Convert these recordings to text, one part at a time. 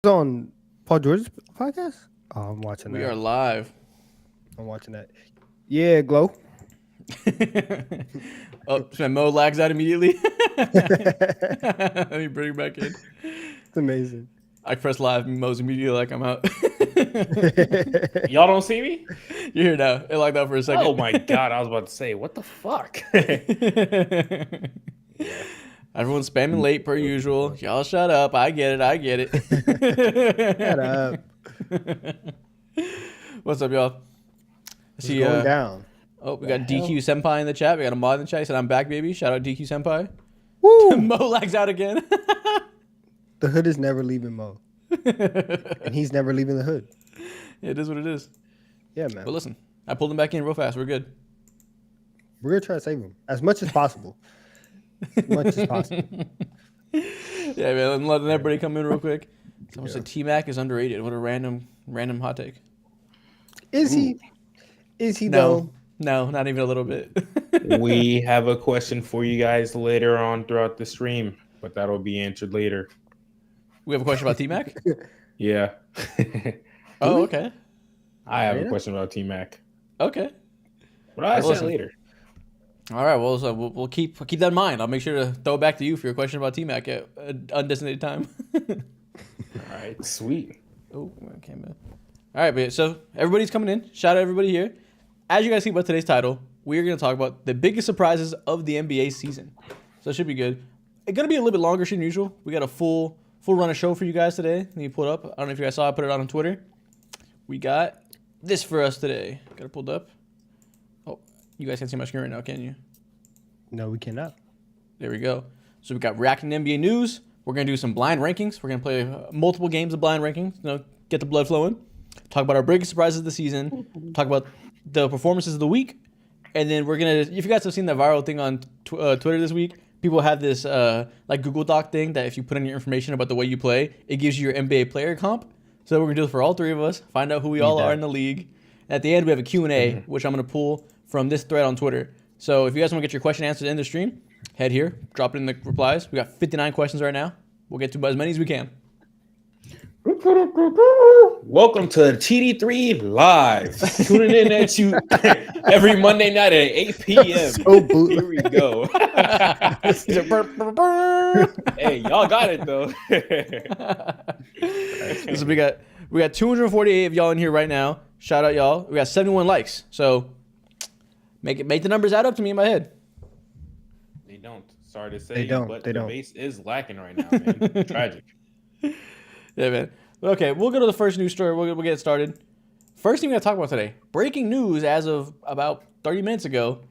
on Paul George's podcast? Oh, I'm watching We that. are live. I'm watching that. Yeah, Glow. Oh, so my Mo lags out immediately. Let me bring it back in. It's amazing. I press live, Mo's immediately like I'm out. Y'all don't see me? You're here now. It lagged out for a second. Oh my god, I was about to say, what the fuck? Everyone's spamming late per usual. Y'all shut up. I get it. Shut up. What's up, y'all? It's going down. Oh, we got DQ Senpai in the chat. We got a mod in the chat. He said, I'm back, baby. Shout out DQ Senpai. Woo! Mo lags out again. The hood is never leaving Mo. And he's never leaving the hood. It is what it is. Yeah, man. But listen, I pulled him back in real fast. We're good. We're going to try to save him as much as possible. As much as possible. Yeah, man. Letting everybody come in real quick. Someone said T-Mac is underrated. What a random hot take. Is he? Is he, though? No, not even a little bit. We have a question for you guys later on throughout the stream, but that'll be answered later. We have a question about T-Mac? Yeah. Oh, okay. I have a question about T-Mac. Okay. But I'll ask that later. All right, well, so we'll keep that in mind. I'll make sure to throw it back to you for your question about T-Mac at an undesignated time. All right, sweet. Oh, okay, man. All right, but so everybody's coming in. Shout out everybody here. As you guys see about today's title, we're going to talk about the biggest surprises of the NBA season. So it should be good. It's going to be a little bit longer than usual. We got a full run of show for you guys today. Let me pull it up. I don't know if you guys saw I put it on Twitter. We got this for us today. Got it pulled up. Oh, you guys can't see my screen right now, can you? No, we cannot. There we go. So we got reacting to NBA news. We're going to do some blind rankings. We're going to play multiple games of blind rankings. Get the blood flowing. Talk about our biggest surprises of the season. Talk about the performances of the week. And then we're going to, if you guys have seen that viral thing on Twitter this week, people have this like Google Doc thing that if you put in your information about the way you play, it gives you your NBA player comp. So we're going to do it for all three of us, find out who we all are in the league. And at the end, we have a Q&A, which I'm going to pull from this thread on Twitter. So if you guys want to get your question answered in the stream, head here, drop it in the replies. We got 59 questions right now. We'll get to as many as we can. Welcome to TD3 Live. Tuning in at you every Monday night at 8 p.m. Here we go. Hey, y'all got it though. So we got 248 of y'all in here right now. Shout out y'all. We got 71 likes. So make the numbers add up to me in my head. They don't. Sorry to say, They don't. but They the don't. base is lacking right now, man. Tragic. Yeah, man. Okay, we'll go to the first news story. We'll get it started. First thing we're going to talk about today. Breaking news as of about 30 minutes ago.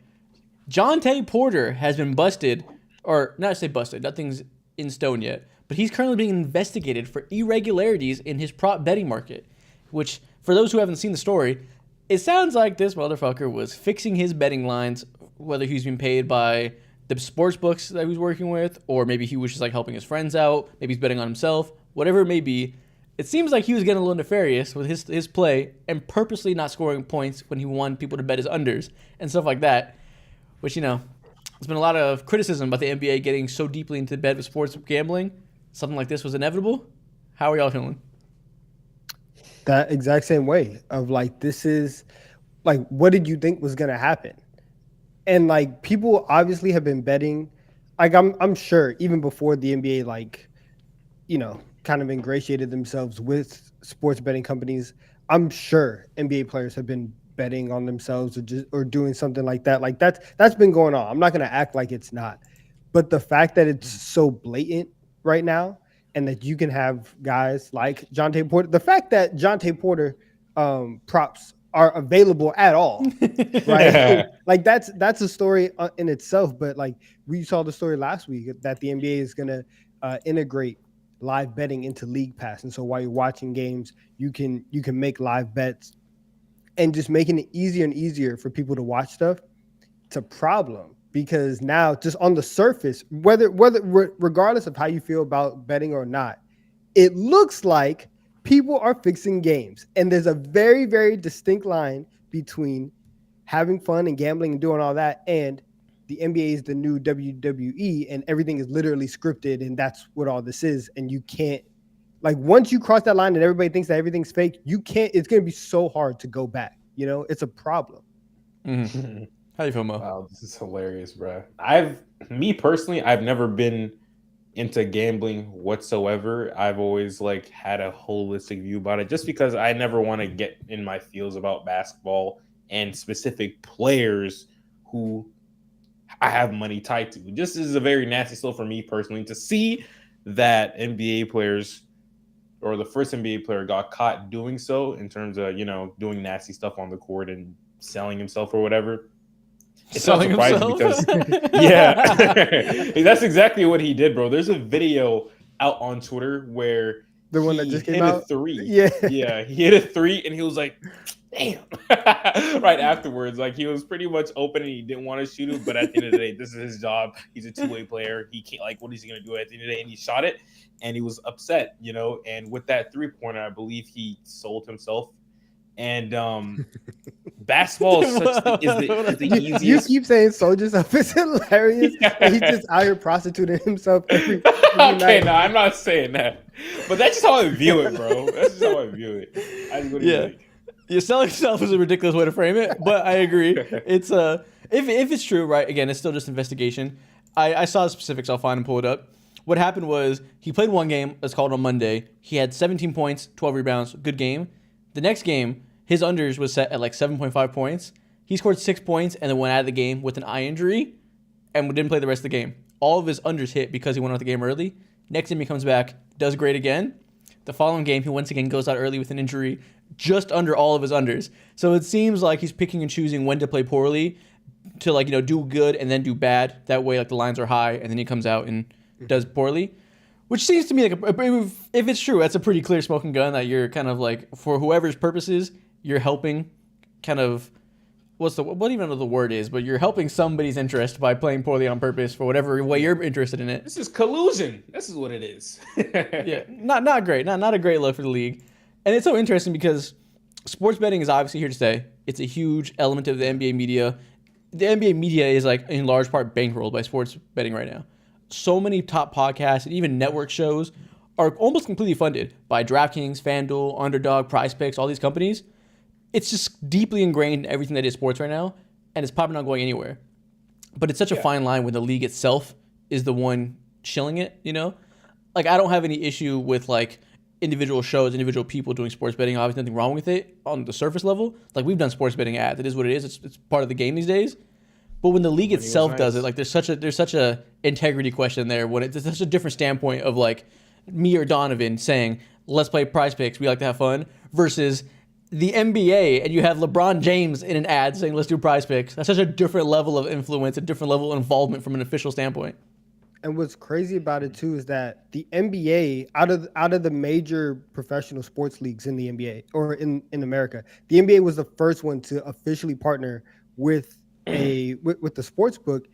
Jontay Porter has been busted, or not to say busted, nothing's in stone yet, but he's currently being investigated for irregularities in his prop betting market, which, for those who haven't seen the story, it sounds like this motherfucker was fixing his betting lines, whether he's been paid by the sports books that he was working with, or maybe he was just like helping his friends out, maybe he's betting on himself, whatever it may be. It seems like he was getting a little nefarious with his play and purposely not scoring points when he wanted people to bet his unders and stuff like that, which, there's been a lot of criticism about the NBA getting so deeply into bed with sports gambling. Something like this was inevitable. How are y'all feeling? That exact same way of like, this is like, what did you think was going to happen? And like, people obviously have been betting. Like, I'm sure even before the NBA, like, kind of ingratiated themselves with sports betting companies, I'm sure NBA players have been betting on themselves or doing something like that. Like that's been going on. I'm not going to act like it's not. But the fact that it's so blatant right now and that you can have guys like Jontay Porter, the fact that Jontay Porter props are available at all, right? Like that's a story in itself. But like we saw the story last week that the NBA is going to integrate live betting into League Pass, and so while you're watching games, you can make live bets, and just making it easier and easier for people to watch stuff. It's a problem because now, just on the surface, whether regardless of how you feel about betting or not, it looks like people are fixing games, and there's a very, very distinct line between having fun and gambling and doing all that and the NBA is the new WWE and everything is literally scripted and that's what all this is. And you can't Like once you cross that line and everybody thinks that everything's fake, you can't. It's gonna be so hard to go back. You know, it's a problem. Mm-hmm. How do you feel, Mo? Wow, this is hilarious, bro. Me personally, I've never been into gambling whatsoever. I've always like had a holistic view about it, just because I never want to get in my feels about basketball and specific players who I have money tied to. This is a very nasty slow for me personally to see that NBA players or the first NBA player got caught doing so in terms of, doing nasty stuff on the court and selling himself or whatever. It's Selling not surprising himself? because, yeah, that's exactly what he did, bro. There's a video out on Twitter where The one that just came hit out? a three. Yeah. He hit a three and he was like, damn. Right afterwards, like he was pretty much open and he didn't want to shoot it, but at the end of the day, this is his job. He's a two-way player. He can't, like, what is he gonna do at the end of the day? And he shot it and he was upset, and with that 3-pointer, I believe he sold himself. And basketball is the easiest. You keep saying sold yourself. It's hilarious. Yeah. He's just out here prostituting himself every Okay, night. no, I'm not saying that, but that's just how I view it, bro. That's just how I view it. I just Yeah, selling yourself is a ridiculous way to frame it, but I agree. It's if it's true, right? Again, it's still just investigation. I saw the specifics. I'll find and pull it up. What happened was he played one game. Let's call it on Monday. He had 17 points, 12 rebounds, good game. The next game, his unders was set at like 7.5 points. He scored 6 points and then went out of the game with an eye injury and didn't play the rest of the game. All of his unders hit because he went out of the game early. Next time he comes back, does great again. The following game, he once again goes out early with an injury, just under all of his unders. So it seems like he's picking and choosing when to play poorly to do good and then do bad. That way, like the lines are high, and then he comes out and does poorly. Which seems to me like, if it's true, that's a pretty clear smoking gun that you're kind of like, for whoever's purposes, you're helping kind of, what even the word is, but you're helping somebody's interest by playing poorly on purpose for whatever way you're interested in it. This is collusion. This is what it is. Yeah, not great. Not a great look for the league. And it's so interesting because sports betting is obviously here to stay. It's a huge element of the NBA media. The NBA media is like in large part bankrolled by sports betting right now. So many top podcasts and even network shows are almost completely funded by DraftKings, FanDuel, Underdog, PrizePicks, all these companies. It's just deeply ingrained in everything that is sports right now, and it's probably not going anywhere. But it's such a fine line when the league itself is the one shilling it, Like, I don't have any issue with, like, individual shows, individual people doing sports betting. Obviously, nothing wrong with it on the surface level. Like, we've done sports betting ads. It is what it is. It's part of the game these days. But when the league itself does it, like there's such a integrity question there. When it's such a different standpoint of like me or Donovan saying, "Let's play Prize Picks. We like to have fun," versus the NBA and you have LeBron James in an ad saying, "Let's do Prize Picks." That's such a different level of influence, a different level of involvement from an official standpoint. And what's crazy about it too is that the NBA, out of the major professional sports leagues in the NBA or in America, the NBA was the first one to officially partner with with the sports book,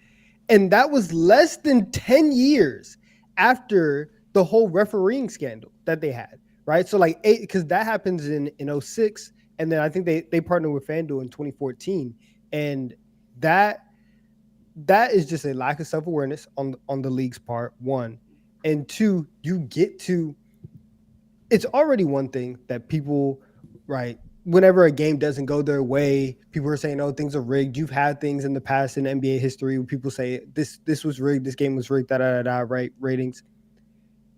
and that was less than 10 years after the whole refereeing scandal that they had, right? So like because that happens in 06, and then I think they partnered with FanDuel in 2014, and that is just a lack of self-awareness on the league's part, one, and two, it's already one thing that people, right, whenever a game doesn't go their way, people are saying, "Oh, things are rigged." You've had things in the past in NBA history where people say this was rigged, this game was rigged, right? Ratings.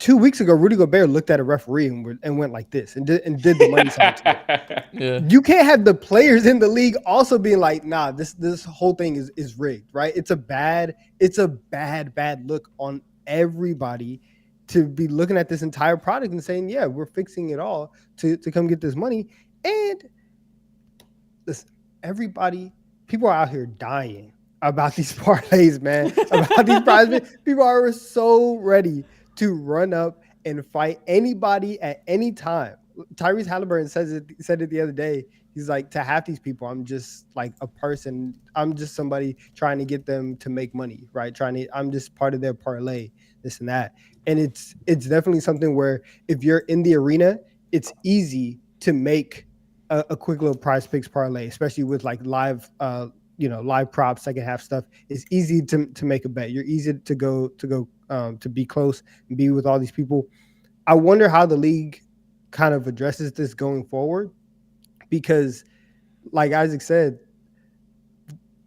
2 weeks ago, Rudy Gobert looked at a referee and went like this and did the money sign. Yeah. You can't have the players in the league also being like, "Nah, this whole thing is rigged," right? It's a bad look on everybody to be looking at this entire product and saying, "Yeah, we're fixing it all to come get this money." And listen, people are out here dying about these parlays, man. About these prizes. People are so ready to run up and fight anybody at any time. Tyrese Halliburton said it the other day. He's like, to half these people, I'm just like a person. I'm just somebody trying to get them to make money, right? I'm just part of their parlay, this and that. And it's definitely something where if you're in the arena, it's easy to make a quick little Prize Picks parlay, especially with like live props, second half stuff. It's easy to make a bet. You're easy to go to be close and be with all these people. I wonder how the league kind of addresses this going forward, because, like Isaac said,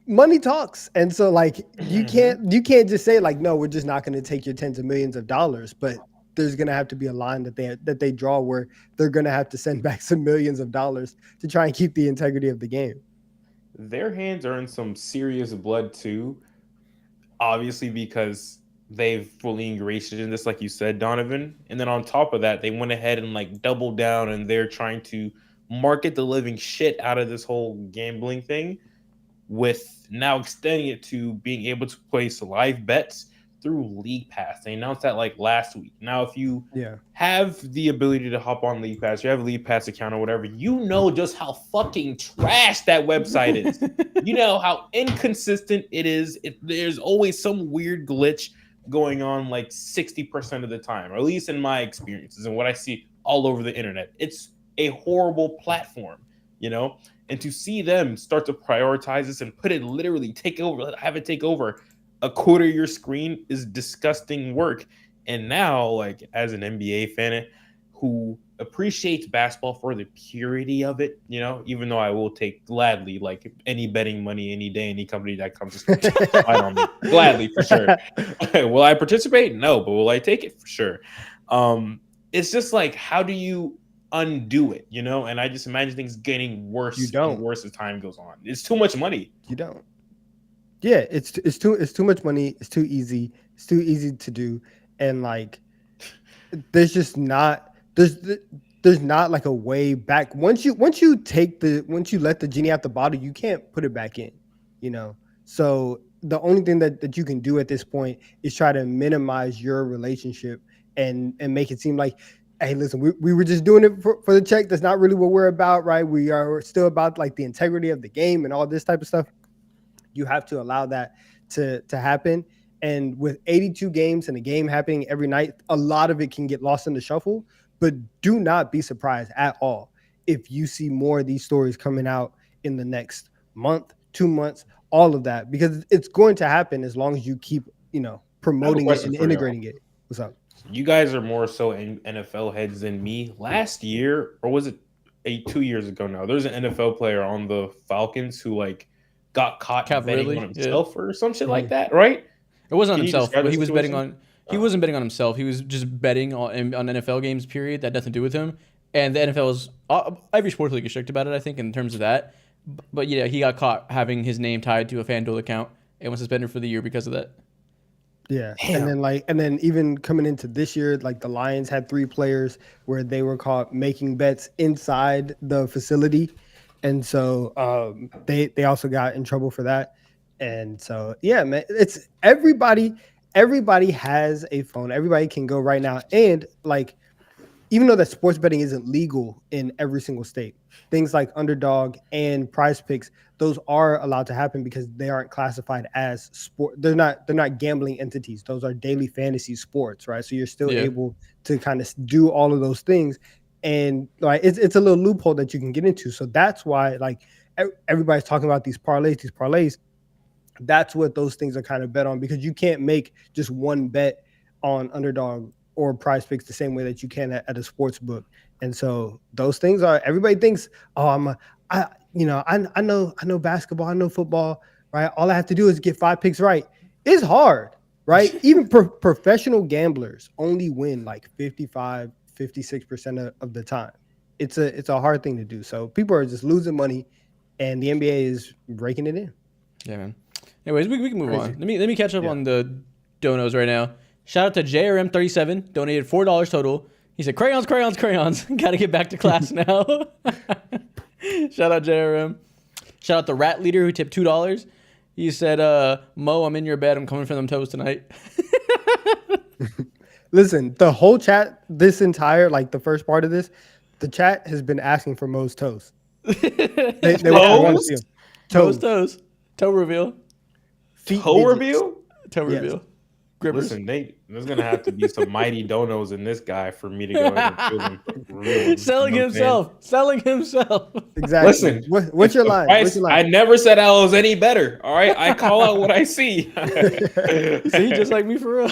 money talks, and so like you can't just say like, no, we're just not going to take your tens of millions of dollars, but there's going to have to be a line that they draw where they're going to have to send back some millions of dollars to try and keep the integrity of the game. Their hands are in some serious blood too, obviously because they've fully ingratiated in this, like you said, Donovan. And then on top of that, they went ahead and like doubled down, and they're trying to market the living shit out of this whole gambling thing, with now extending it to being able to place live bets through League Pass. They announced that like last week. Now, if you have the ability to hop on League Pass, you have a League Pass account or whatever, you know just how fucking trash that website is. You know how inconsistent it is. There's always some weird glitch going on like 60% of the time, or at least in my experiences and what I see all over the internet. It's a horrible platform, you know? And to see them start to prioritize this and put it literally have it take over a quarter of your screen is disgusting work. And now, like, as an NBA fan who appreciates basketball for the purity of it, you know, even though I will take gladly like any betting money any day, any company that comes to fight on me, gladly for sure. Will I participate? No, but will I take it? For sure. It's just like, how do you undo it, you know? And I just imagine things getting worse and worse as time goes on. It's too much money. You don't. Yeah, it's too much money. It's too easy. It's too easy to do, and like there's just not there's not like a way back. Once you let the genie out the bottle, you can't put it back in, you know. So the only thing that you can do at this point is try to minimize your relationship and make it seem like, hey, listen, we were just doing it for the check. That's not really what we're about, right? We are still about like the integrity of the game and all this type of stuff. You have to allow that to happen. And with 82 games and a game happening every night, a lot of it can get lost in the shuffle. But do not be surprised at all if you see more of these stories coming out in the next month, 2 months, all of that, because it's going to happen as long as you keep, you know, promoting it and integrating it. What's up? You guys are more so NFL heads than me. Last year, or was it 2 years ago now, there's an NFL player on the Falcons who like got caught betting on himself or some shit like that, right? It wasn't on himself, but he was betting on. He wasn't betting on himself. He was just betting on NFL games. Period. That had nothing to do with him. And the NFL is every sports league is strict about it, I think, in terms of that. But yeah, he got caught having his name tied to a FanDuel account and was suspended for the year because of that. Yeah, and then even coming into this year, like the Lions had 3 players where they were caught making bets inside the facility. And so they also got in trouble for that. And so, yeah, man, it's everybody has a phone. Everybody can go right now. And like, even though that sports betting isn't legal in every single state, things like Underdog and Prize Picks, those are allowed to happen because they aren't classified as sport. They're not gambling entities. Those are daily fantasy sports, right? So you're still able to kind of do all of those things. And like it's a little loophole that you can get into. So that's why like everybody's talking about these parlays. That's what those things are kind of bet on, because you can't make just one bet on Underdog or Prize Picks the same way that you can at a sports book. And so those things are, everybody thinks, oh, I know basketball, I know football, right? All I have to do is get 5 picks right. It's hard, right? Even professional gamblers only win like 55, 56% of the time. It's a hard thing to do. So people are just losing money, and the NBA is breaking it in. Yeah, man. Anyways, we can move on. Let me catch up on the donos right now. Shout out to JRM37, donated $4 total. He said, crayons. Got to get back to class now. Shout out JRM. Shout out the Rat Leader who tipped $2. He said, Mo, I'm in your bed. I'm coming for them toes tonight. Listen, the whole chat, this entire, like the first part of this, the chat has been asking for Mo's toes. They want to see him. Toes. Toe reveal. Toe reveal? Toe reveal. Grippers. Listen, there's going to have to be some mighty donos in this guy for me to go ahead and feel him for real. Selling himself. Exactly. Listen, what's your line? I never said I was any better. All right. I call out what I see. See, just like me for real.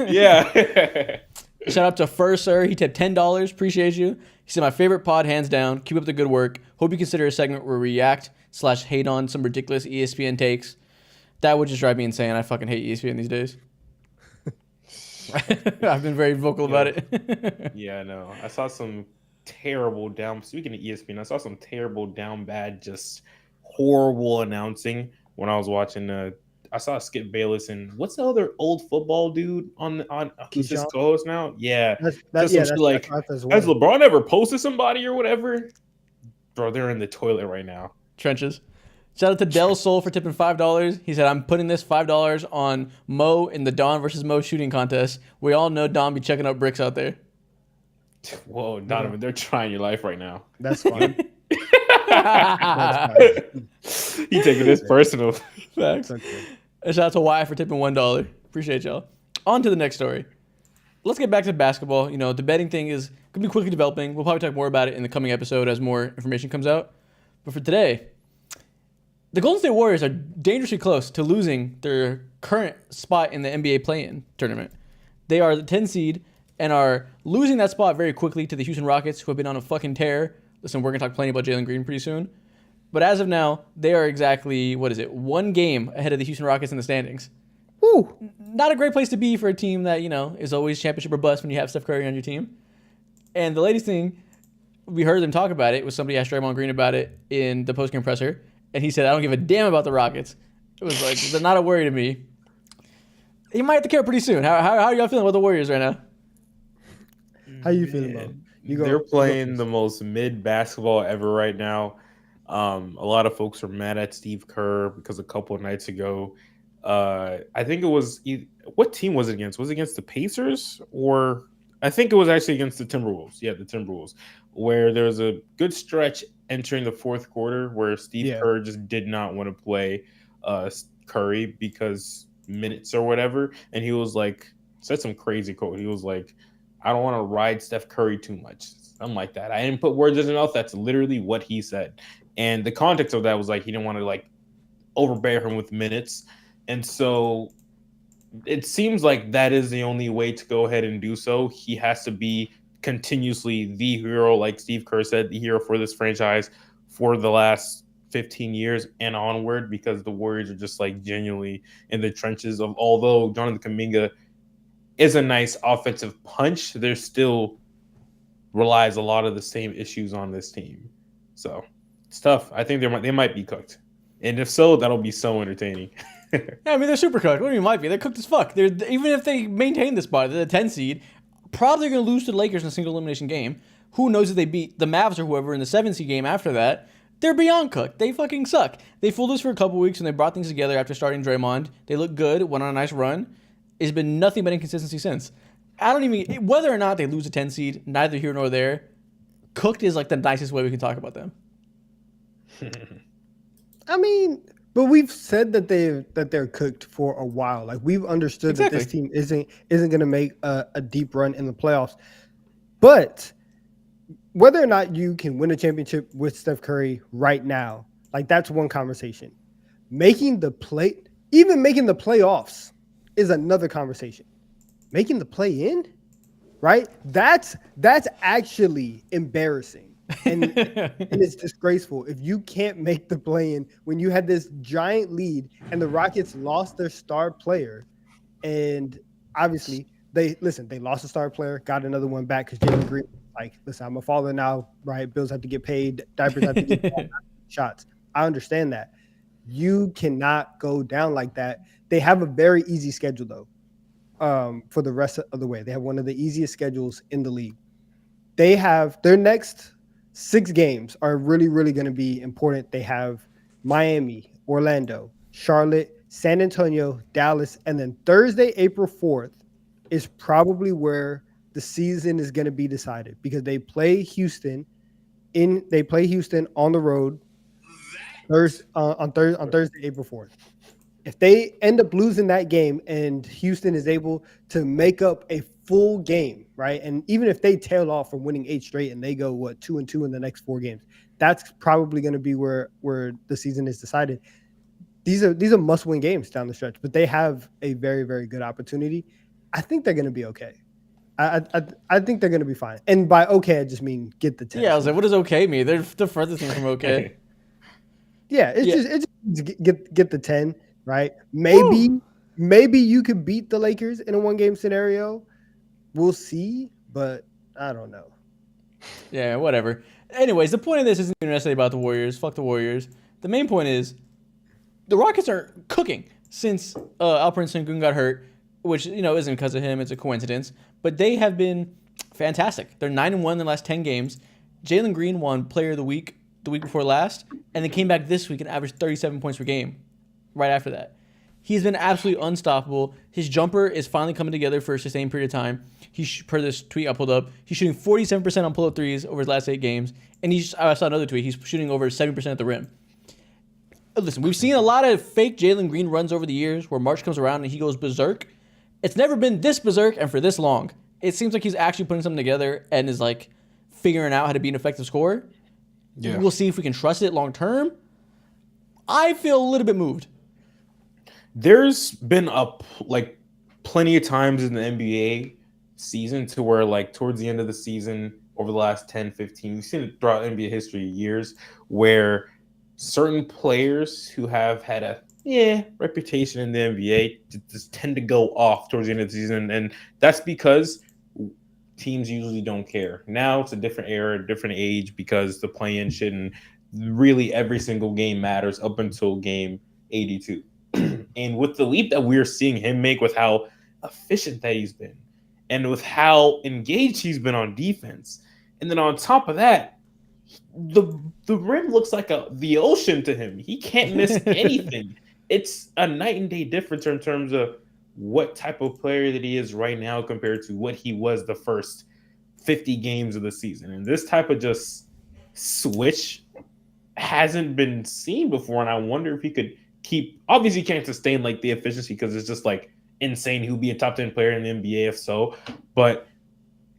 Yeah. Shout out to Fur Sir. He tipped $10. Appreciate you. He said, my favorite pod, hands down. Keep up the good work. Hope you consider a segment where we react/hate on some ridiculous ESPN takes. That would just drive me insane. I fucking hate ESPN these days. I've been very vocal about it. Yeah, I know. I saw some terrible down. Speaking of ESPN, I saw some terrible down bad, just horrible announcing when I was watching. I saw Skip Bayless and what's the other old football dude on who's his Keyshawn? co-host now? Yeah, That's just some shit like as has well. LeBron ever posted somebody or whatever? Bro, they're in the toilet right now. Trenches. Shout out to Del Sol for tipping $5. He said, I'm putting this $5 on Mo in the Don versus Mo shooting contest. We all know Don be checking up bricks out there. Whoa, Donovan, they're trying your life right now. That's fine. He taking this personal. Facts. And shout out to Wyatt for tipping $1. Appreciate y'all. On to the next story. Let's get back to basketball. You know, the betting thing is going to be quickly developing. We'll probably talk more about it in the coming episode as more information comes out. But for today, the Golden State Warriors are dangerously close to losing their current spot in the NBA play-in tournament. They are the 10 seed and are losing that spot very quickly to the Houston Rockets, who have been on a fucking tear. Listen, we're going to talk plenty about Jaylen Green pretty soon. But as of now, they are exactly, one game ahead of the Houston Rockets in the standings. Woo. Not a great place to be for a team that, is always championship or bust when you have Steph Curry on your team. And the latest thing, we heard them talk about it, was somebody asked Draymond Green about it in the postgame presser. And he said, I don't give a damn about the Rockets. It was like, they're not a worry to me. He might have to care pretty soon. How are y'all feeling about the Warriors right now? How you feeling about it? They're playing the most mid basketball ever right now. A lot of folks are mad at Steve Kerr because a couple of nights ago, I think it was what team was it against? Was it against the Pacers or I think it was actually against the Timberwolves. Yeah, the Timberwolves, where there was a good stretch entering the fourth quarter where Steve Kerr just did not want to play Curry because minutes or whatever, and he was like said some crazy quote. He was like, I don't want to ride Steph Curry too much. Something like that. I didn't put words in his mouth. That's literally what he said. And the context of that was like he didn't want to like overbear him with minutes. And so it seems like that is the only way to go ahead and do so. He has to be continuously the hero, like Steve Kerr said, the hero for this franchise for the last 15 years and onward, because the Warriors are just like genuinely in the trenches of, although Jonathan Kuminga is a nice offensive punch, there still relies a lot of the same issues on this team. So it's tough. I think they might be cooked. And if so, that'll be so entertaining. Yeah, I mean, they're super cooked. What do you mean might be? They're cooked as fuck. Even if they maintain this spot, they're the 10 seed, probably going to lose to the Lakers in a single elimination game. Who knows if they beat the Mavs or whoever in the 7 seed game after that. They're beyond cooked. They fucking suck. They fooled us for a couple weeks when they brought things together after starting Draymond. They looked good, went on a nice run. It's been nothing but inconsistency since. Whether or not they lose a 10 seed, neither here nor there, cooked is like the nicest way we can talk about them. I mean, but we've said that they're cooked for a while. Like we've understood that this team isn't going to make a deep run in the playoffs. But whether or not you can win a championship with Steph Curry right now, like that's one conversation. Making the playoffs is another conversation. Making the play in, right? That's actually embarrassing. And it's disgraceful if you can't make the play-in when you had this giant lead and the Rockets lost their star player. And obviously, they lost a star player, got another one back because Jaylen Green, like, listen, I'm a father now, right? Bills have to get paid, diapers have to get paid, shots. I understand that. You cannot go down like that. They have a very easy schedule, though, for the rest of the way. They have one of the easiest schedules in the league. They have their next 6 games are really, really going to be important. They have Miami, Orlando, Charlotte, San Antonio, Dallas, and then Thursday, April 4th is probably where the season is going to be decided because they play Houston on the road on Thursday, April 4th. If they end up losing that game and Houston is able to make up a full game, right? And even if they tail off from winning 8 straight and they go 2-2 in the next 4 games, that's probably going to be where the season is decided. These are must-win games down the stretch, but they have a very, very good opportunity. I think they're going to be okay. I think they're gonna be fine. And by okay, I just mean get the 10 Yeah, I was like, seed. what does okay mean? They're the furthest thing from okay. Yeah, Yeah. it's just get the 10, right? Woo. Maybe you could beat the Lakers in a one game scenario. We'll see, but I don't know. Yeah, whatever. Anyways, the point of this isn't even necessarily about the Warriors. Fuck the Warriors. The main point is the Rockets are cooking since Alperen Sengun got hurt, which isn't because of him. It's a coincidence, but they have been fantastic. They're 9-1 in the last 10 games. Jaylen Green won Player of the week before last, and they came back this week and averaged 37 points per game. Right after that, he's been absolutely unstoppable. His jumper is finally coming together for a sustained period of time. Per this tweet I pulled up, he's shooting 47% on pull-up threes over his last 8 games, and I saw another tweet. He's shooting over 70% at the rim. Listen, we've seen a lot of fake Jaylen Green runs over the years where March comes around and he goes berserk. It's never been this berserk and for this long. It seems like he's actually putting something together and is like figuring out how to be an effective scorer. Yeah. We'll see if we can trust it long term. I feel a little bit moved. There's been plenty of times in the NBA season to where like towards the end of the season over the last 10, 15, you've seen it throughout NBA history years where certain players who have had a reputation in the NBA just tend to go off towards the end of the season, and that's because teams usually don't care. Now it's a different era, a different age because the play-in shit and really every single game matters up until game 82. And with the leap that we're seeing him make, with how efficient that he's been, and with how engaged he's been on defense, and then on top of that, the rim looks like the ocean to him. He can't miss anything. It's a night and day difference in terms of what type of player that he is right now compared to what he was the first 50 games of the season. And this type of just switch hasn't been seen before. And I wonder if he could keep, obviously he can't sustain like the efficiency because it's just like insane. He'll be a top 10 player in the NBA if so, but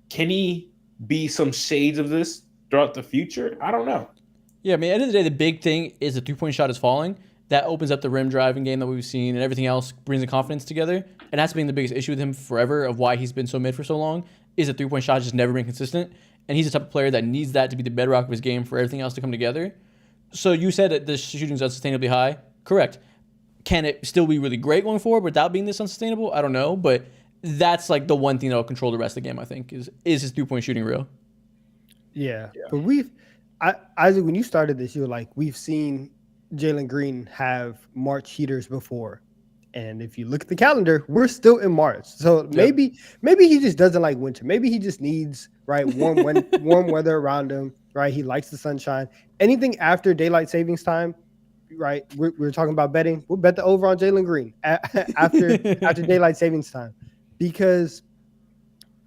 can he be some shades of this throughout the future? I don't know. Yeah, I mean, at the end of the day, the big thing is the three-point shot is falling. That opens up the rim driving game that we've seen, and everything else brings the confidence together. And that's been the biggest issue with him forever of why he's been so mid for so long, is the three-point shot just never been consistent. And he's the type of player that needs that to be the bedrock of his game for everything else to come together. So you said that the shooting's unsustainably high. Correct. Can it still be really great going forward without being this unsustainable? I don't know, but that's like the one thing that'll control the rest of the game, I think, is his three-point shooting real? Yeah. But Isaac, when you started this, you were like, we've seen Jaylen Green have March heaters before. And if you look at the calendar, we're still in March. So maybe he just doesn't like winter. Maybe he just needs warm weather around him, right? He likes the sunshine. Anything after daylight savings time, right? We're talking about betting. We'll bet the over on Jaylen Green after daylight savings time, because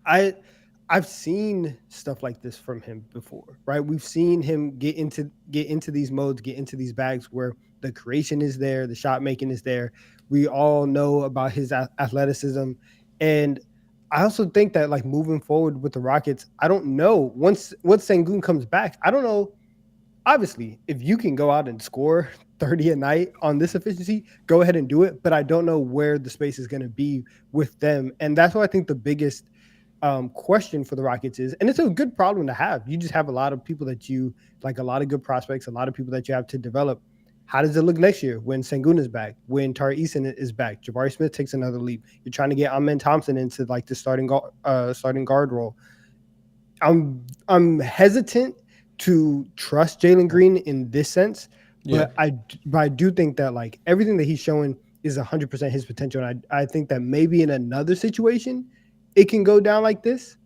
I've seen stuff like this from him before, right? We've seen him get into these modes, get into these bags where the creation is there, the shot making is there. We all know about his athleticism, and I also think that like moving forward with the Rockets, I don't know once Sengun comes back, I don't know. Obviously, if you can go out and score 30 a night on this efficiency, go ahead and do it. But I don't know where the space is going to be with them, and that's what I think the biggest question for the Rockets is, and it's a good problem to have. You just have a lot of people that you like, a lot of good prospects, a lot of people that you have to develop. How does it look next year when Sengun is back, when Tari Eason is back, Jabari Smith takes another leap? You're trying to get Amen Thompson into like the starting guard role. I'm hesitant to trust Jaylen Green in this sense, but I do think that like everything that he's showing is 100% his potential, and I think that maybe in another situation it can go down like this,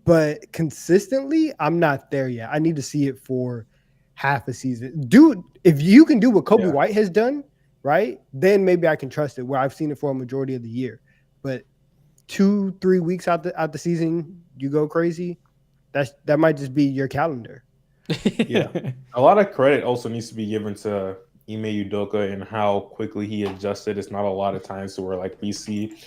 but consistently, I'm not there yet. I need to see it for half a season. Dude, if you can do what Kobe White has done, right, then maybe I can trust it, where I've seen it for a majority of the year. But 2-3 weeks out the season, you go crazy. That might just be your calendar. Yeah. A lot of credit also needs to be given to Ime Udoka and how quickly he adjusted. It's not a lot of times to where like we see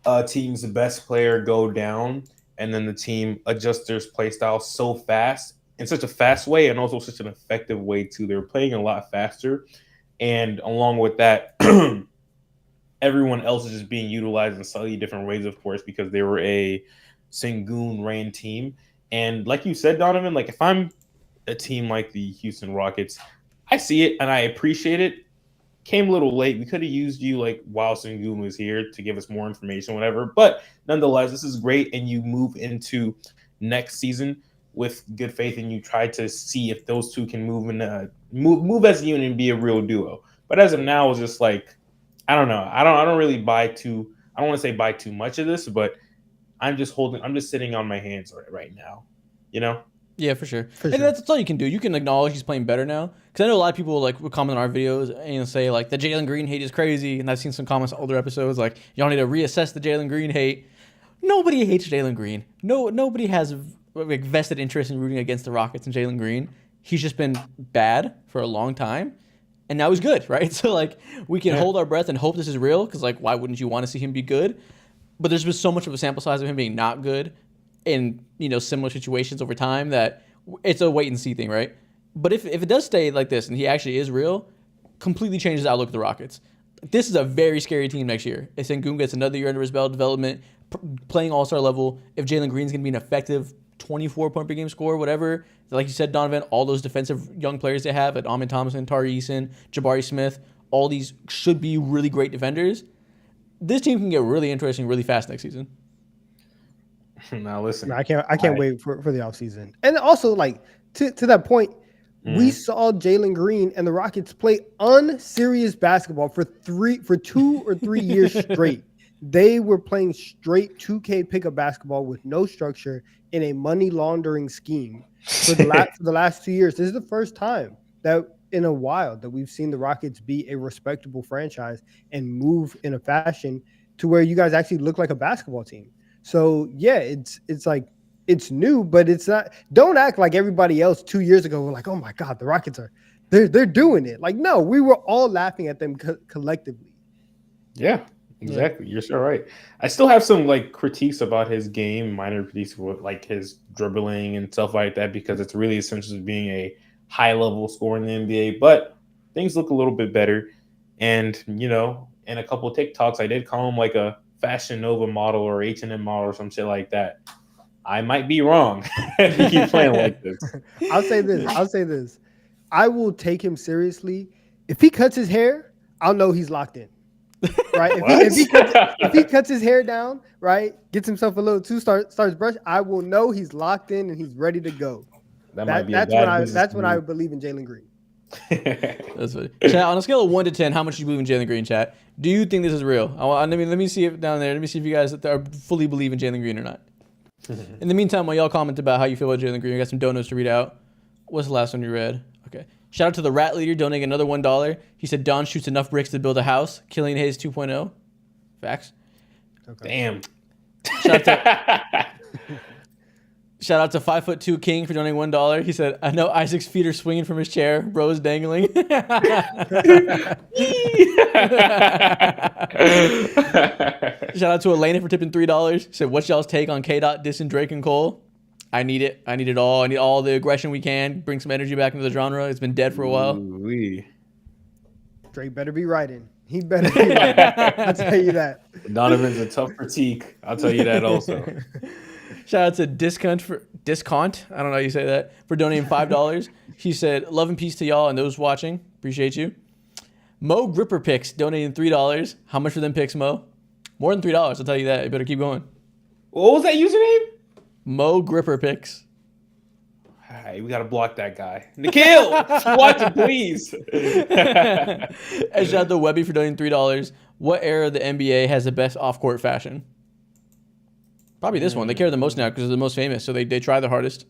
a team's best player go down and then the team adjusts their play style so fast, in such a fast way, and also such an effective way too. They're playing a lot faster, and along with that, everyone else is just being utilized in slightly different ways, of course, because they were a Sengun ran team. And like you said, Donovan, like if I'm a team like the Houston Rockets, I see it and I appreciate it. Came a little late. We could have used you like while Sengun was here to give us more information, whatever. But nonetheless, this is great. And you move into next season with good faith, and you try to see if those two can move as a unit and be a real duo. But as of now, it's just like I don't know. I don't really buy too. I don't want to say buy too much of this, but I'm just sitting on my hands right now. You know. Yeah, for sure. For And sure. that's all you can do. You can acknowledge he's playing better now. Because I know a lot of people like will comment on our videos and say like the Jaylen Green hate is crazy. And I've seen some comments on older episodes like y'all need to reassess the Jaylen Green hate. Nobody hates Jaylen Green. Nobody has like vested interest in rooting against the Rockets and Jaylen Green. He's just been bad for a long time, and now he's good, right? So like we can hold our breath and hope this is real. Because like why wouldn't you want to see him be good? But there's been so much of a sample size of him being not good in similar situations over time that it's a wait and see thing, right? But if it does stay like this and he actually is real, completely changes the outlook of the Rockets. This is a very scary team next year. If Sengun gets another year under his belt, development, playing all-star level, if Jaylen Green's going to be an effective 24-point per game scorer, whatever, like you said, Donovan, all those defensive young players they have, at Amin Thompson, Tari Eason, Jabari Smith, all these should be really great defenders. This team can get really interesting really fast next season. Now listen, I can't wait for the offseason. And also, like to that point, we saw Jaylen Green and the Rockets play unserious basketball for 2 or 3 years straight. They were playing straight 2K pickup basketball with no structure in a money laundering scheme for the last 2 years. This is the first time that in a while that we've seen the Rockets be a respectable franchise and move in a fashion to where you guys actually look like a basketball team. So yeah, it's like it's new, but it's not. Don't act like everybody else 2 years ago were like, oh my God, the Rockets they're doing it. Like no, we were all laughing at them collectively. Yeah, exactly. You're so right. I still have some like critiques about his game, minor critiques with like his dribbling and stuff like that, because it's really essentially being a high level scorer in the NBA. But things look a little bit better. And in a couple of TikToks, I did call him like a Fashion Nova model or H&M model or some shit like that. I might be wrong. He keeps playing like this. I'll say this. I will take him seriously. If he cuts his hair, I'll know he's locked in. Right? If he cuts his hair down, right, gets himself a little starts brush, I will know he's locked in and he's ready to go. That's when I believe in Jaylen Green. That's funny. Chat, on a scale of 1 to 10, how much do you believe in Jaylen Green, chat? Do you think this is real? Let me see if down there. Let me see if you guys are fully believe in Jaylen Green or not. In the meantime, while y'all comment about how you feel about Jaylen Green, I got some donuts to read out. What's the last one you read? Okay. Shout out to the Rat Leader donating another $1. He said Don shoots enough bricks to build a house. Killing Hayes 2.0. Facts. Okay. Damn. Shout out to 5'2" King for donating $1. He said, I know Isaac's feet are swinging from his chair. Bro's dangling. Shout out to Elena for tipping $3. He said, what's y'all's take on K-Dot dissing Drake and Cole? I need it. I need it all. I need all the aggression we can. Bring some energy back into the genre. It's been dead for a while. Drake better be writing. He better be writing. I'll tell you that. Donovan's a tough critique. I'll tell you that also. Shout out to Discount. I don't know how you say that. For donating $5. He said, love and peace to y'all and those watching. Appreciate you. Mo Gripper Picks donating $3. How much for them picks, Mo? More than $3. I'll tell you that. You better keep going. What was that username? Mo Gripper Picks. All right, we got to block that guy. Nikhil, watch it, please. And shout out to Webby for donating $3. What era of the NBA has the best off-court fashion? Probably this one. They care the most now because they're the most famous, so they try the hardest.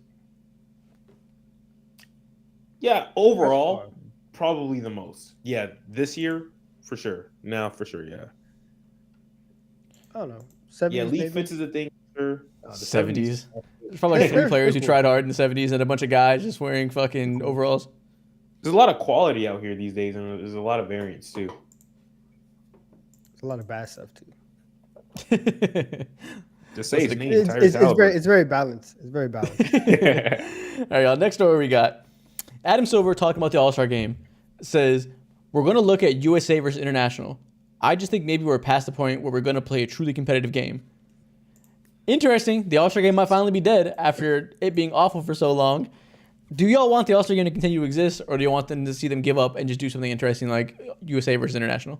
Yeah, overall, probably the most. Yeah, this year, for sure. No, for sure, yeah. I don't know. 70s, yeah, Elite maybe? Fits is a thing. Sure. The 70s. There's probably like 3 players who tried hard in the 70s and a bunch of guys just wearing fucking overalls. There's a lot of quality out here these days, and there's a lot of variance, too. There's a lot of bad stuff, too. Just say it's very balanced. It's very balanced. All right, y'all. Next story we got. Adam Silver talking about the All-Star game says, we're going to look at USA versus international. I just think maybe we're past the point where we're going to play a truly competitive game. Interesting. The All-Star game might finally be dead after it being awful for so long. Do y'all want the All-Star game to continue to exist, or do you want them to see them give up and just do something interesting like USA versus International?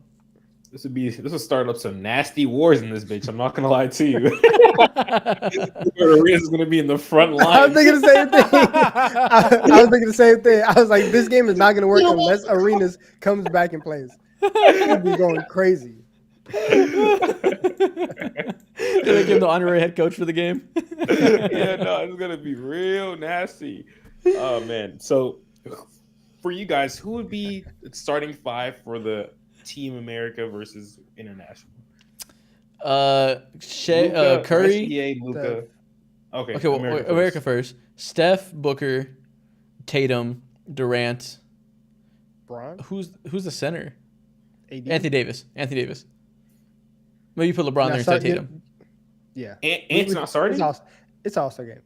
This would start up some nasty wars in this bitch. I'm not gonna lie to you. Aria's gonna be in the front line. I was thinking the same thing. I was thinking the same thing. I was like, this game is not gonna work unless Arenas comes back and plays. He'd be going crazy. Did they give him the honorary head coach for the game? Yeah, no, it's gonna be real nasty. Oh man. So for you guys, who would be the starting five for the Team America versus International? Curry, SGA, Luka. Okay. Okay, well, America first. Steph, Booker, Tatum, Durant. Bron? Who's the center? AD? Anthony Davis. Maybe you put LeBron there instead of Tatum. Yeah. Ant's not starting? It's All-Star game.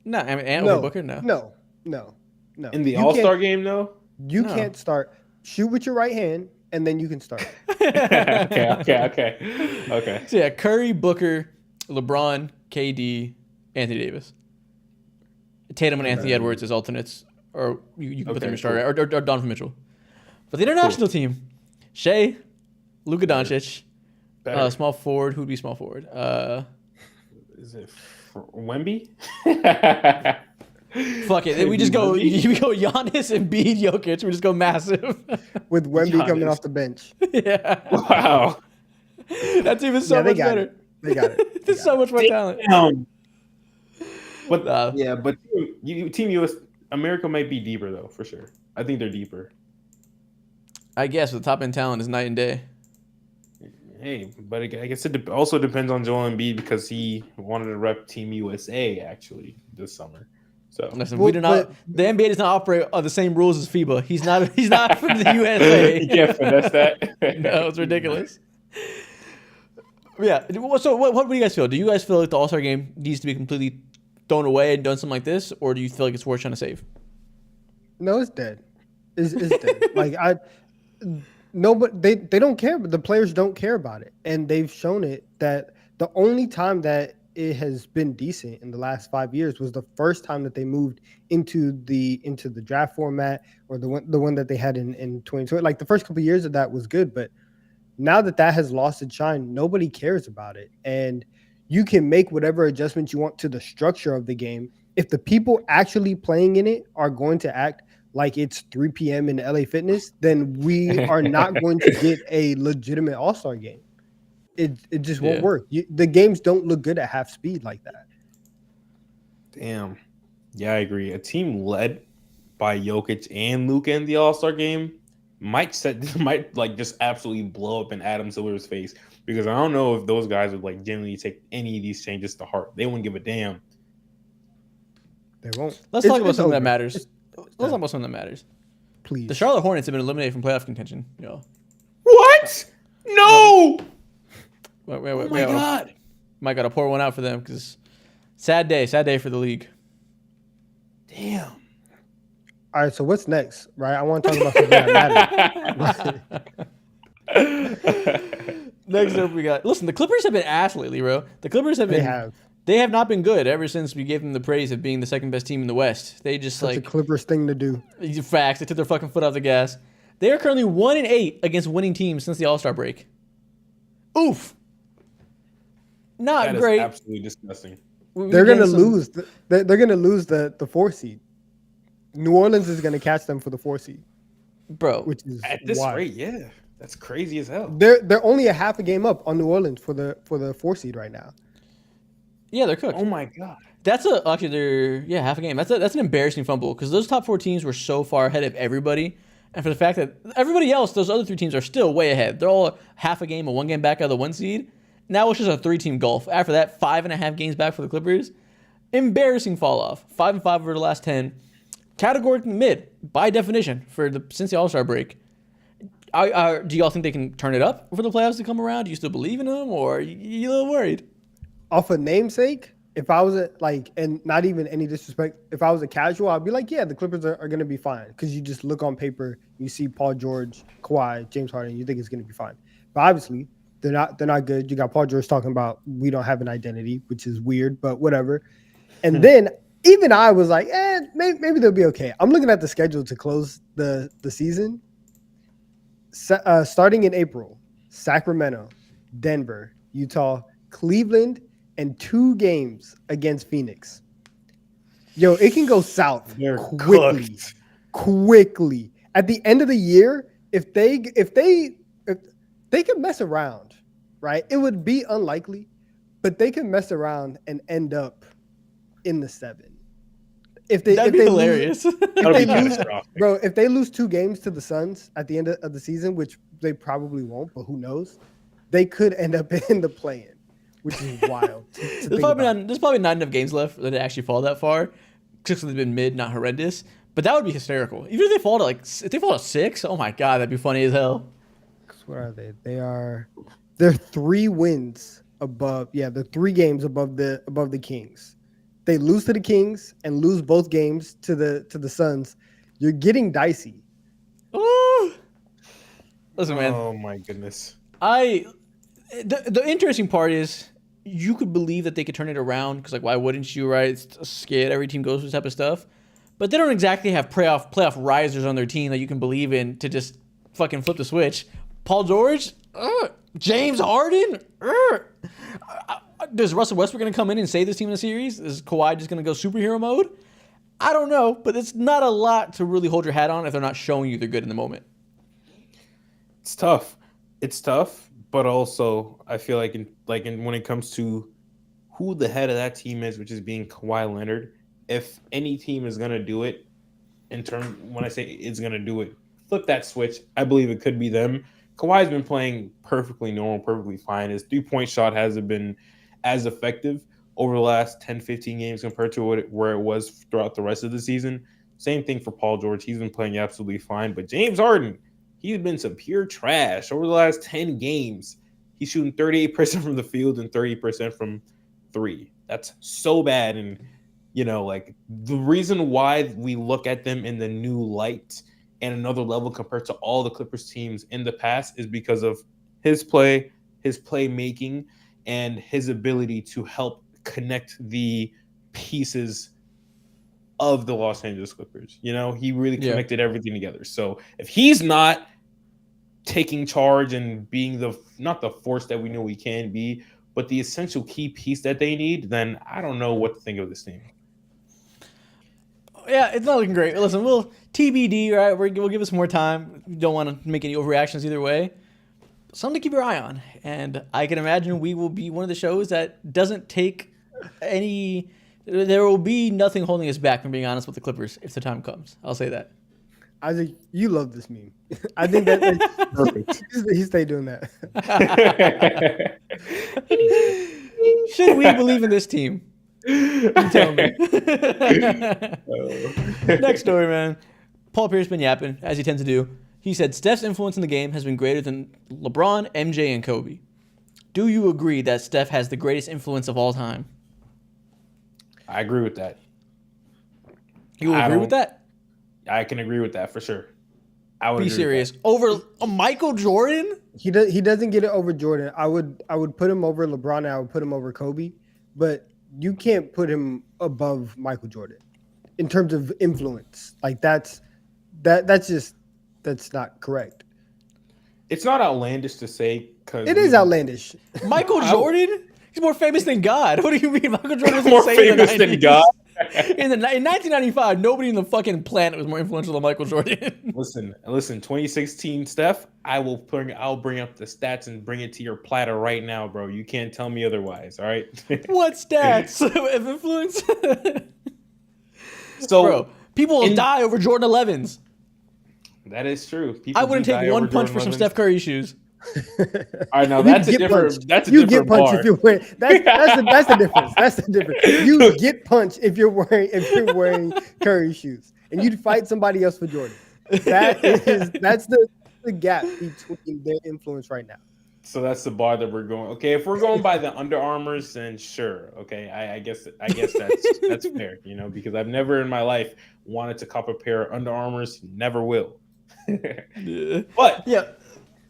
No, I mean Ant over Booker. No. In the All-Star game, though? You can't start. Shoot with your right hand, and then you can start. Okay. So yeah, Curry, Booker, LeBron, KD, Anthony Davis. Tatum and Anthony Edwards as alternates, or you can put them in starter, or Donovan Mitchell. But the international team, Shea, Luka Doncic, small forward. Who'd be small forward? Is it Wemby? Fuck it. We just go. We go Giannis and Embiid, Jokic. We just go massive. With Wemby coming off the bench. Yeah. Wow. That team is so much better. They got it. There's so much more talent. But but Team US America might be deeper though, for sure. I think they're deeper. I guess the top end talent is night and day. Hey, but I guess it also depends on Joel Embiid because he wanted to rep Team USA actually this summer. So listen, we do not. The NBA does not operate on the same rules as FIBA. He's not from the USA. You can't finesse that. No, it's ridiculous. Yeah. So what do you guys feel? Do you guys feel like the All-Star game needs to be completely thrown away and done something like this, or do you feel like it's worth trying to save? No, it's dead. It's dead. Like they don't care, but the players don't care about it, and they've shown it that the only time that it has been decent in the last 5 years was the first time that they moved into the draft format, or the one that they had in 2020. Like the first couple of years of that was good, but now that has lost its shine, nobody cares about it. And you can make whatever adjustments you want to the structure of the game. If the people actually playing in it are going to act like it's 3 p.m. in LA Fitness, then we are not going to get a legitimate All-Star game. It just won't work. The games don't look good at half speed like that. Damn. Yeah, I agree. A team led by Jokic and Luka in the All-Star game might like just absolutely blow up in Adam Silver's face, because I don't know if those guys would like genuinely take any of these changes to heart. They wouldn't give a damn. They won't. Let's talk about something that matters. Let's talk about something that matters. Please. The Charlotte Hornets have been eliminated from playoff contention. Yo. What? No. Wait, oh my God. Might gotta pour one out for them because sad day for the league. Damn. All right, so what's next, right? I want to talk about something that matters. Next up, we got. Listen, the Clippers have been ass lately, bro. The Clippers have been. They have not been good ever since we gave them the praise of being the second best team in the West. They just That's a Clippers thing to do. Facts. They took their fucking foot off the gas. They are currently 1-8 against winning teams since the All-Star break. Oof. Not that great. Is absolutely disgusting. They're gonna lose. They're gonna lose the 4 seed. New Orleans is gonna catch them for the 4 seed, bro. Which is at this rate, yeah, that's crazy as hell. They're only a half a game up on New Orleans for the 4 seed right now. Yeah, they're cooked. Oh my God. Actually they're half a game. That's an embarrassing fumble because those top 4 teams were so far ahead of everybody, and for the fact that everybody else, those other 3 teams are still way ahead. They're all half a game or 1 game back out of the 1 seed. Now it's just a 3-team gulf. After that, 5.5 games back for the Clippers. Embarrassing fall off. 5-5 over the last 10. Categorically mid by definition since the All-Star break. Do y'all think they can turn it up for the playoffs to come around? Do you still believe in them, or are you a little worried? Off of namesake, if I was and not even any disrespect, if I was a casual, I'd be like, yeah, the Clippers are going to be fine, because you just look on paper, you see Paul George, Kawhi, James Harden, you think it's going to be fine. But obviously, They're not good. You got Paul George talking about we don't have an identity, which is weird, but whatever. And then even I was like, maybe they'll be okay. I'm looking at the schedule to close the season. Starting in April, Sacramento, Denver, Utah, Cleveland, and 2 games against Phoenix. Yo, it can go south quickly. At the end of the year, if they could mess around, right? It would be unlikely, but they can mess around and end up in the 7. That'd be hilarious. If they lose 2 games to the Suns at the end of the season, which they probably won't, but who knows? They could end up in the play-in, which is wild. There's probably not enough games left that they actually fall that far, just because they've been mid, not horrendous. But that would be hysterical. Even if they fall to 6, oh my god, that'd be funny as hell. What are they? They're 3 wins above. Yeah, they're 3 games above the Kings. They lose to the Kings and lose both games to the Suns. You're getting dicey. Ooh. Listen, man. Oh my goodness. The interesting part is you could believe that they could turn it around because, like, why wouldn't you, right? It's scared. Every team goes through this type of stuff. But they don't exactly have playoff risers on their team that you can believe in to just fucking flip the switch. Paul George? James Harden? Is Russell Westbrook going to come in and save this team in the series? Is Kawhi just going to go superhero mode? I don't know, but it's not a lot to really hold your hat on if they're not showing you they're good in the moment. It's tough. But also I feel like when it comes to who the head of that team is, which is being Kawhi Leonard, if any team is gonna do it, when I say it's gonna do it, flip that switch. I believe it could be them. Kawhi's been playing perfectly normal, perfectly fine. His 3-point shot hasn't been as effective over the last 10, 15 games compared to where it was throughout the rest of the season. Same thing for Paul George. He's been playing absolutely fine. But James Harden, he's been some pure trash over the last 10 games. He's shooting 38% from the field and 30% from 3. That's so bad. And, the reason why we look at them in the new light and another level compared to all the Clippers teams in the past is because of his play, his playmaking, and his ability to help connect the pieces of the Los Angeles Clippers. He really connected everything together. So if he's not taking charge and being not the force that we know he can be, but the essential key piece that they need, then I don't know what to think of this team. Yeah, it's not looking great. Listen, we'll TBD, right? We'll give it some more time. We don't want to make any overreactions either way. Something to keep your eye on. And I can imagine we will be one of the shows that doesn't take any... There will be nothing holding us back from being honest with the Clippers if the time comes. I'll say that. Isaac, you love this meme. I think that's perfect. He stayed doing that. Should we believe in this team? You tell me. Next story, man. Paul Pierce been yapping, as he tends to do. He said Steph's influence in the game has been greater than LeBron, MJ, and Kobe. Do you agree that Steph has the greatest influence of all time? I agree with that. You agree with that? I can agree with that for sure. I would be serious. Over Michael Jordan? He doesn't get it over Jordan. I would put him over LeBron and I would put him over Kobe, but you can't put him above Michael Jordan in terms of influence. Like that's not correct. It's not outlandish to say because it is outlandish. Michael Jordan? He's more famous than God. What do you mean? Michael Jordan was more famous than God. In 1995, nobody in the fucking planet was more influential than Michael Jordan. Listen. 2016, Steph. I'll bring up the stats and bring it to your platter right now, bro. You can't tell me otherwise. All right. What stats of influence? So, bro, people will die over Jordan 11s. That is true. I wouldn't take one punch for some Steph Curry shoes. All right, now that's a different bar. If you're wearing that's the difference. That's the difference. You get punched if you're wearing Curry shoes, and you'd fight somebody else for Jordan. That's the gap between their influence right now. So that's the bar that we're going. Okay, if we're going by the Under Armours, then sure. Okay, I guess that's fair. Because I've never in my life wanted to cop a pair of Under Armours. Never will. But yeah.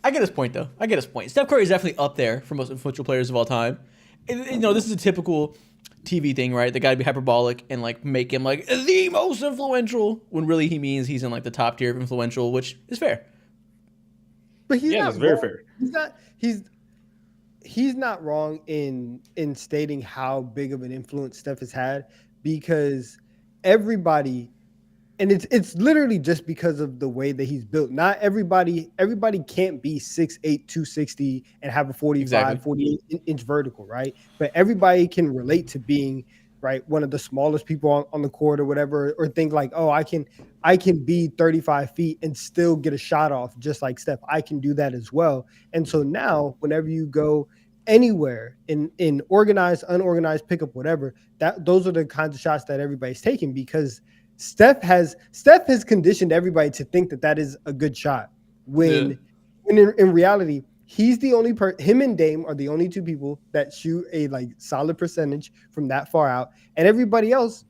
I get his point though. I get his point. Steph Curry is definitely up there for most influential players of all time. And, this is a typical TV thing, right? They got to be hyperbolic and like make him like the most influential when really he means he's in like the top tier of influential, which is fair. But he's not that's very wrong. fair. He's not wrong in stating how big of an influence Steph has had, because everybody, and it's literally just because of the way that he's built. Not everybody can't be 6'8", 260 and have a 45, 48-inch vertical, right? But everybody can relate to being, right, one of the smallest people on the court or whatever, or think like, oh, I can be 35 feet and still get a shot off just like Steph. I can do that as well. And so now whenever you go anywhere in organized, unorganized, pickup, whatever, those are the kinds of shots that everybody's taking, because Steph has conditioned everybody to think that is a good shot when in reality, he's the only him and Dame are the only two people that shoot a like solid percentage from that far out, and everybody else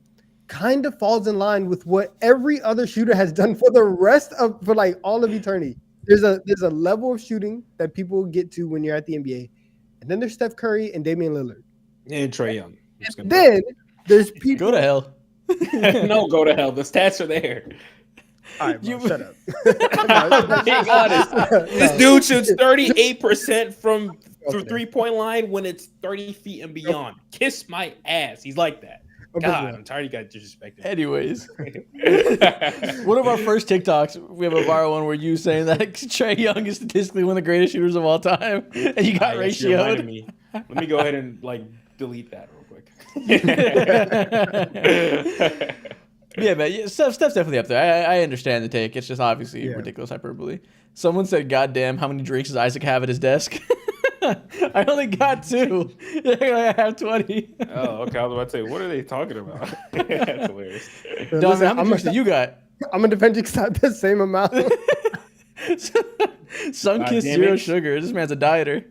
kind of falls in line with what every other shooter has done for like all of eternity. There's a level of shooting that people get to when you're at the NBA, and then there's Steph Curry and Damian Lillard And Trae Young. and then there's people. Go to hell. No, go to hell. The stats are there. All right, bro, shut up. Being honest, this dude shoots 38% from 3-point line when it's 30 feet and beyond. Kiss my ass. He's like that. God, I'm tired of you guys disrespecting. Anyways, one of our first TikToks, we have a viral one where you saying that Trae Young is statistically one of the greatest shooters of all time, and you got ratioed. Let me go ahead and like delete that real quick. Yeah, man. Steph's definitely up there. I understand the take. It's just obviously ridiculous hyperbole. Someone said, "God damn, how many drinks does Isaac have at his desk?" I only got 2. I have 20. Oh, okay. I was about to say, what are they talking about? That's hilarious. Donovan, how many drinks do you got? I'm gonna defend you because I have the same amount. Sun-kissed zero sugar. This man's a dieter.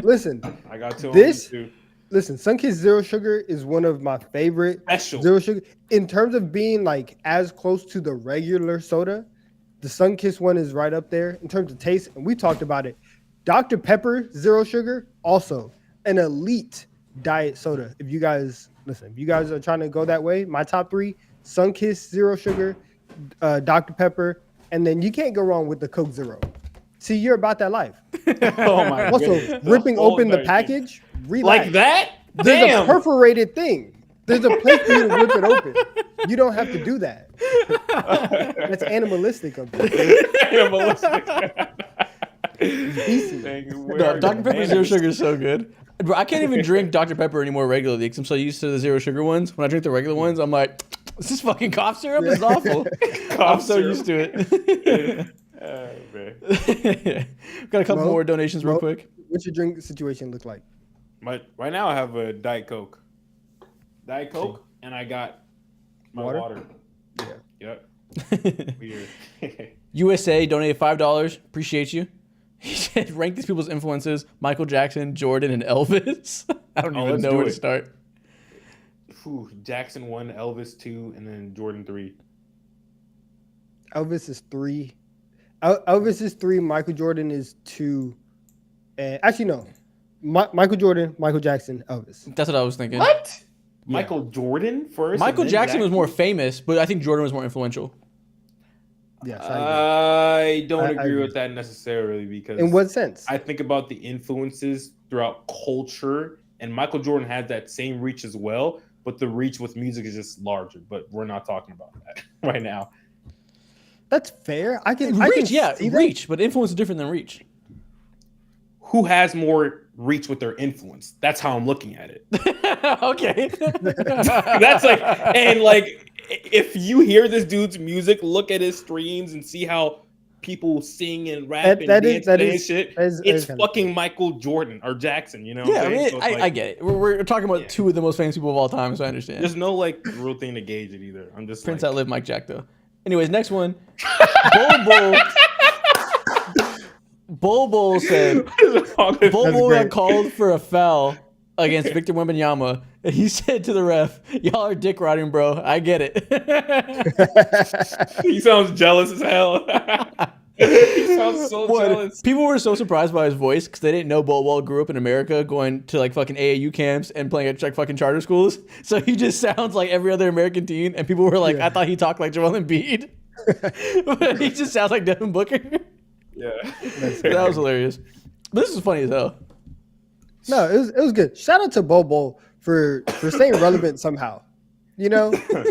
Listen, I got 2. Listen, Sunkist Zero Sugar is one of my favorite zero sugar. In terms of being like as close to the regular soda, the Sunkist one is right up there in terms of taste. And we talked about it. Dr. Pepper Zero Sugar, also an elite diet soda. If you guys are trying to go that way, my top 3: Sunkist Zero Sugar, Dr. Pepper, and then you can't go wrong with the Coke Zero. See, you're about that life. Oh my god. Also, ripping open the package, relax. Like that? There's Damn. a perforated thing. There's a place for you to rip it open. You don't have to do that. That's animalistic of you. Animalistic. No, Dr. Pepper Zero Sugar is so good. Bro, I can't even drink Dr. Pepper anymore regularly because I'm so used to the zero sugar ones. When I drink the regular ones, I'm like, this is fucking cough syrup? It's awful. I'm so used to it. Got a couple more donations real quick. What's your drink situation look like? Right now I have a Diet Coke. And I got my water. Yeah. Yep. Weird. USA donated $5. Appreciate you. He said, rank these people's influences: Michael Jackson, Jordan, and Elvis. I don't even know where to start. Jackson 1, Elvis 2, and then Jordan 3. Elvis is 3. Elvis is 3. Michael Jordan is 2. Actually, no. Michael Jordan, Michael Jackson, Elvis. That's what I was thinking. What? Yeah. Michael Jordan first? Michael Jackson was more famous, but I think Jordan was more influential. Yes, I don't agree with that necessarily, because in what sense? I think about the influences throughout culture, and Michael Jordan had that same reach as well, but the reach with music is just larger. But we're not talking about that right now. That's fair. Reach, but influence is different than reach. Who has more reach with their influence? That's how I'm looking at it. Okay. That's like, and like, if you hear this dude's music, look at his streams and see how people sing and rap and dance and shit. It's fucking Michael Jordan or Jackson, you know? Yeah, I get it. We're talking about 2 of the most famous people of all time, so I understand. There's no like real thing to gauge it either. I'm just Prince like, outlived Mike Jack though. Anyways, next one. Bol Bol. Bol Bol said Bol Bol got called for a foul against Victor Wembanyama, and he said to the ref, "Y'all are dick riding, bro. I get it." He sounds jealous as hell. He sounds so jealous. People were so surprised by his voice because they didn't know Bol Bol grew up in America, going to like fucking AAU camps and playing at like fucking charter schools. So he just sounds like every other American teen, and people were like, I thought he talked like Joel Embiid. But he just sounds like Devin Booker. Yeah, That was hilarious. But this is funny as hell. No, it was good. Shout out to Bol Bol for staying relevant somehow. You know,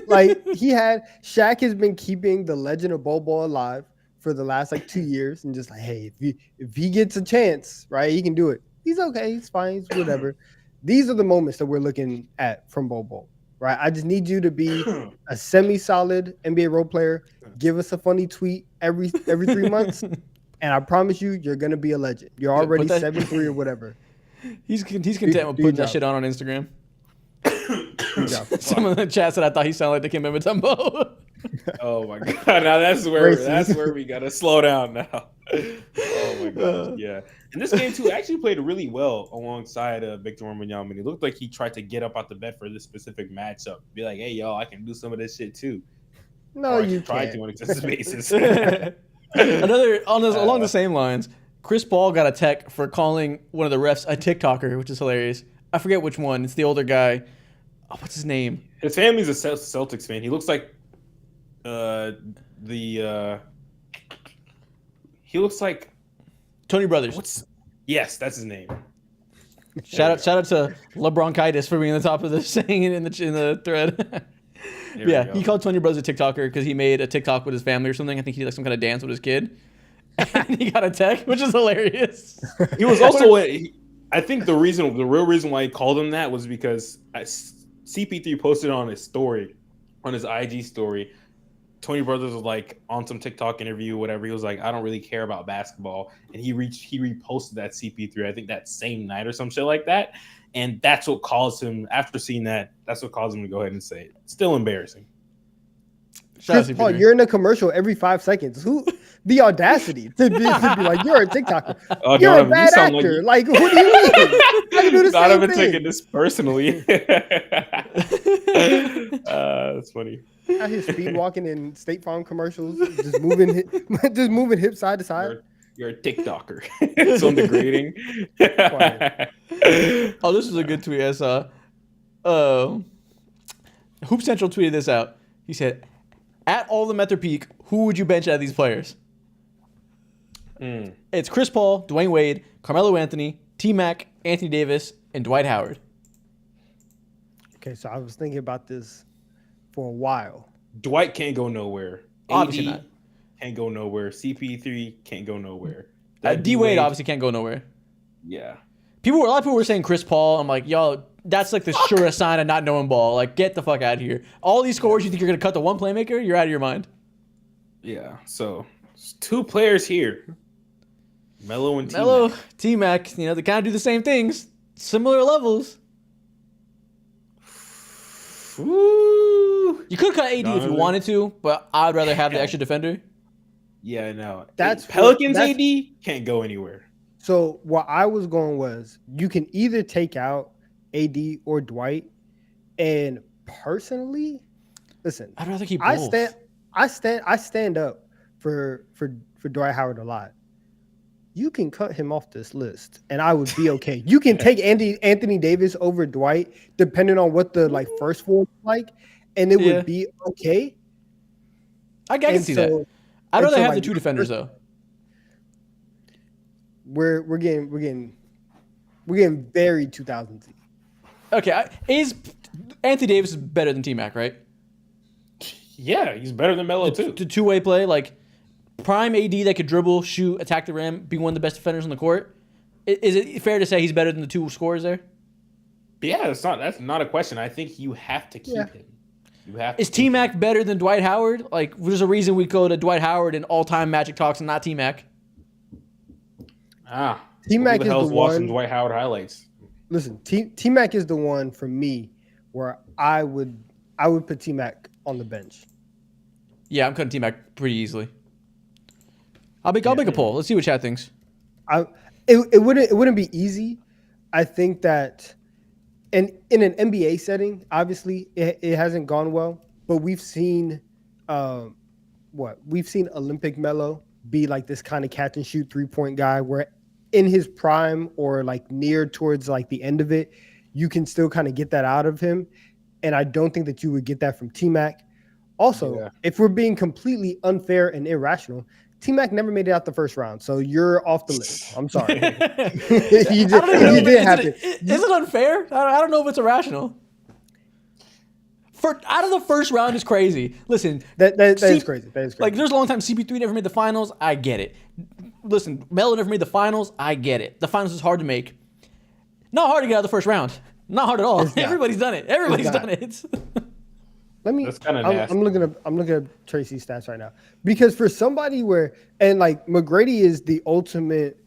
like Shaq has been keeping the legend of Bol Bol alive for the last like 2 years, and just like, hey, if he gets a chance, right, he can do it. He's okay, he's fine, he's whatever. These are the moments that we're looking at from Bol Bol, right? I just need you to be a semi-solid NBA role player. Give us a funny tweet every 3 months, and I promise you're gonna be a legend. You're already 7'3" or whatever. He's content with putting that shit on Instagram. Some of the chats that I thought he sounded like the Kim Mutombo. Oh my god! Now that's where we gotta slow down now. Oh my god! Yeah, and this game too actually played really well alongside Victor Wembanyama. He looked like he tried to get up out the bed for this specific matchup. Be like, hey y'all, I can do some of this shit too. No, you tried can't. to on a consistent basis. Along the same lines, Chris Paul got a tech for calling one of the refs a TikToker, which is hilarious. I forget which one. It's the older guy. Oh, what's his name? His family's a Celtics fan. He looks like he looks like Tony Brothers. Yes, that's his name. Shout out to LeBronchitis for being the top of the saying it in the thread. Yeah, he called Tony Brothers a TikToker because he made a TikTok with his family or something. I think he did like some kind of dance with his kid, and he got a tech, which is hilarious. He was also I think the real reason why he called him that was because CP3 posted on his story, on his IG story. Tony Brothers was like on some TikTok interview, whatever. He was like, I don't really care about basketball. And he reposted that CP3, I think that same night or some shit like that. And that's what caused him, after seeing that, that's what caused him to go ahead and say it. Still embarrassing. Chris Paul, you're in a commercial every 5 seconds. Who the audacity to be like, you're a TikToker. Oh, you're a bad actor. Like, who do you mean? I can do the not same even thing. taking this personally. That's funny. Out here speed walking in State Farm commercials, just moving hip side to side. You're a TikToker. It's so degrading. Oh, this is a good tweet I saw. Hoop Central tweeted this out. He said, at all of them at their peak, who would you bench out of these players? It's Chris Paul, Dwayne Wade, Carmelo Anthony, T-Mac, Anthony Davis, and Dwight Howard. Okay, so I was thinking about this for a while. Dwight can't go nowhere. Obviously not. Can't go nowhere. CP3 can't go nowhere. D-Wade obviously can't go nowhere. Yeah. A lot of people were saying Chris Paul. I'm like, yo, that's like the surest sign of not knowing ball. Like, get the fuck out of here. All these scores, you think you're going to cut the one playmaker? You're out of your mind. Yeah, so two players here. Melo and T-Mac. Melo, T-Mac, they kind of do the same things. Similar levels. Ooh. You could cut AD if you wanted to, but I'd rather have the extra defender. Yeah, no. That's Pelicans AD can't go anywhere. So what I was going was you can either take out AD or Dwight. And personally, listen, I'd rather keep both. I stand up for Dwight Howard a lot. You can cut him off this list, and I would be okay. You can take Anthony Davis over Dwight, depending on what the first four like, and it would be okay. I can see that. I'd rather have the two defenders though. We're getting very 2000s. Okay, is Anthony Davis better than T-Mac, right? Yeah, he's better than Melo too. The two-way play, like prime AD that could dribble, shoot, attack the rim, be one of the best defenders on the court. Is it fair to say he's better than the two scorers there? Yeah, that's not a question. I think you have to keep him. You have. Is T-Mac better than Dwight Howard? Like, there's a reason we go to Dwight Howard in all-time Magic talks and not T-Mac. T-Mac who the hell's watching Dwight Howard highlights? Listen, T-Mac is the one for me where I would put T-Mac on the bench. Yeah, I'm cutting T-Mac pretty easily. I'll make a poll. Let's see what chat thinks. It wouldn't be easy. I think that in an NBA setting, obviously it hasn't gone well, but we've seen Olympic Melo be like this kind of catch and shoot 3-point guy where in his prime or like near towards like the end of it, you can still kind of get that out of him. And I don't think that you would get that from T-Mac. Also, if we're being completely unfair and irrational, T-Mac never made it out the first round, so you're off the list. I'm sorry. you didn't have to. Is it unfair? I don't know if it's irrational. Out of the first round is crazy. Listen, that is crazy. That is crazy. Like, there's a long time CP3 never made the finals. I get it. Listen, Melo never made the finals. I get it. The finals is hard to make. Not hard to get out of the first round. Not hard at all. Everybody's done it. Everybody's done it. Let me. I'm looking at Tracy's stats right now because for somebody and like McGrady is the ultimate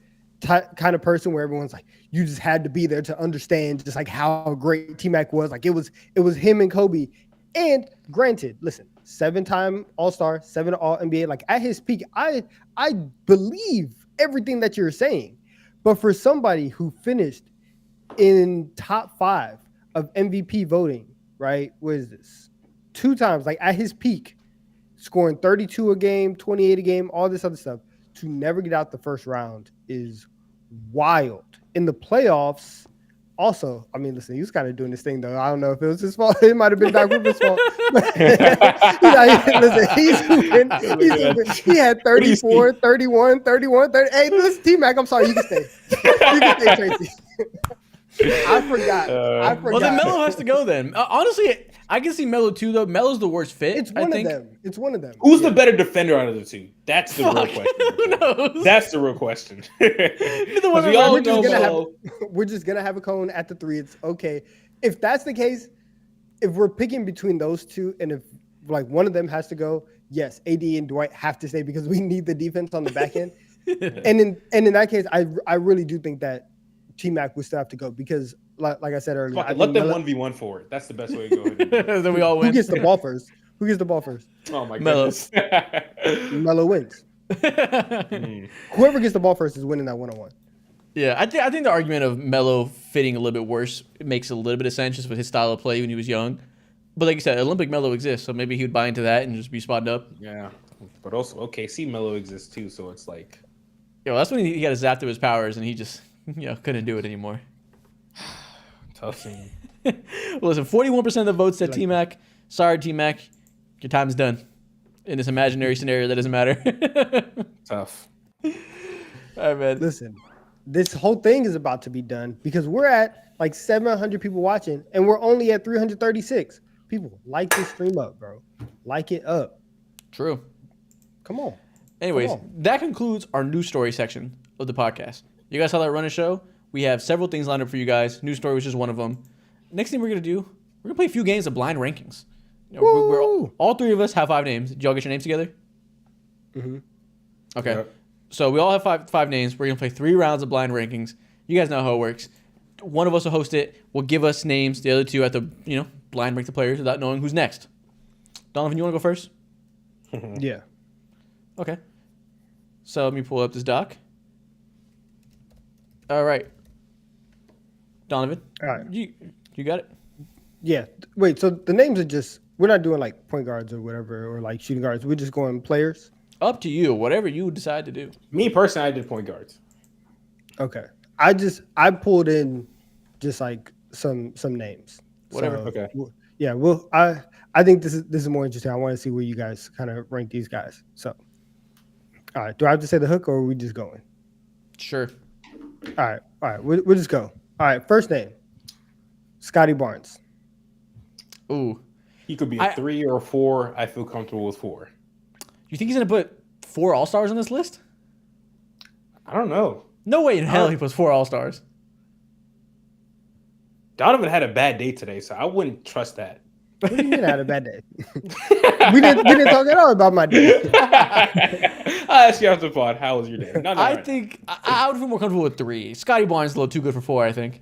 kind of person where everyone's like, you just had to be there to understand just like how great T-Mac was. Like it was him and Kobe. And granted, listen, 7-time All-Star, 7 All-NBA. Like at his peak, I believe everything that you're saying. But for somebody who finished in top 5 of MVP voting, right? What is this? 2 times, like at his peak, scoring 32 a game, 28 a game, all this other stuff, to never get out the first round is wild. In the playoffs, also, I mean, listen, he was kind of doing this thing, though. I don't know if it was his fault. It might have been Doc Rivers' fault. Listen, he had 34, 31, 31, 30. Hey, listen, T-Mac, I'm sorry. You can stay. You can stay, Tracy. I forgot. Well, then Melo has to go then. Honestly, I can see Melo too, though. Melo's the worst fit. It's one of them. Who's the better defender out of the two? That's the real question. Who knows? That's the real question. We're just gonna have a cone at the 3. It's okay. If that's the case, if we're picking between those two, and if like one of them has to go, yes, AD and Dwight have to stay because we need the defense on the back end. and in that case, I really do think that T-Mac would still have to go because, like I said earlier, let them 1v1 for it. That's the best way to go. Then we all win. Who gets the ball first? Oh my goodness. Melo wins. Whoever gets the ball first is winning that 1-on-1. Yeah, I think the argument of Melo fitting a little bit worse makes a little bit of sense just with his style of play when he was young. But like you said, Olympic Melo exists, so maybe he would buy into that and just be spotted up. Yeah, but also OKC Melo exists too, so it's like, that's when he got zapped of his powers and he just couldn't do it anymore. Tough scene. Well, listen, 41% of the votes said T-Mac. Sorry, T-Mac, your time's done. In this imaginary scenario, that doesn't matter. Tough. All right, man. Listen, this whole thing is about to be done because we're at like 700 people watching and we're only at 336. People, like this stream up, bro. Like it up. True. Come on. Anyways, that concludes our news story section of the podcast. You guys saw that run a show? We have several things lined up for you guys. News story was just one of them. Next thing we're going to do, we're going to play a few games of blind rankings. All 3 of us have 5 names. Did y'all get your names together? Mm-hmm. Okay. Yep. So we all have five names. We're going to play 3 rounds of blind rankings. You guys know how it works. One of us will host it. Will give us names. The other 2 have to, blind rank the players without knowing who's next. Donovan, you want to go first? Yeah. Okay. So let me pull up this doc. All right. Donovan. All right. You got it? Yeah. Wait, so the names are just, we're not doing like point guards or whatever, or like shooting guards. We're just going players. Up to you. Whatever you decide to do. Me personally, I did point guards. Okay. I pulled in just like some names. Whatever. So, Okay. Yeah. Well, I think this is more interesting. I want to see where you guys kind of rank these guys. So, all right. Do I have to say the hook or are we just going? Sure. All right. We'll just go. All right. First name, Scotty Barnes. Ooh. He could be a 3 or a 4. I feel comfortable with 4. You think he's going to put 4 All-Stars on this list? I don't know. No way in hell he puts 4 All-Stars. Donovan had a bad day today, so I wouldn't trust that. What do you mean I had a bad day? we didn't talk at all about my day. I'll ask you after the pod. How was your day? I think I would feel more comfortable with 3. Scotty Barnes is a little too good for 4, I think.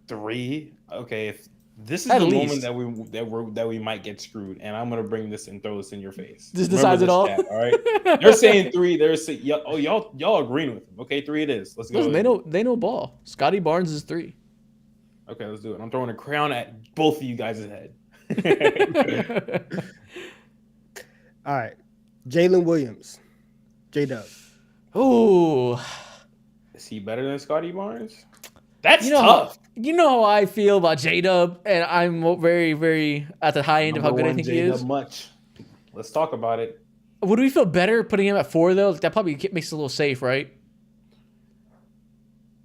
3? Okay, if this is At the least. moment that we might get screwed, and I'm gonna bring this and throw this in your face. This decides it all. Chat, all right, they're saying 3. They're saying, y'all agreeing with them. Okay, 3 it is. Let's go. Listen, they know ball. Scotty Barnes is 3. Okay, let's do it. I'm throwing a crown at both of you guys' head. All right, Jaylen Williams. J-Dub. Ooh. Is he better than Scotty Barnes? That's You know, tough. you know how I feel about J-Dub, and I'm very, very at the high end of how good I think he is. Much. Let's talk about it. Would we feel better putting him at 4 though? That probably makes it a little safe, right?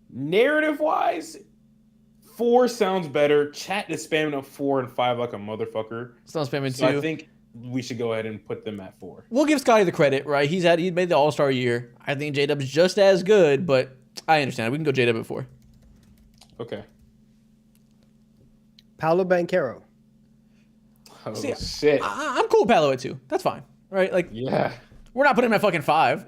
Narrative-wise, 4 sounds better. Chat is spamming up 4 and 5 like a motherfucker. Still spamming So 2. I think we should go ahead and put them at 4. We'll give Scotty the credit, right? He made the All-Star year. I think J-Dub's just as good, but I understand. We can go J-Dub at 4. Okay. Paolo Banchero. Oh, See, shit. I'm cool with Paolo at 2. That's fine, right? Like, Yeah. we're not putting him at fucking 5.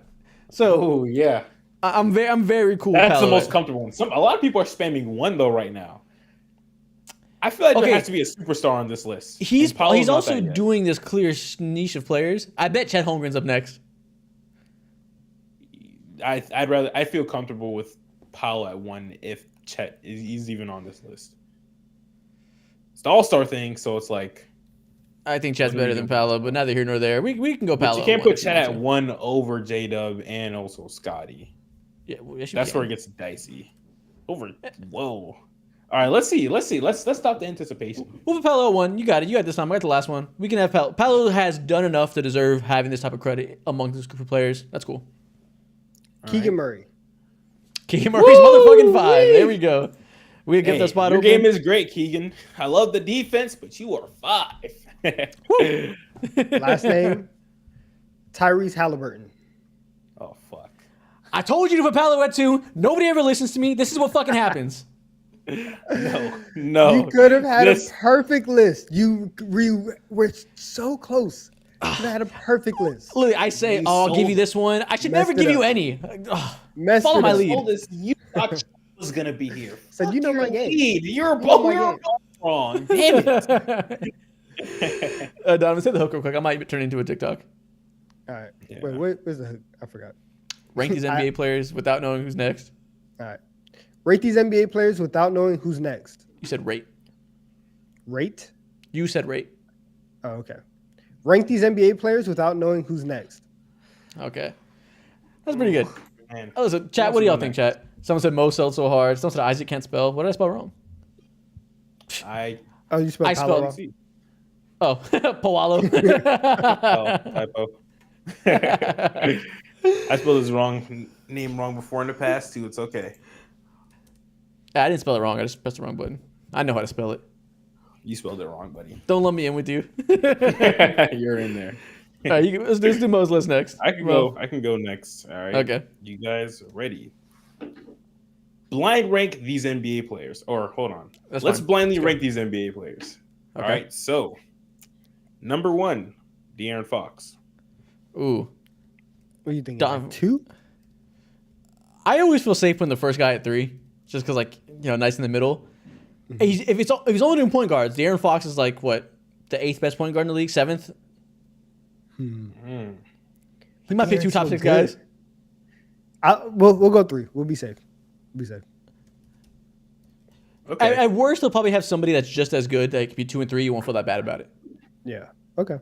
So Oh, yeah. I'm very cool. That's with the Paolo most comfortable one. A lot of people are spamming 1 though right now. I feel like there has to be a superstar on this list. He's And Paolo's not also that yet. doing this clear niche of players. I bet Chet Holmgren's up next. I feel comfortable with Paolo at 1 if Chet is even on this list. It's the All-Star thing, so it's like I think Chet's What do better we than do? Paolo, but neither here nor there. We can go but Paolo. you can't at 1 put if you Chet want at to. 1 over J-Dub and also Scotty. Yeah, well, yes, you That's can. where it gets dicey. Whoa. All right, let's see. Let's stop the anticipation. We'll put Paolo at 1. You got it. You got this time. I got the last one. We can have Paolo. Paolo has done enough to deserve having this type of credit among this group of players. That's cool. Keegan Murray. Keegan Murray's motherfucking 5. There we go. We get that spot your open. game is great, Keegan. I love the defense, but you are 5. Last name, Tyrese Halliburton. Oh fuck. I told you to put Paolo at 2. Nobody ever listens to me. This is what fucking happens. No. You could have had This- a perfect list. You were so close. You could have had a perfect list. Literally, I say, You I'll give sold- you this one. I should Messed never it give you up. any. Ugh. Messed Follow it my up. lead. Told us you thought Chet was gonna be here. Said, Fuck you know your my game. lead. You're know my we were game. both wrong. Damn it. Donovan, say the hook real quick. I might turn into a TikTok. All right. Yeah. Wait, where's the hook? I forgot. Rank these NBA players without knowing who's next. All right. Rate these NBA players without knowing who's next. You said rate. Rate? You said rate. Oh, okay. Rank these NBA players without knowing who's next. Okay. That's pretty good. Man. Oh, so chat, what do y'all think, chat? Someone said Mo spelled so hard. Someone said Isaac can't spell. What did I spell wrong? Oh, you spelled I Paolo spelled- wrong? Oh, Pawalo. Typo. I spelled his name wrong before in the past too. It's okay. I didn't spell it wrong. I just pressed the wrong button. I know how to spell it. You spelled it wrong, buddy. Don't let me in with you. You're in there. All right, let's do Mo's list next. I can Mo. go. I can go next. All right. Okay. You guys ready? Blind rank these NBA players. Or hold on. That's Let's fine. blindly rank these NBA players. Okay. All right. So, number 1, De'Aaron Fox. Ooh. What are you thinking? Don- Like 2? I always feel safe putting the first guy at 3, just because, like, nice in the middle. If he's only doing point guards, De'Aaron Fox is like what, the 8th best point guard in the league, 7th. He might pick 2 De'Aaron's top so 6 good. guys. We'll go 3. We'll be safe. We'll be safe. Okay. At worst, he'll probably have somebody that's just as good. That could be 2 and 3. You won't feel that bad about it. Yeah. Okay.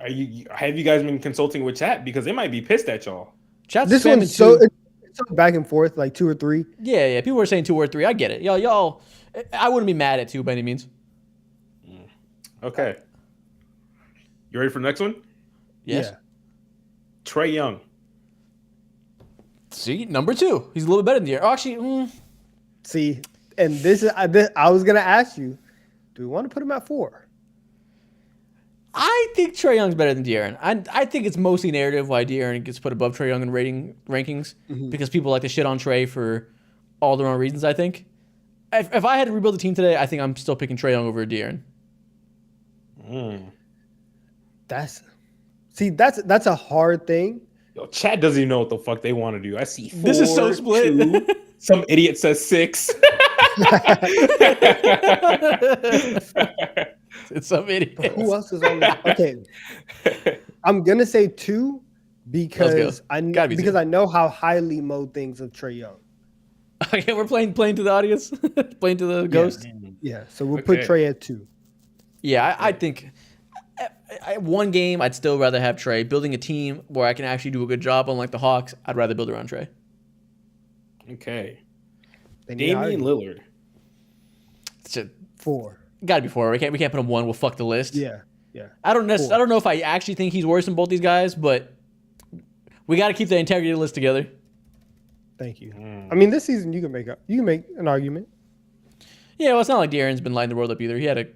Have you guys been consulting with chat because they might be pissed at y'all? Chat's This spamming one's so 2. it's so back and forth, like 2 or 3. Yeah. People were saying 2 or 3. I get it. Y'all. I wouldn't be mad at 2 by any means. Okay. You ready for the next one? Yes. Yeah. Trae Young. See, number 2. He's a little bit better than the. Actually, See, and this is I was gonna ask you, do we want to put him at 4? I think Trae Young's better than De'Aaron. I think it's mostly narrative why De'Aaron gets put above Trae Young in rankings because people like to shit on Trae for all the wrong reasons. I think if I had to rebuild the team today, I think I'm still picking Trae Young over De'Aaron. That's a hard thing. Yo, chat doesn't even know what the fuck they want to do. I see 4, This is so split. 2. Some idiot says 6. It's some idiot. Who else is on this? Okay. I'm gonna say 2 because Let's go. Gotta be 2. I know how highly Mo thinks of Trae Young. Okay, we're playing to the audience, playing to the ghost. Yeah, so we'll put Okay. Trae at 2. Yeah, I think one game, I'd still rather have Trey. Building a team where I can actually do a good job, unlike the Hawks, I'd rather build around Trey. Okay. Then Damian Lillard. It's a, 4. gotta be 4. We can't put him 1. We'll fuck the list. Yeah. I don't know if I actually think he's worse than both these guys, but we got to keep the integrity of the list together. Thank you. I mean, this season you can make an argument. Yeah, well, it's not like De'Aaron's been lighting the world up either. He had a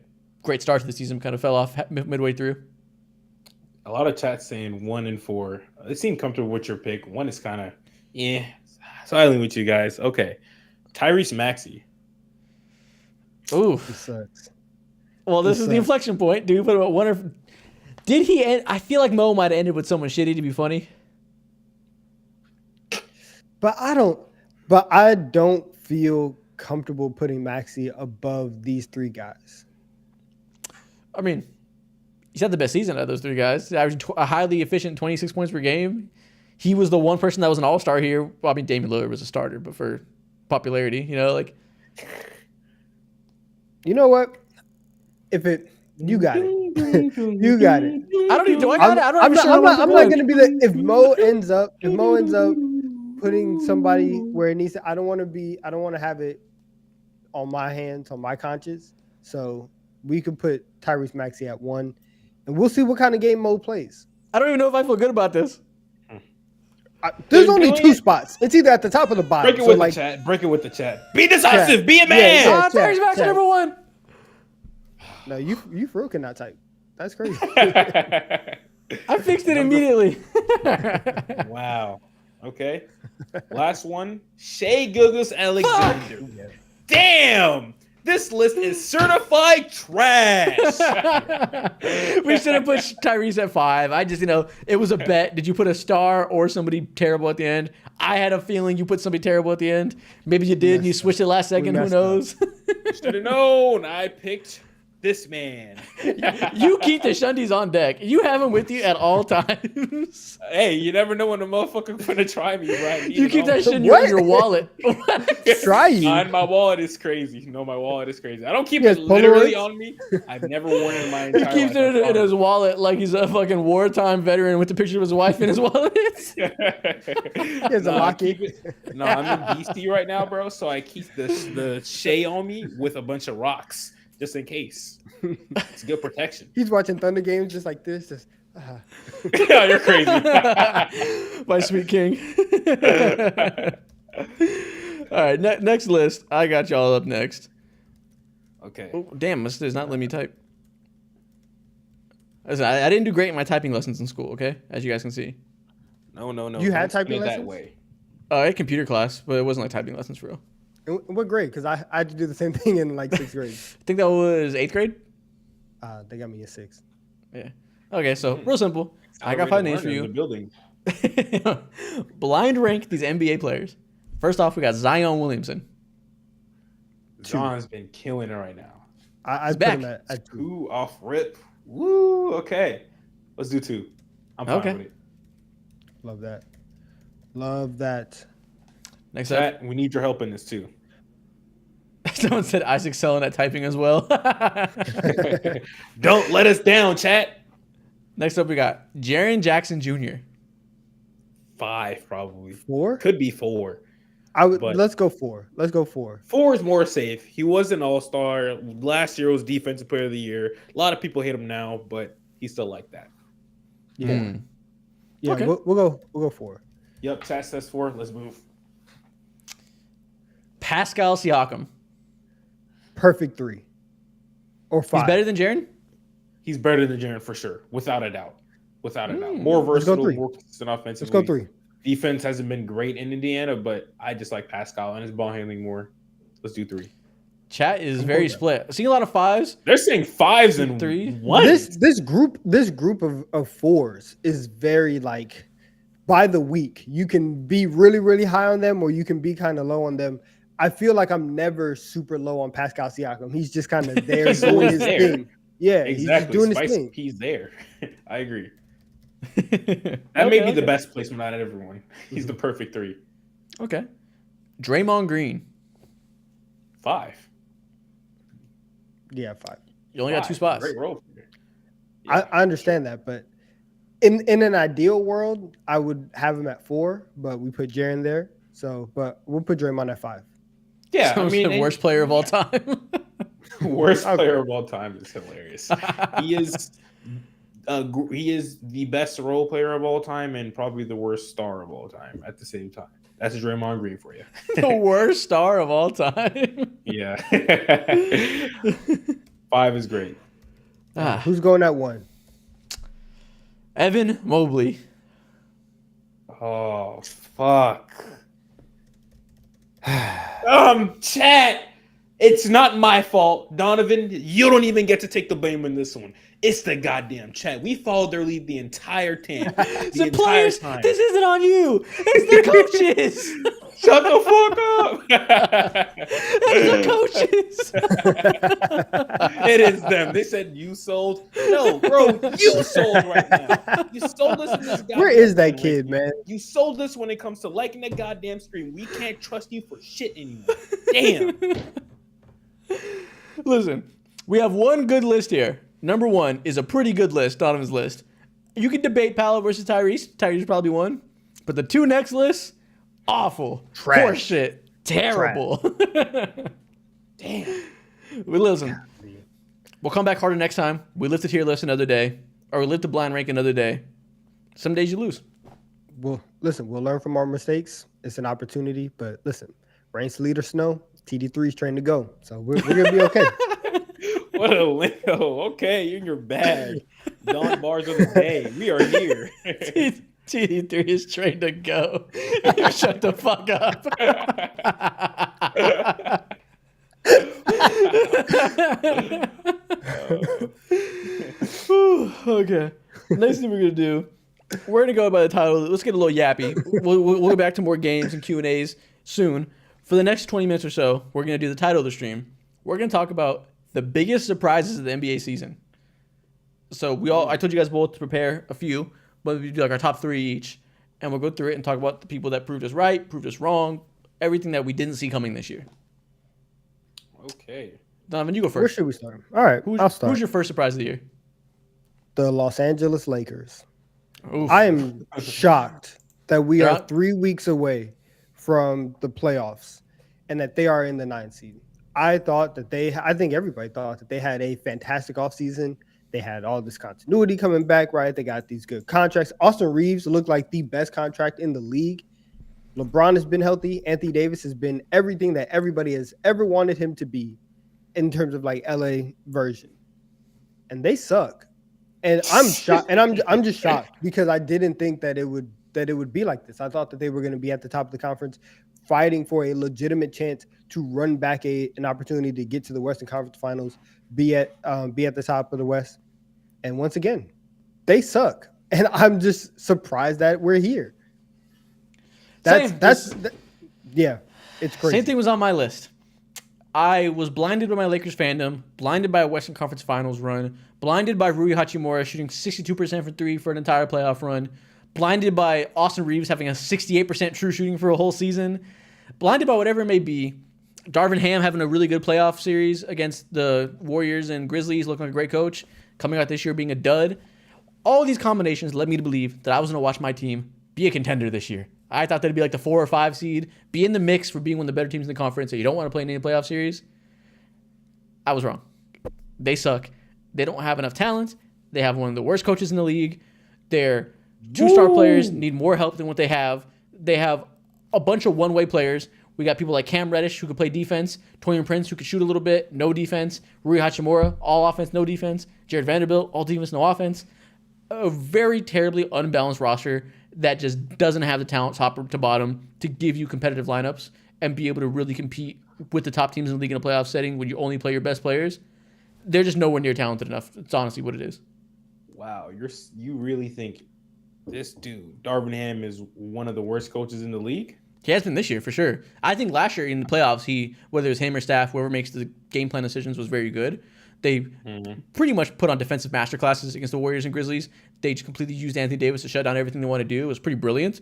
great start to the season, kind of fell off midway through. A lot of chat saying 1 and 4. They seem comfortable with your pick. 1 is kind of, So I lean with you guys. Okay. Tyrese Maxey. Ooh. It sucks. Well, this is the inflection point. Do we put him at 1 or... Did he end... I feel like Mo might have ended with someone shitty to be funny. But I don't feel comfortable putting Maxey above these 3 guys. I mean, he's had the best season out of those 3 guys. He's averaging a highly efficient 26 points per game. He was the one person that was an all-star here. Well, I mean, Damian Lillard was a starter, but for popularity, like... You know what? You got it. You got it. I don't even. Do I got it? I'm not gonna be the. If Mo ends up putting somebody where it needs to, I don't want to have it on my hands, on my conscience. So we could put Tyrese Maxey at 1, and we'll see what kind of game Mo plays. I don't even know if I feel good about this. There's only 2 spots. It's either at the top or the bottom. Break it with the chat. Break it with the chat. Be decisive. Be a man. Tyrese Maxey number 1. No, you for real cannot type. That's crazy. I fixed it immediately. Wow. Okay. Last one. Shea Gilgeous-Alexander. Damn. This list is certified trash. We should have put Tyrese at 5. I just, it was a bet. Did you put a star or somebody terrible at the end? I had a feeling you put somebody terrible at the end. Maybe you did and you switched it last second. Who knows? Should have known. I picked this man. You keep the Shundies on deck. You have them with you at all times. Hey, you never know when the motherfucker's gonna try me, right? You keep that shit in your wallet. Try you. My wallet is crazy. No, my wallet is crazy. I don't keep it literally on me. I've never worn it in my entire life. He keeps it in his wallet like he's a fucking wartime veteran with the picture of his wife in his wallet. He has a locket. No, I'm in DC right now, bro. So I keep the Shea on me with a bunch of rocks. Just in case. It's good protection. He's watching Thunder games just like this. Yeah, you're crazy. My sweet king. All right, next list. I got y'all up next. Okay. Oh, damn, this does not let me type. Listen, I didn't do great in my typing lessons in school, okay? As you guys can see. No. You had typing lessons? lessons? That way. I had computer class, but it wasn't like typing lessons for real. In what grade? Because I had to do the same thing in like 6th grade. I think that was 8th grade. They got me a 6. Yeah. Okay, so real simple. I got 5 names for you. The building. Blind rank these NBA players. First off, we got Zion Williamson. John's been killing it right now. I put back. him at 2. 2 off rip. Woo. Okay. Let's do 2. I'm fine with it. Love that. Love that. Next Chat, up, we need your help in this too. someone said Isaac's selling at typing as well. Don't let us down, chat. Next up, we got Jaren Jackson Jr. 5 probably. 4? Could be 4. Let's go 4. Let's go 4. 4 is more safe. He was an all-star. Last year was defensive player of the year. A lot of people hate him now, but he's still like that. Yeah. Yeah, Okay. we'll go 4. Yep, chat says 4. Let's move. Pascal Siakam. Perfect 3. Or 5. He's better than Jaren? He's better than Jaren for sure, without a doubt. Without a doubt. More versatile, 3. more consistent offensively. Let's go 3. Defense hasn't been great in Indiana, but I just like Pascal and his ball handling more. Let's do 3. Chat is very split. I've seen a lot of 5s. They're saying 5s and 3. 1s. This group of 4s is very like by the week. You can be really, really high on them or you can be kind of low on them. I feel like I'm never super low on Pascal Siakam. He's just kind of there doing his thing. Yeah, exactly. He's just doing his thing. He's there. I agree. That may be the best placement out of everyone. He's the perfect 3. Okay. Draymond Green. 5. Yeah, 5. You only got 2 spots. Great role. I understand that, but in an ideal world, I would have him at 4, but we put Jaren there. So, but we'll put Draymond at 5. Yeah, I So mean, the worst player of all time. worst Okay. player of all time is hilarious. He is the best role player of all time and probably the worst star of all time at the same time. That's Draymond Green for you. The worst star of all time. Yeah. 5 is great. Who's going at 1? Evan Mobley. Oh fuck. Chat. It's not my fault, Donovan. You don't even get to take the blame in this one. It's the goddamn chat. We followed their lead the entire time. The entire players, time. this isn't on you. It's the coaches. Shut the fuck up. It's the coaches. It is them. They said you sold. No, bro, you sold right now. You sold us in this goddamn Where is that thing, kid, right? man? You sold us when it comes to liking the goddamn stream. We can't trust you for shit anymore. Damn. Listen, we have one good list here. Number 1 is a pretty good list, Donovan's list. You can debate Paolo versus Tyrese. Tyrese probably won. But the 2 next lists, awful. Trash. Horseshit. Terrible. Damn. We listen. We'll come back harder next time. We lift the tier list another day. Or we lift the blind rank another day. Some days you lose. Well, listen, we'll learn from our mistakes. It's an opportunity, but listen, rain, sleet, or snow, TD3 is trained to go. So we're going to be okay. What a lingo. Okay, you're in your bag. Don bars of the day. We are here. TD3 is trained to go. Shut the fuck up. Okay. Next thing we're going to do, we're going to go by the title. Let's get a little yappy. We'll go back to more games and Q&As soon. For the next 20 minutes or so, we're going to do the title of the stream. We're going to talk about the biggest surprises of the NBA season. So I told you guys both to prepare a few, but we do like our top 3 each, and we'll go through it and talk about the people that proved us right, proved us wrong, everything that we didn't see coming this year. Okay. Donovan, you go Where first. should we start? All right, I'll start. Who's your first surprise of the year? The Los Angeles Lakers. Oof. I am shocked that we They're are out? 3 weeks away from the playoffs and that they are in the 9th seed. I think everybody thought that they had a fantastic offseason. They had all this continuity coming back, right? They got these good contracts. Austin Reeves looked like the best contract in the league. LeBron has been healthy. Anthony Davis has been everything that everybody has ever wanted him to be in terms of like LA version. And they suck. And I'm shocked. And I'm just shocked because I didn't think that it would be like this. I thought that they were going to be at the top of the conference fighting for a legitimate chance to run back an opportunity to get to the Western Conference Finals, be at the top of the West. And once again, they suck. And I'm just surprised that we're here. Yeah, it's crazy. Same thing was on my list. I was blinded by my Lakers fandom, blinded by a Western Conference Finals run, blinded by Rui Hachimura shooting 62% from 3 for an entire playoff run, blinded by Austin Reeves having a 68% true shooting for a whole season, blinded by whatever it may be. Darvin Ham having a really good playoff series against the Warriors and Grizzlies, looking like a great coach, coming out this year being a dud. All of these combinations led me to believe that I was going to watch my team be a contender this year. I thought they'd be like the 4 or 5 seed, be in the mix for being one of the better teams in the conference, so you don't want to play in any playoff series. I was wrong. They suck. They don't have enough talent. They have one of the worst coaches in the league. Their 2-star players need more help than what they have. They have a bunch of one-way players. We got people like Cam Reddish who could play defense, Torian Prince who could shoot a little bit, no defense, Rui Hachimura, all offense, no defense, Jared Vanderbilt, all defense, no offense. A very terribly unbalanced roster that just doesn't have the talent top to bottom to give you competitive lineups and be able to really compete with the top teams in the league in a playoff setting when you only play your best players. They're just nowhere near talented enough. It's honestly what it is. Wow, you really think this dude, Darvin Ham, is one of the worst coaches in the league? He has been this year for sure. I think last year in the playoffs, whether it was him or staff, whoever makes the game plan decisions, was very good. They pretty much put on defensive masterclasses against the Warriors and Grizzlies. They just completely used Anthony Davis to shut down everything they want to do. It was pretty brilliant.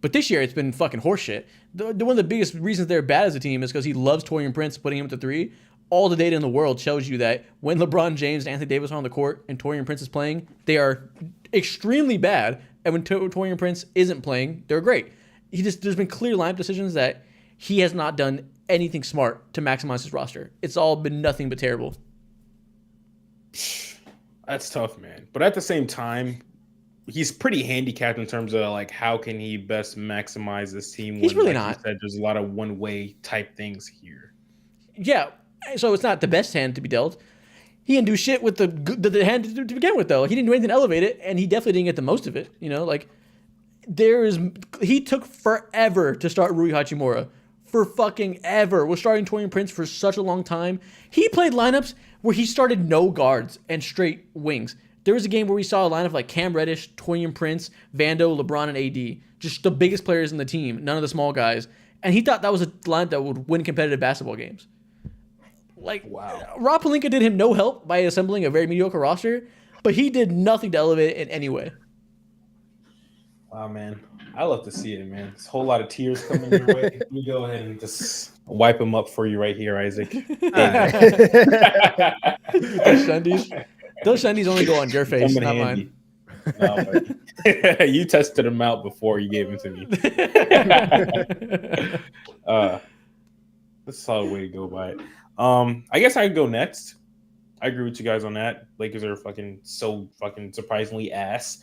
But this year, it's been fucking horseshit. One of the biggest reasons they're bad as a team is because he loves Torian Prince, putting him at the 3. all the data in the world shows you that when LeBron James and Anthony Davis are on the court and Taurean Prince is playing, they are extremely bad. And when Taurean Prince isn't playing, they're great. There's been clear lineup decisions that he has not done anything smart to maximize his roster. It's all been nothing but terrible. That's tough, man. But at the same time, he's pretty handicapped in terms of like how can he best maximize this team. He's really like not. You said, there's a lot of one-way type things here. Yeah, so it's not the best hand to be dealt. He didn't do shit with the hand to begin with, though. He didn't do anything to elevate it, and he definitely didn't get the most of it. Like he took forever to start Rui Hachimura. For fucking ever. Was starting Taurean Prince for such a long time. He played lineups where he started no guards and straight wings. There was a game where we saw a lineup like Cam Reddish, Taurean Prince, Vando, LeBron, and AD. Just the biggest players in the team, none of the small guys. And he thought that was a lineup that would win competitive basketball games. Like, wow. Rob Pelinka did him no help by assembling a very mediocre roster, but he did nothing to elevate it in any way. Wow, man. I love to see it, man. There's a whole lot of tears coming your way. Let me go ahead and just wipe them up for you right here, Isaac. Those Shundies only go on your face, not mine. No, you tested them out before you gave them to me. That's a solid way to go by it. I guess I could go next. I agree with you guys on that. Lakers are so surprisingly ass.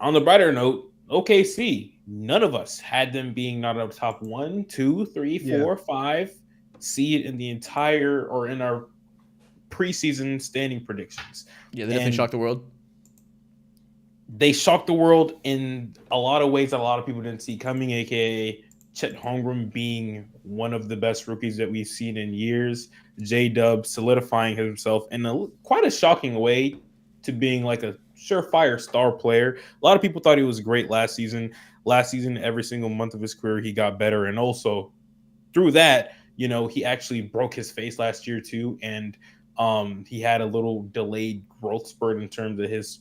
On the brighter note, OKC, none of us had them being not up top 1, 2, 3, 4, 5 seed in the entire or in our preseason standing predictions. Yeah, they definitely shocked the world. They shocked the world in a lot of ways that a lot of people didn't see coming, aka Chet Holmgren being one of the best rookies that we've seen in years, J-Dub solidifying himself in quite a shocking way to being like a surefire star player. A lot of people thought he was great last season. Last season, every single month of his career, he got better. And also through that, he actually broke his face last year too. And he had a little delayed growth spurt in terms of his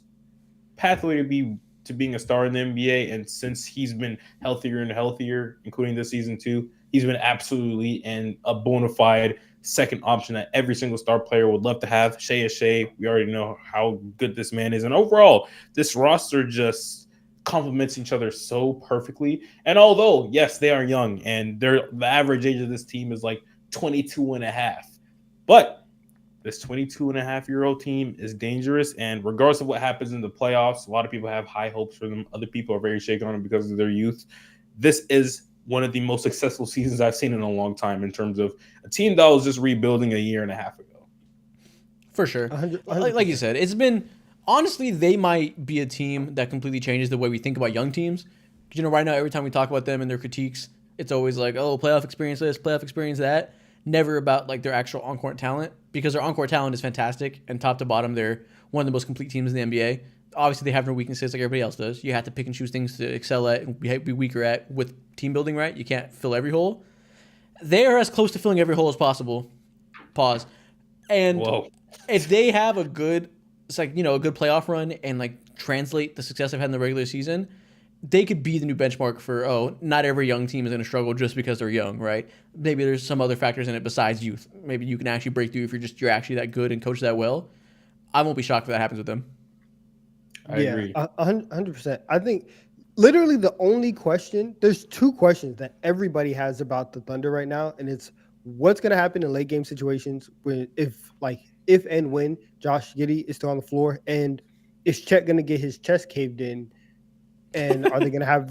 pathway to being a star in the NBA. And since he's been healthier and healthier, including this season too, he's been absolutely and a bona fide second option that every single star player would love to have. Shea is Shea. We already know how good this man is. And overall, this roster just complements each other so perfectly. And although, yes, they are young and the average age of this team is like 22 and a half. But this 22-and-a-half-year-old team is dangerous. And regardless of what happens in the playoffs, a lot of people have high hopes for them. Other people are very shaken on them because of their youth. This is one of the most successful seasons I've seen in a long time in terms of a team that was just rebuilding a year and a half ago. For sure. 100%. Like you said, it's been – honestly, they might be a team that completely changes the way we think about young teams. Because, right now, every time we talk about them and their critiques, it's always like, oh, playoff experience this, playoff experience that. Never about, like, their actual on-court talent. Because their on-court talent is fantastic. And top to bottom, they're one of the most complete teams in the NBA. Obviously, they have no weaknesses like everybody else does. You have to pick and choose things to excel at and be weaker at with team building, right? You can't fill every hole. They are as close to filling every hole as possible. Pause. And if they have a good, a good playoff run and like translate the success they've had in the regular season, they could be the new benchmark for, not every young team is going to struggle just because they're young, right? Maybe there's some other factors in it besides youth. Maybe you can actually break through if you're actually that good and coach that well. I won't be shocked if that happens with them. I agree. 100%. I think literally the only question, there's two questions that everybody has about the Thunder right now, and it's what's going to happen in late game situations if and when Josh Giddey is still on the floor, and is Chet going to get his chest caved in, and are they going to have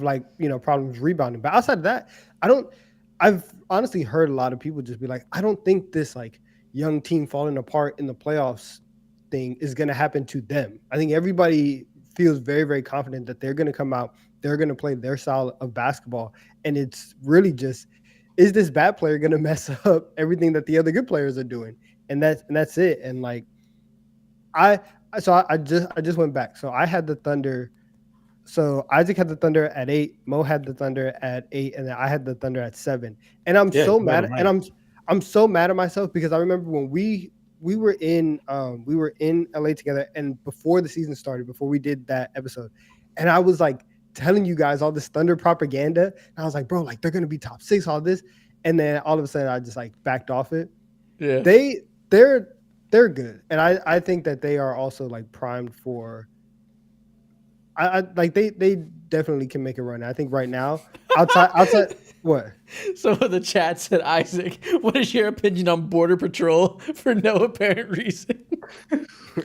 problems rebounding? But outside of that, I've honestly heard a lot of people just be like, I don't think this young team falling apart in the playoffs thing is going to happen to them. I think everybody feels very, very confident that they're going to come out, they're going to play their style of basketball, and it's really just, is this bad player going to mess up everything that the other good players are doing? And that's it. And I just went back. So I had the Thunder. So Isaac had the Thunder at 8, Mo had the Thunder at 8, and then I had the Thunder at 7. And I'm so mad, and I'm so mad at myself because I remember when we were in LA together, and before the season started, before we did that episode, and I was telling you guys all this Thunder propaganda, and I was like, bro, they're gonna be top 6, all this, and then all of a sudden I just like backed off it. Yeah. They're good, and I think that they are also like primed for. I like they definitely can make a run. I think right now outside what. So the chat said, Isaac, what is your opinion on Border Patrol for no apparent reason?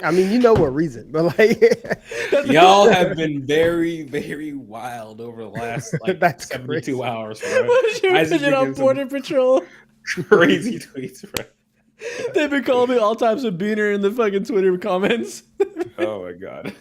I mean, you know what reason, but like Y'all have been very, very wild over the last like That's 72 crazy. hours, bro. What is your Isaac opinion on making some Border Patrol? crazy tweets, bro. They've been calling me all types of beaner in the fucking Twitter comments. Oh my god.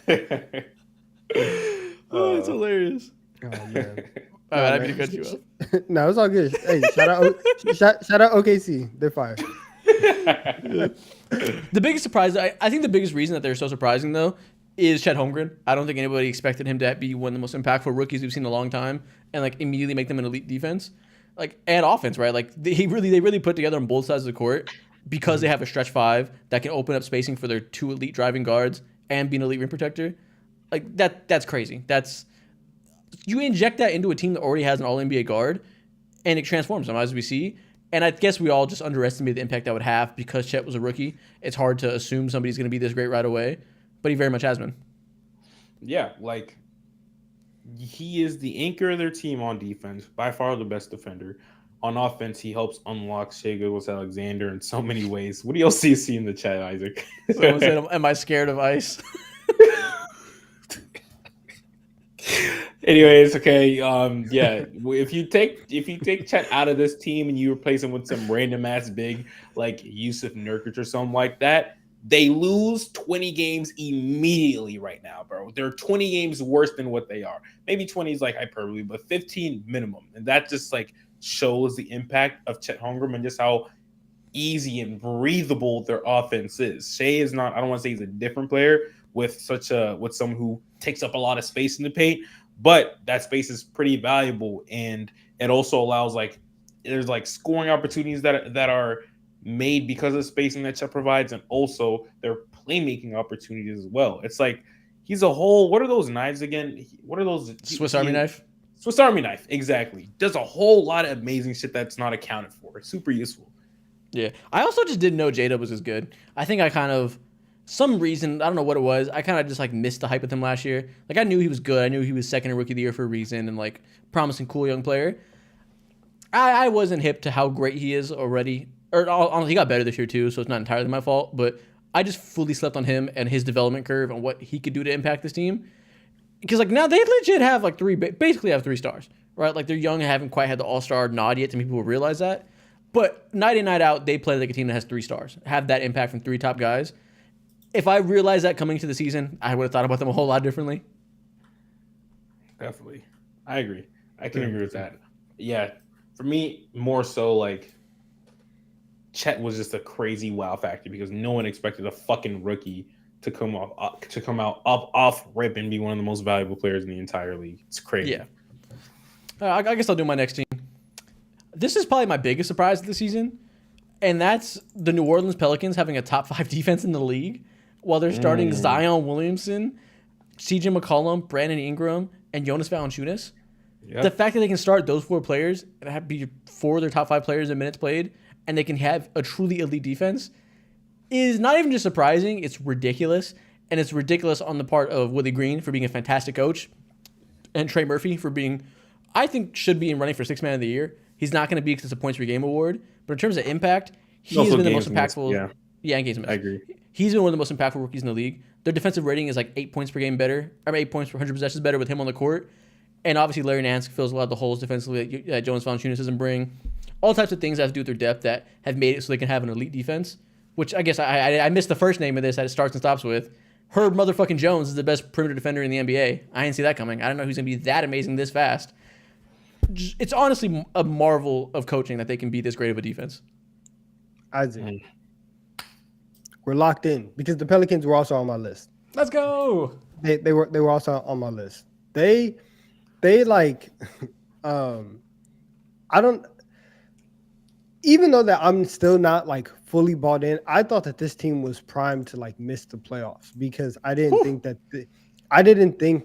Oh, it's hilarious. Oh man. All right, I didn't cut you off. No, it's all good. Hey, shout out OKC. They're fire. The biggest surprise, I think the biggest reason that they're so surprising, though, is Chet Holmgren. I don't think anybody expected him to be one of the most impactful rookies we've seen in a long time and, like, immediately make them an elite defense. Like, and offense, right? Like, they really put together on both sides of the court because they have a stretch five that can open up spacing for their two elite driving guards and be an elite rim protector. Like, that's crazy. You inject that into a team that already has an all-NBA guard, and it transforms them, as we see. And I guess we all just underestimated the impact that would have because Chet was a rookie. It's hard to assume somebody's going to be this great right away, but he very much has been. Yeah, like he is the anchor of their team on defense, by far the best defender. On offense, he helps unlock Shai Gilgeous-Alexander in so many ways. What do y'all see in the chat, Isaac? Someone said, "Am I scared of ice?" Anyways, okay, yeah. If you take Chet out of this team and you replace him with some random ass big like Yusuf Nurkic or something like that, they lose 20 games immediately right now, bro. They're 20 games worse than what they are. Maybe 20 is like hyperbole, but 15 minimum, and that just like shows the impact of Chet Holmgren and just how easy and breathable their offense is. Shai is not. I don't want to say he's a different player with someone who takes up a lot of space in the paint. But that space is pretty valuable, and it also allows there's scoring opportunities that are made because of the spacing that Chet provides, and also their playmaking opportunities as well. It's like he's a whole. What are those knives again? What are those? Swiss Army knife. Swiss Army knife, exactly. Does a whole lot of amazing shit that's not accounted for. It's super useful. Yeah, I also just didn't know J-Dub was as good. I think I kind of. Some reason, I don't know what it was, I kind of just missed the hype with him last year. Like, I knew he was good. I knew he was second in Rookie of the Year for a reason and promising, cool young player. I wasn't hip to how great he is already. Or he got better this year too, so it's not entirely my fault. But I just fully slept on him and his development curve and what he could do to impact this team. Because now they legit have basically have 3 stars, right? Like, they're young and haven't quite had the all-star nod yet, and people will realize that. But night in, night out, they play like a team that has 3 stars, have that impact from 3 top guys. If I realized that coming to the season, I would have thought about them a whole lot differently. Definitely. I agree. I can agree with that. Yeah. For me, more so Chet was just a crazy wow factor because no one expected a fucking rookie to come out off rip and be one of the most valuable players in the entire league. It's crazy. Yeah. I guess I'll do my next team. This is probably my biggest surprise of the season, and that's the New Orleans Pelicans having a top 5 defense in the league. While they're starting Zion Williamson, CJ McCollum, Brandon Ingram, and Jonas Valanciunas. Yep. The fact that they can start those 4 players and have be 4 of their top 5 players in minutes played, and they can have a truly elite defense, is not even just surprising, it's ridiculous. And it's ridiculous on the part of Willie Green for being a fantastic coach, and Trey Murphy for being, I think, should be in running for 6th Man of the Year. He's not going to be because it's a points per game award, but in terms of impact, he has been the most impactful. Yeah, and games missed. I agree. He's been one of the most impactful rookies in the league. Their defensive rating is 8 points per game better, or 8 points per 100 possessions better with him on the court. And obviously, Larry Nance fills a lot of the holes defensively that Jonas Valanciunas doesn't bring. All types of things that have to do with their depth that have made it so they can have an elite defense. Which I guess I missed the first name of this that it starts and stops with. Herb motherfucking Jones is the best perimeter defender in the NBA. I didn't see that coming. I didn't know who's going to be that amazing this fast. It's honestly a marvel of coaching that they can be this great of a defense. Isaac. We're locked in because the Pelicans were also on my list. Let's go. They were also on my list. I don't, even though that I'm still not fully bought in, I thought that this team was primed to miss the playoffs because I didn't think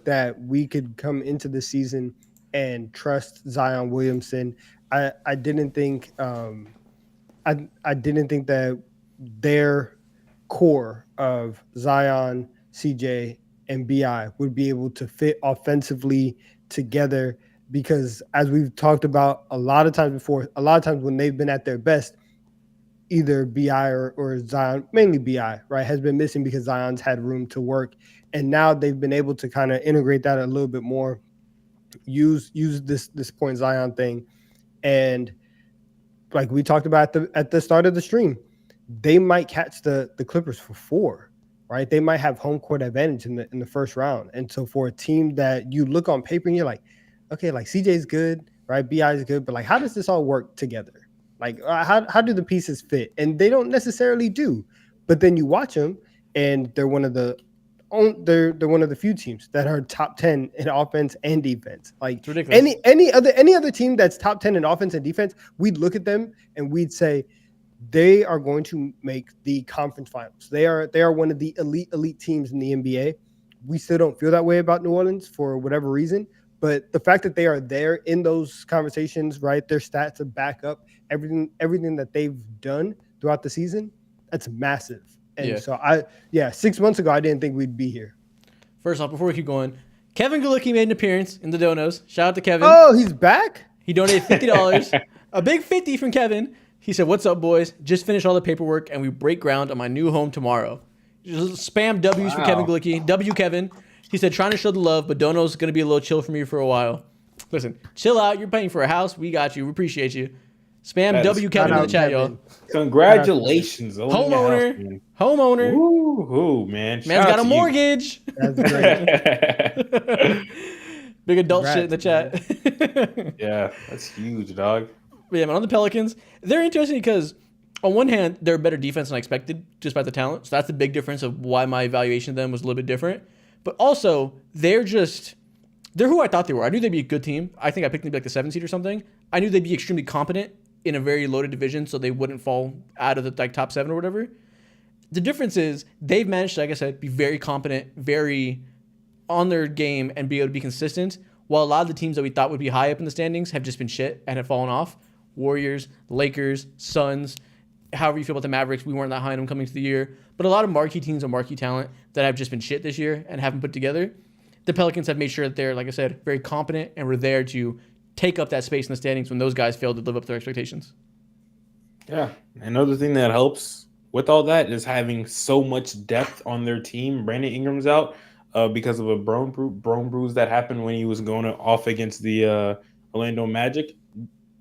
that we could come into the season and trust Zion Williamson I didn't think I didn't think that their core of Zion, CJ, and BI would be able to fit offensively together because as we've talked about a lot of times before, a lot of times when they've been at their best, either BI or Zion, mainly BI, right, has been missing because Zion's had room to work. And now they've been able to kind of integrate that a little bit more, use this point Zion thing. And like we talked about at the start of the stream, they might catch the Clippers for 4, right? They might have home court advantage in the first round. And so for a team that you look on paper and you're like, okay, like CJ's good, right? BI is good, but like how does this all work together? Like how do the pieces fit? And they don't necessarily do. But then you watch them and they're one of the few teams that are top 10 in offense and defense. Like It's ridiculous. any other team that's top 10 in offense and defense, we'd look at them and we'd say they are going to make the conference finals. They are one of the elite teams in the NBA. We still don't feel that way about New Orleans for whatever reason, but the fact that they are there in those conversations, right? Their stats to back up everything that they've done throughout the season, that's massive. And so 6 months ago, I didn't think we'd be here. First off, before we keep going, Kevin Galicki made an appearance in the donos. Shout out to Kevin. Oh, he's back? He donated $50. A big 50 from Kevin. He said, "What's up, boys? Just finished all the paperwork and we break ground on my new home tomorrow." Just spam W's for Kevin Galicki. W Kevin. He said, "Trying to show the love, but dono's going to be a little chill for me for a while." Listen, chill out. You're paying for a house. We got you. We appreciate you. Spam W Kevin in the chat, y'all. Congratulations. Homeowner. Woo, man. Man's got a mortgage. That's great. Big adult shit in the chat. Yeah, that's huge, dog. But yeah, man, on the Pelicans, they're interesting because on one hand, they're better defense than I expected just by the talent. So that's the big difference of why my evaluation of them was a little bit different. But also, they're who I thought they were. I knew they'd be a good team. I think I picked them to be like the 7th seed or something. I knew they'd be extremely competent in a very loaded division, so they wouldn't fall out of the like top 7 or whatever. The difference is they've managed to, like I said, be very competent, very on their game, and be able to be consistent, while a lot of the teams that we thought would be high up in the standings have just been shit and have fallen off. Warriors, Lakers, Suns, however you feel about the Mavericks, we weren't that high on them coming to the year. But a lot of marquee teams and marquee talent that have just been shit this year and haven't put together. The Pelicans have made sure that they're, like I said, very competent and were there to take up that space in the standings when those guys failed to live up to their expectations. Yeah. Another thing that helps with all that is having so much depth on their team. Brandon Ingram's out because of a bone bruise that happened when he was going off against the Orlando Magic.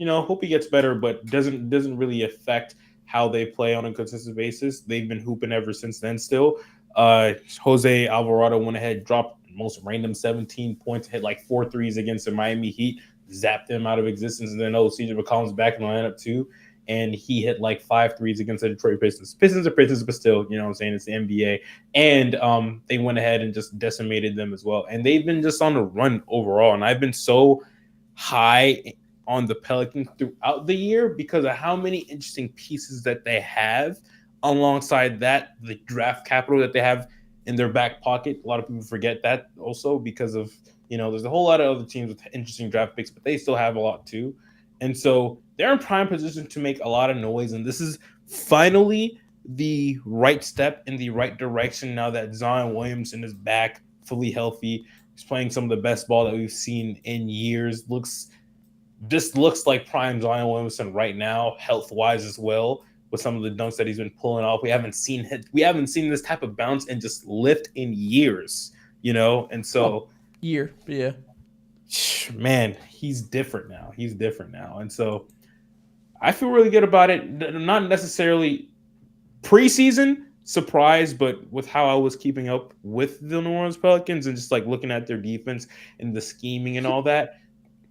Hope he gets better, but doesn't really affect how they play on a consistent basis. They've been hooping ever since then still. Jose Alvarado went ahead, dropped most random 17 points, hit like 4 threes against the Miami Heat, zapped them out of existence. And then, CJ McCollum's back in the lineup too. And he hit like 5 threes against the Detroit Pistons. Pistons are Pistons, but still, you know what I'm saying? It's the NBA. And they went ahead and just decimated them as well. And they've been just on the run overall. And I've been so high on the Pelicans throughout the year because of how many interesting pieces that they have. Alongside that, the draft capital that they have in their back pocket. A lot of people forget that also because of, there's a whole lot of other teams with interesting draft picks, but they still have a lot too. And so they're in prime position to make a lot of noise. And this is finally the right step in the right direction now that Zion Williamson is back, fully healthy. He's playing some of the best ball that we've seen in years. Looks like prime Zion Williamson right now, health-wise as well, with some of the dunks that he's been pulling off. We haven't seen this type of bounce and just lift in years, And so yeah. Man, he's different now. And so I feel really good about it. Not necessarily preseason surprise, but with how I was keeping up with the New Orleans Pelicans and just like looking at their defense and the scheming and all that,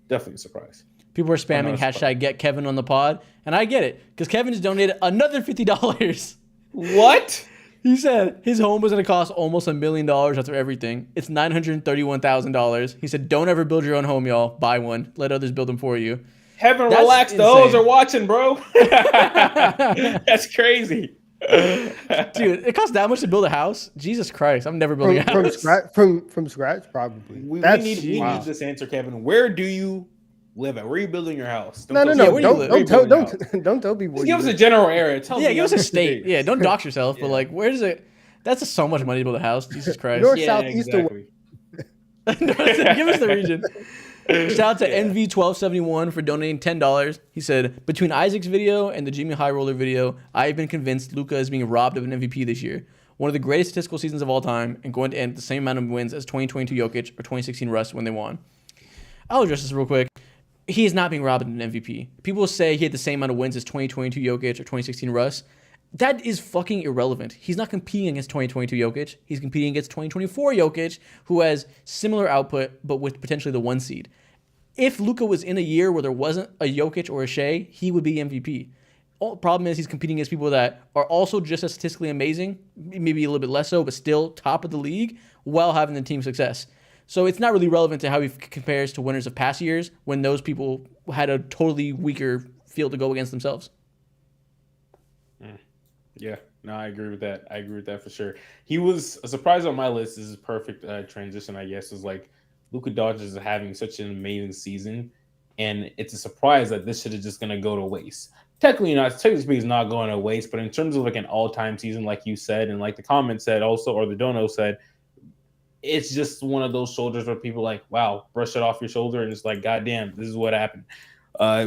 definitely a surprise. People are spamming hashtag get Kevin on the pod, and I get it because Kevin has donated another $50. What? He said his home was going to cost almost $1 million after everything. It's $931,000. He said, "Don't ever build your own home, y'all. Buy one. Let others build them for you." Relax. The hoes are watching, bro. That's crazy. Dude, it costs that much to build a house? Jesus Christ. I'm never building a house. From scratch, probably. We need this answer, Kevin. Where do you live at? Where are you building your house? No, Yeah, where do you live? don't tell building your house? don't tell people. Just give us a general area. Tell Yeah, me. give us I'm a up to state. date. Yeah, don't dox yourself, but Yeah. like, where does it? That's just so much money to build a house. Jesus Christ. North, Yeah, south, east, or west. exactly. Give us the region. Shout out to Yeah. NV1271 for donating $10. He said, between Isaac's video and the Jimmy High Roller video, I've been convinced Luka is being robbed of an MVP this year. One of the greatest statistical seasons of all time and going to end the same amount of wins as 2022 Jokic or 2016 Russ when they won. I'll address this real quick. He is not being robbed of an MVP. People say he had the same amount of wins as 2022 Jokic or 2016 Russ. That is fucking irrelevant. He's not competing against 2022 Jokic. He's competing against 2024 Jokic, who has similar output, but with potentially the 1 seed. If Luka was in a year where there wasn't a Jokic or a Shea, he would be MVP. The problem is he's competing against people that are also just as statistically amazing, maybe a little bit less so, but still top of the league, while having the team success. So it's not really relevant to how he compares to winners of past years when those people had a totally weaker field to go against themselves. Yeah, no, I agree with that. I agree with that for sure. He was a surprise on my list. This is perfect transition, I guess. Is like Luka Doncic is having such an amazing season, and it's a surprise that this should have just gonna go to waste. Technically speaking, it's not going to waste, but in terms of like an all-time season, like you said, and like the comment said also, or the dono said, it's just one of those shoulders where people like, wow, brush it off your shoulder, and it's like, goddamn, this is what happened.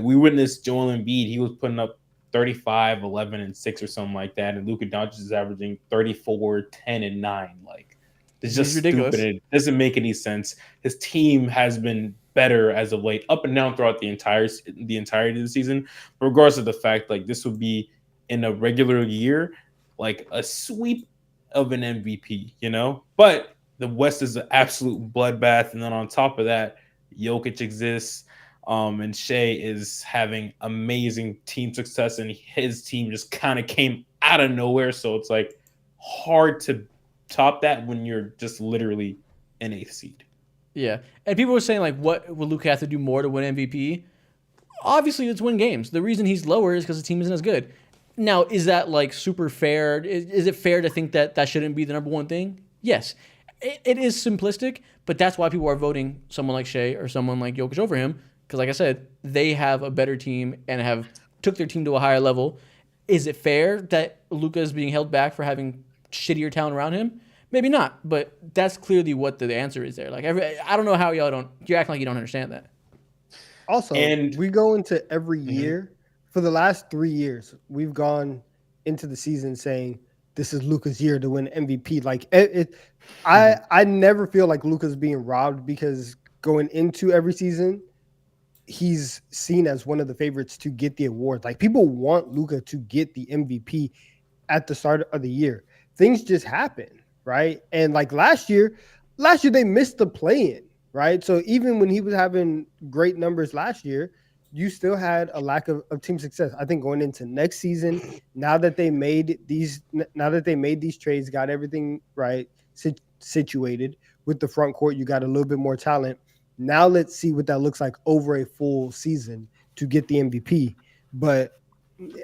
We witnessed Joel Embiid. He was putting up 35, 11, and 6 or something like that. And Luka Doncic is averaging 34, 10, and 9. Like, it's just ridiculous. stupid. It doesn't make any sense. His team has been better as of late, up and down throughout the entirety of the season. But regardless of the fact, like, this would be in a regular year, like a sweep of an MVP, you know? But the West is an absolute bloodbath. And then on top of that, Jokic exists. And Shea is having amazing team success, and his team just kind of came out of nowhere. So it's like hard to top that when you're just literally an 8th seed. Yeah. And people were saying, like, what would Luka have to do more to win MVP? Obviously, it's win games. The reason he's lower is because the team isn't as good. Now, is that, like, super fair? Is it fair to think that that shouldn't be the number one thing? Yes. It is simplistic, but that's why people are voting someone like Shea or someone like Jokic over him. Because, like I said, they have a better team and have took their team to a higher level. Is it fair that Luka is being held back for having shittier talent around him? Maybe not, but that's clearly what the answer is there. Like, I don't know how y'all don't. You're acting like you don't understand that. Also, And- we go into every year for the last 3 years. We've gone into the season saying this is Luka's year to win MVP. Like I never feel like Luka's being robbed because going into every season, he's seen as one of the favorites to get the award. Like, people want Luka to get the MVP at the start of the year. Things just happen, right? And like last year they missed the play-in, right? So even when he was having great numbers last year, you still had a lack of team success. I think going into next season, now that they made these trades, got everything right situated with the front court, you got a little bit more talent. Now let's see what that looks like over a full season to get the MVP. But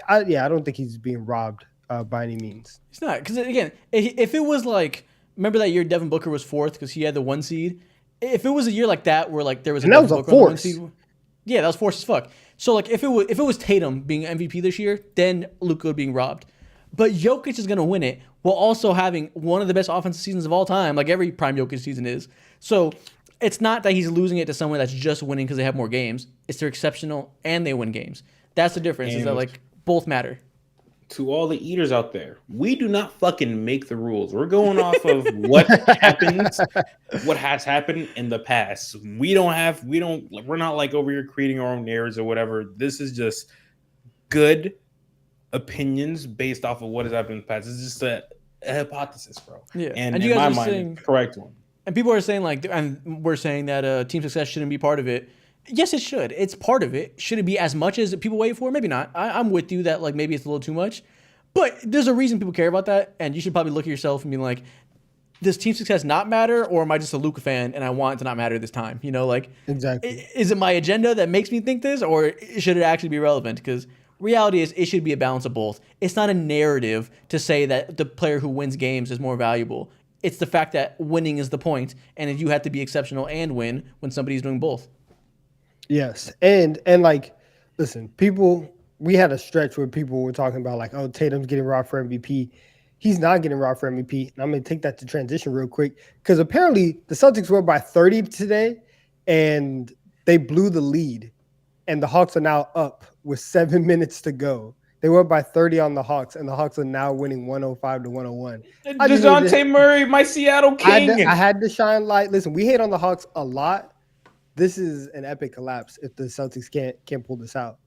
I don't think he's being robbed by any means. It's not. Because, again, if it was like, remember that year Devin Booker was 4th because he had the 1 seed? If it was a year like that where like there was a And that Devin was a Booker on the 1 force. seed, yeah, that was forced as fuck. So like if it was Tatum being MVP this year, then Luka being robbed. But Jokic is going to win it while also having one of the best offensive seasons of all time, like every prime Jokic season is. So it's not that he's losing it to someone that's just winning because they have more games. It's they're exceptional and they win games. That's the difference. Is that like both matter. To all the eaters out there, we do not fucking make the rules. We're going off of what happens, what has happened in the past. We're not like over here creating our own narratives or whatever. This is just good opinions based off of what has happened in the past. It's just a hypothesis, bro. Yeah. And And in you my guys are mind, saying- it's the correct one. And people are saying like, and we're saying that team success shouldn't be part of it. Yes, it should. It's part of it. Should it be as much as people wait for? Maybe not. I'm with you that like maybe it's a little too much. But there's a reason people care about that, and you should probably look at yourself and be like, does team success not matter, or am I just a Luka fan and I want it to not matter this time? You know, like, Exactly. is it my agenda that makes me think this, or should it actually be relevant? Because reality is it should be a balance of both. It's not a narrative to say that the player who wins games is more valuable. It's the fact that winning is the point, and you have to be exceptional and win when somebody's doing both. Yes, and like, listen, people. We had a stretch where people were talking about like, oh, Tatum's getting robbed for MVP. He's not getting robbed for MVP. And I'm going to take that to transition real quick because apparently the Celtics were by 30 today, and they blew the lead, and the Hawks are now up with 7 minutes to go. They were up by 30 on the Hawks, and the Hawks are now winning 105 to 101. I just need to. DeJounte Murray, my Seattle I King. had to shine light. Listen, we hate on the Hawks a lot. This is an epic collapse if the Celtics can't pull this out.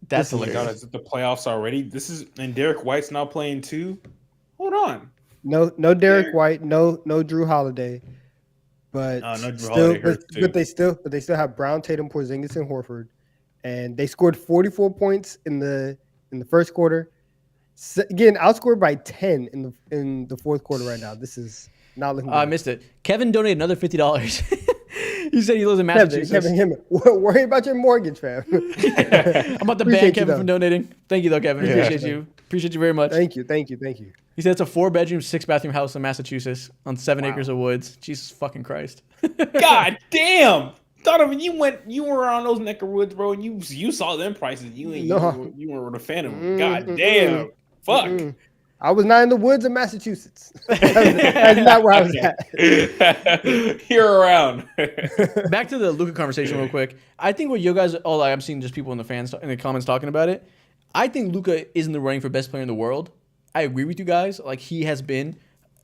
That's Oh my God, hilarious. is it the playoffs already? This is and Derek White's now playing too. Hold on. No Derek White, no Drew Holiday, but No, Drew still, Holiday hurts too. but they still have Brown, Tatum, Porzingis, and Horford, and they scored 44 points in the first quarter. Getting outscored by 10 in the fourth quarter right now. This is not looking good. I missed it. Kevin donated another $50. He said he lives in Massachusetts. Kevin, worry about your mortgage, fam. I'm about to ban Kevin from donating. Thank you, though, Kevin. Appreciate you. Appreciate you very much. Thank you. He said it's a 4-bedroom, 6-bathroom house in Massachusetts on 7 acres of woods. Jesus fucking Christ. God damn. Donovan, you were on those neck of woods, bro, and you saw them prices. You weren't a fan of them. God damn. Fuck. I was not in the woods of Massachusetts. That's not where I was at. You're around. Back to the Luka conversation real quick. I think what you guys, I'm seeing just people in the comments talking about it. I think Luka is in the running for best player in the world. I agree with you guys. Like, he has been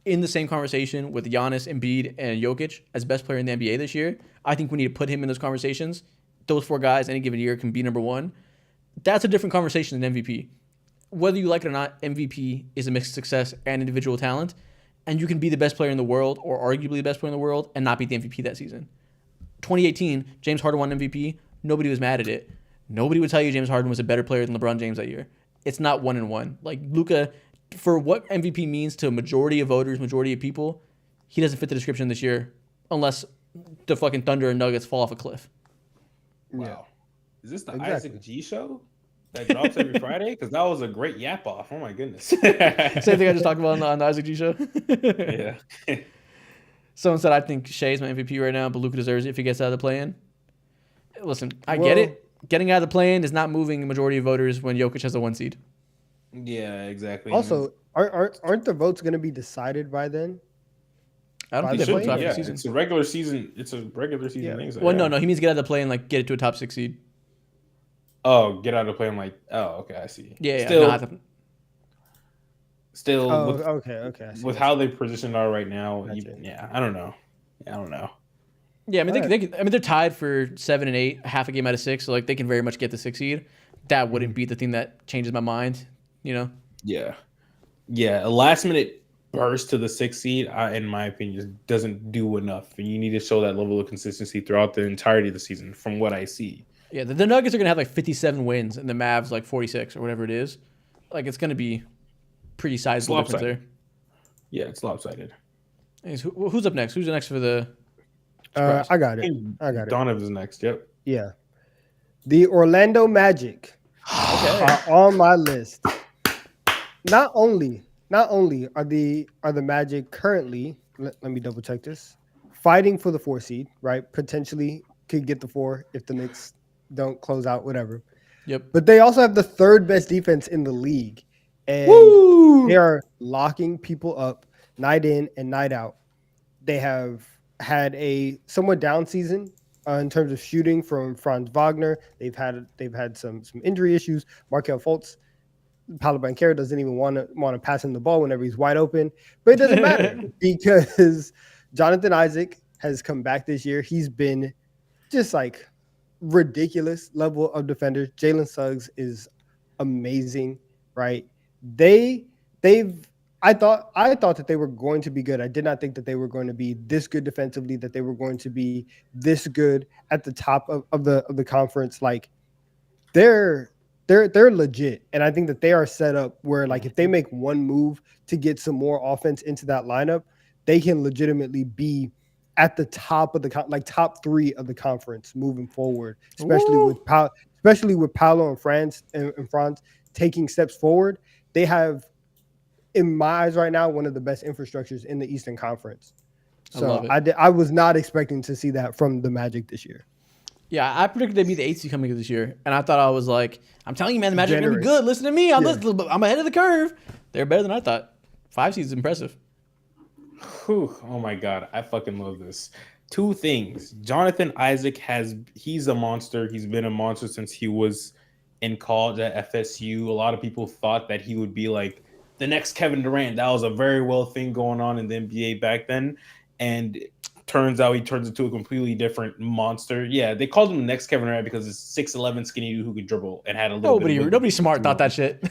in the same conversation with Giannis, Embiid, and Jokic as best player in the NBA this year. I think we need to put him in those conversations. Those 4 guys any given year can be number 1. That's a different conversation than MVP. Whether you like it or not, MVP is a mixed success and individual talent, and you can be the best player in the world or arguably the best player in the world and not be the MVP that season. 2018, James Harden won MVP. Nobody was mad at it. Nobody would tell you James Harden was a better player than LeBron James that year. It's not 1-1. Like, Luka, for what MVP means to a majority of voters, majority of people, he doesn't fit the description this year unless the fucking Thunder and Nuggets fall off a cliff. Wow. Is this the Isaac G show that drops every Friday? Because that was a great yap off. Oh my goodness. Same thing I just talked about on the Isaac G show. Yeah. Someone said I think Shea's my MVP right now, but Luka deserves it if he gets out of the play-in. Listen, I get it. Getting out of the play-in is not moving a majority of voters when Jokic has a 1 seed. Yeah, exactly. Also, aren't the votes going to be decided by then? I don't think they vote after the season. It's a regular season. It's a regular season thing. So well, no. He means get out of the play and like get it to a top 6 seed. Oh, get out of the play. I'm like, oh, okay, I see. Yeah. Still. Okay. With how they positioned are right now, I don't know. Yeah, I mean, they're tied for 7 and 8, half a game out of 6, so like they can very much get the 6 seed. That wouldn't be the thing that changes my mind, you know? Yeah. A last minute burst to the 6 seed, in my opinion, just doesn't do enough, and you need to show that level of consistency throughout the entirety of the season. From what I see, yeah, the Nuggets are gonna have like 57 wins, and the Mavs like 46 or whatever it is. Like it's gonna be pretty sizable difference there. Yeah, it's lopsided. Anyways, who's up next? Who's next for the? I got it. Donovan's next. Yep. Yeah. The Orlando Magic are on my list. Not only are the Magic currently, let me double check this, fighting for the 4 seed, right? Potentially could get the 4 if the Knicks don't close out, whatever. Yep. But they also have the 3rd best defense in the league. And they are locking people up night in and night out. They have had a somewhat down season in terms of shooting from Franz Wagner. They've had some injury issues. Markelle Fultz, Paolo Banchero doesn't even want to pass him the ball whenever he's wide open. But it doesn't matter because Jonathan Isaac has come back this year. He's been just like ridiculous level of defender. Jalen Suggs is amazing, right? I thought that they were going to be good. I did not think that they were going to be this good defensively, that they were going to be this good at the top of the conference. Like they're legit. And I think that they are set up where like if they make one move to get some more offense into that lineup, they can legitimately be at the top of the top 3 of the conference moving forward, especially with Paolo and Franz taking steps forward. They have, in my eyes right now, one of the best infrastructures in the Eastern Conference. So I was not expecting to see that from the Magic this year. Yeah, I predicted they'd be the 8th seed coming into this year, and I thought I was like, I'm telling you, man, the Magic are gonna be Generous. good. Listen to me, Yeah. I'm ahead of the curve. They're better than I thought. 5 seeds is impressive. Whew, oh my god, I fucking love this. Two things. Jonathan Isaac he's a monster. He's been a monster since he was in college at FSU. A lot of people thought that he would be like the next Kevin Durant. That was a very well thing going on in the NBA back then. And turns out he turns into a completely different monster. Yeah, they called him the next Kevin Durant because it's 6'11" skinny dude who could dribble and had a little Nobody smart thought that shit.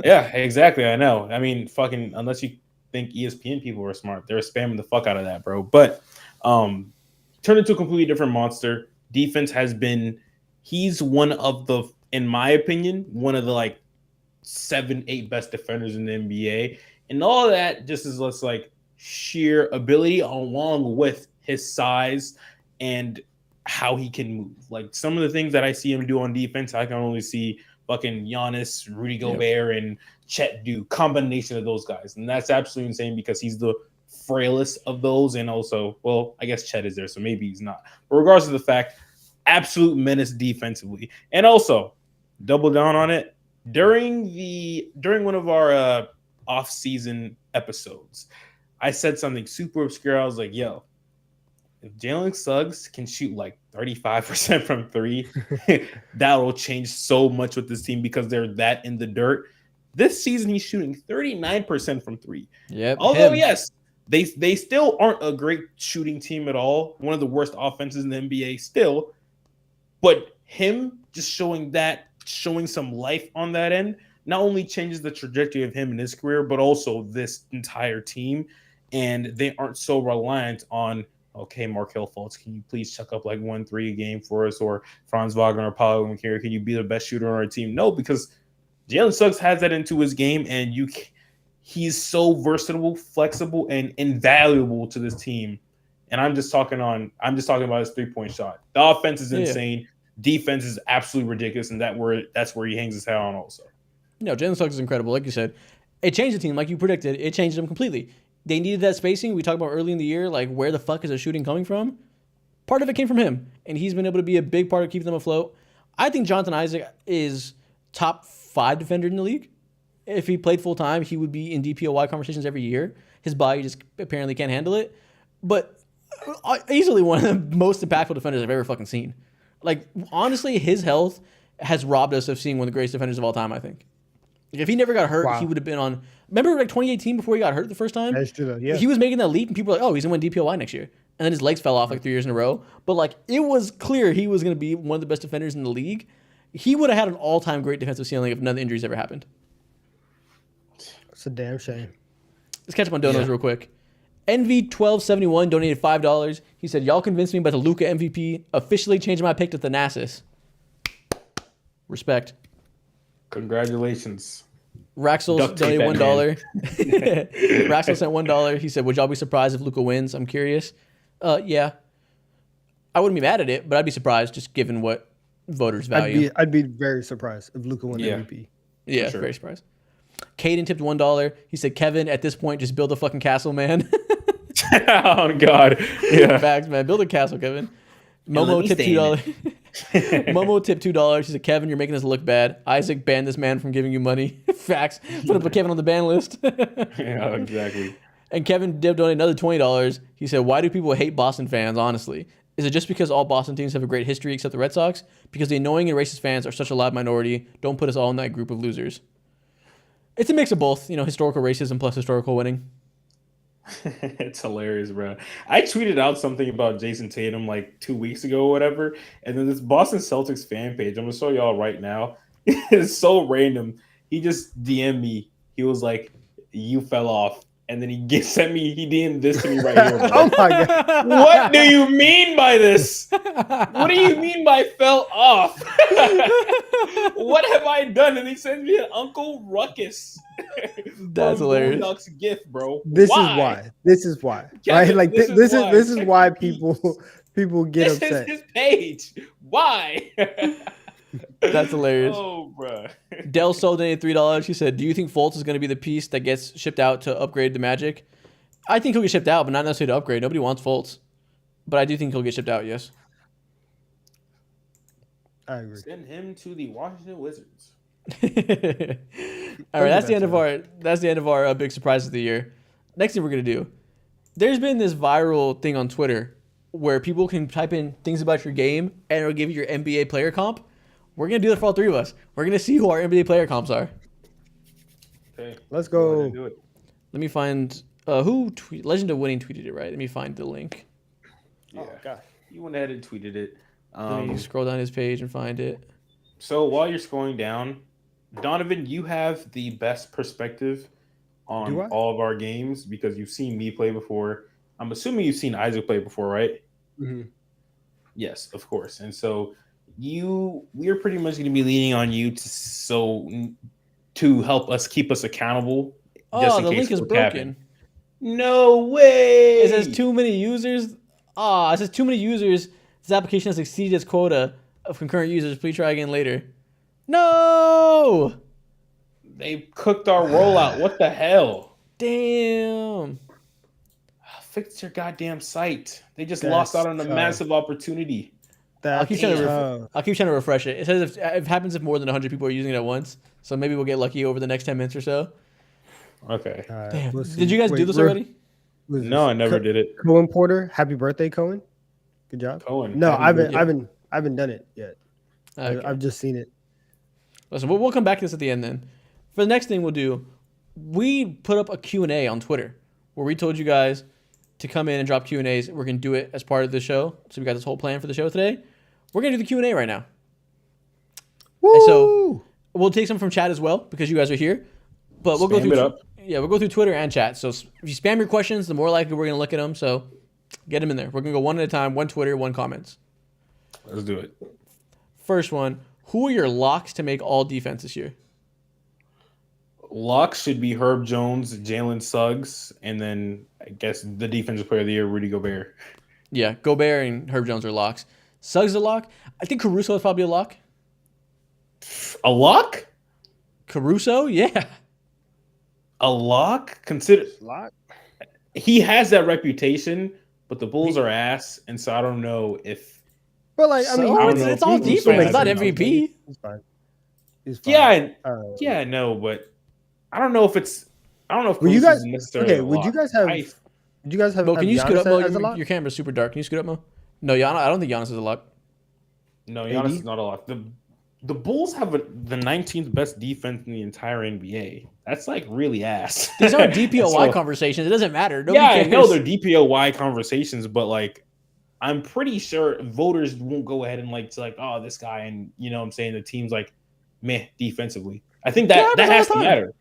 Yeah, exactly. I know. I mean, fucking unless you think ESPN people were smart, they were spamming the fuck out of that, bro. But turned into a completely different monster. Defense has been he's one of the, in my opinion, one of the like 7-8 best defenders in the NBA. And all of that just is less like sheer ability along with his size and how he can move. Like some of the things that I see him do on defense, I can only see fucking Giannis, Rudy Gobert, and Chet do. Combination of those guys. And that's absolutely insane because he's the frailest of those. And also, well, I guess Chet is there, so maybe he's not. But regardless of the fact, absolute menace defensively. And also, double down on it, during one of our off-season episodes, I said something super obscure. I was like, yo, if Jalen Suggs can shoot like 35% from three, that will change so much with this team because they're that in the dirt. This season, he's shooting 39% from three. Yep. Although, yes, they still aren't a great shooting team at all. One of the worst offenses in the NBA still. But him just showing some life on that end not only changes the trajectory of him in his career, but also this entire team. And they aren't so reliant on, okay, Markelle Fultz, can you please chuck up like 1-3 a game for us? Or Franz Wagner or Paulo Macari, can you be the best shooter on our team? No, because Jalen Suggs has that into his game, and he's so versatile, flexible, and invaluable to this team. And I'm just talking about his 3-point shot. The offense is insane. Yeah. Defense is absolutely ridiculous, and that's where he hangs his hat on also. No, Jalen Suggs is incredible. Like you said, it changed the team, like you predicted. It changed them completely. They needed that spacing. We talked about early in the year, like where the fuck is the shooting coming from? Part of it came from him, and he's been able to be a big part of keeping them afloat. I think Jonathan Isaac is top 5 defender in the league. If he played full time, he would be in DPOY conversations every year. His body just apparently can't handle it. But easily one of the most impactful defenders I've ever fucking seen. Like, honestly, his health has robbed us of seeing one of the greatest defenders of all time, I think. If he never got hurt, He would have been on... Remember, like, 2018 before he got hurt the first time? That's true, yeah. He was making that leap, and people were like, oh, he's going to win DPOY next year. And then his legs fell off like 3 years in a row. But, like, it was clear he was going to be one of the best defenders in the league. He would have had an all-time great defensive ceiling if none of the injuries ever happened. It's a damn shame. Let's catch up on donos real quick. NV1271 donated $5. He said, y'all convinced me about the Luka MVP. Officially changing my pick to Thanasis. Respect. Congratulations. Raxel donated $1. Raxel sent $1. He said, would y'all be surprised if Luka wins? I'm curious. Yeah. I wouldn't be mad at it, but I'd be surprised just given what voters value. I'd be very surprised if Luka won MVP. Yeah, sure. Very surprised. Caden tipped $1. He said, Kevin, at this point, just build a fucking castle, man. Oh, God. Yeah. Facts, man. Build a castle, Kevin. Momo tipped $2. Momo tipped $2. He said, Kevin, you're making us look bad. Isaac banned this man from giving you money. Facts. Put Kevin on the ban list. Yeah, exactly. And Kevin did donate another $20. He said, why do people hate Boston fans, honestly? Is it just because all Boston teams have a great history except the Red Sox? Because the annoying and racist fans are such a loud minority. Don't put us all in that group of losers. It's a mix of both, historical racism plus historical winning. It's hilarious, bro. I tweeted out something about Jason Tatum like 2 weeks ago or whatever, and then this Boston Celtics fan page, I'm gonna show y'all right now. It's so random. He just DM'd me. He was like, "You fell off," and then he DM'd this to me right here. Bro. Oh my God! What do you mean by this? What do you mean by fell off? What have I done? And he sends me an Uncle Ruckus. That's hilarious. Ducks gift, bro. This is why. Kevin, right? Like this is why people get upset. This is his page. Why? That's hilarious. Oh, bro. Del Sol donated $3. He said, do you think Fultz is going to be the piece that gets shipped out to upgrade the Magic? I think he'll get shipped out, but not necessarily to upgrade. Nobody wants Fultz. But I do think he'll get shipped out, yes. I agree. Send him to the Washington Wizards. All right, that's the end of our big surprise of the year. Next thing we're gonna do, there's been this viral thing on Twitter where people can type in things about your game and it'll give you your NBA player comp. We're gonna do that for all three of us. We're gonna see who our NBA player comps are. Okay, Let's go ahead go. and do it. Let me find Legend of Winning tweeted it, right? Let me find the link. Yeah, Oh, God. you went ahead and tweeted it. Let me scroll down his page and find it. So while you're scrolling down, Donovan, you have the best perspective on Do I? all of our games because you've seen me play before. I'm assuming you've seen Isaac play before, right? Mhm. Yes, of course. And so we're pretty much going to be leaning on you to help us keep us accountable. Oh, the link is we're broken. capping. No way! It says too many users. It says too many users. This application has exceeded its quota of concurrent users. Please try again later. No! They cooked our rollout. What the hell? Damn. Fix your goddamn site. They just That's lost out on a tough. massive opportunity. I'll keep trying Tough. to refresh it. It says if it happens if more than 100 people are using it at once. So maybe we'll get lucky over the next 10 minutes or so. Okay. All right, Damn. we'll see. Did you guys do this already? Was No, this I never did it. Cohen Porter, happy birthday, Cohen. Good job. Cohen. No, happy I birthday. haven't done it yet. Okay. I've just seen it. Listen, we'll come back to this at the end then. For the next thing we'll do, we put up a Q&A on Twitter where we told you guys to come in and drop Q&As. We're going to do it as part of the show. So we got this whole plan for the show today. We're going to do the Q&A right now. Woo! And so we'll take some from chat as well because you guys are here. But we'll go Spam through it up. Yeah, we'll go through Twitter and chat. So if you spam your questions, the more likely we're going to look at them. So get them in there. We're going to go one at a time, one Twitter, one comments. Let's do it. First one, who are your locks to make all defense this year? Locks should be Herb Jones, Jalen Suggs, and then I guess the defensive player of the year, Rudy Gobert. Yeah, Gobert and Herb Jones are locks. Suggs is a lock. I think Caruso is probably a lock. A lock? Caruso? Yeah. A lock? Consider Lock. he has that reputation, but the Bulls are ass, and so I don't know if. But like, I mean, So, I don't know it's if all Caruso defense. has It's not it. MVP. He's fine. He's fine. Yeah, I know, but I don't know if it's. I don't know if Would you Caruso's guys necessarily. Okay, a would you lock. guys have? I- Would you guys have? Mo, can you scoot up, Giannis Mo? as a lock? Your camera's super dark. Can you scoot up, Mo? No, I don't think Giannis is a lock. No, AD? Giannis is not a lock. The Bulls have the 19th best defense in the entire NBA. That's like really ass. These aren't DPOY So- conversations. It doesn't matter. Nobody Yeah, I cares. know they're DPOY conversations, but like, I'm pretty sure voters won't go ahead and say, oh, this guy, and you know what I'm saying, the team's like meh defensively. I think that Yeah, has all to the time. matter.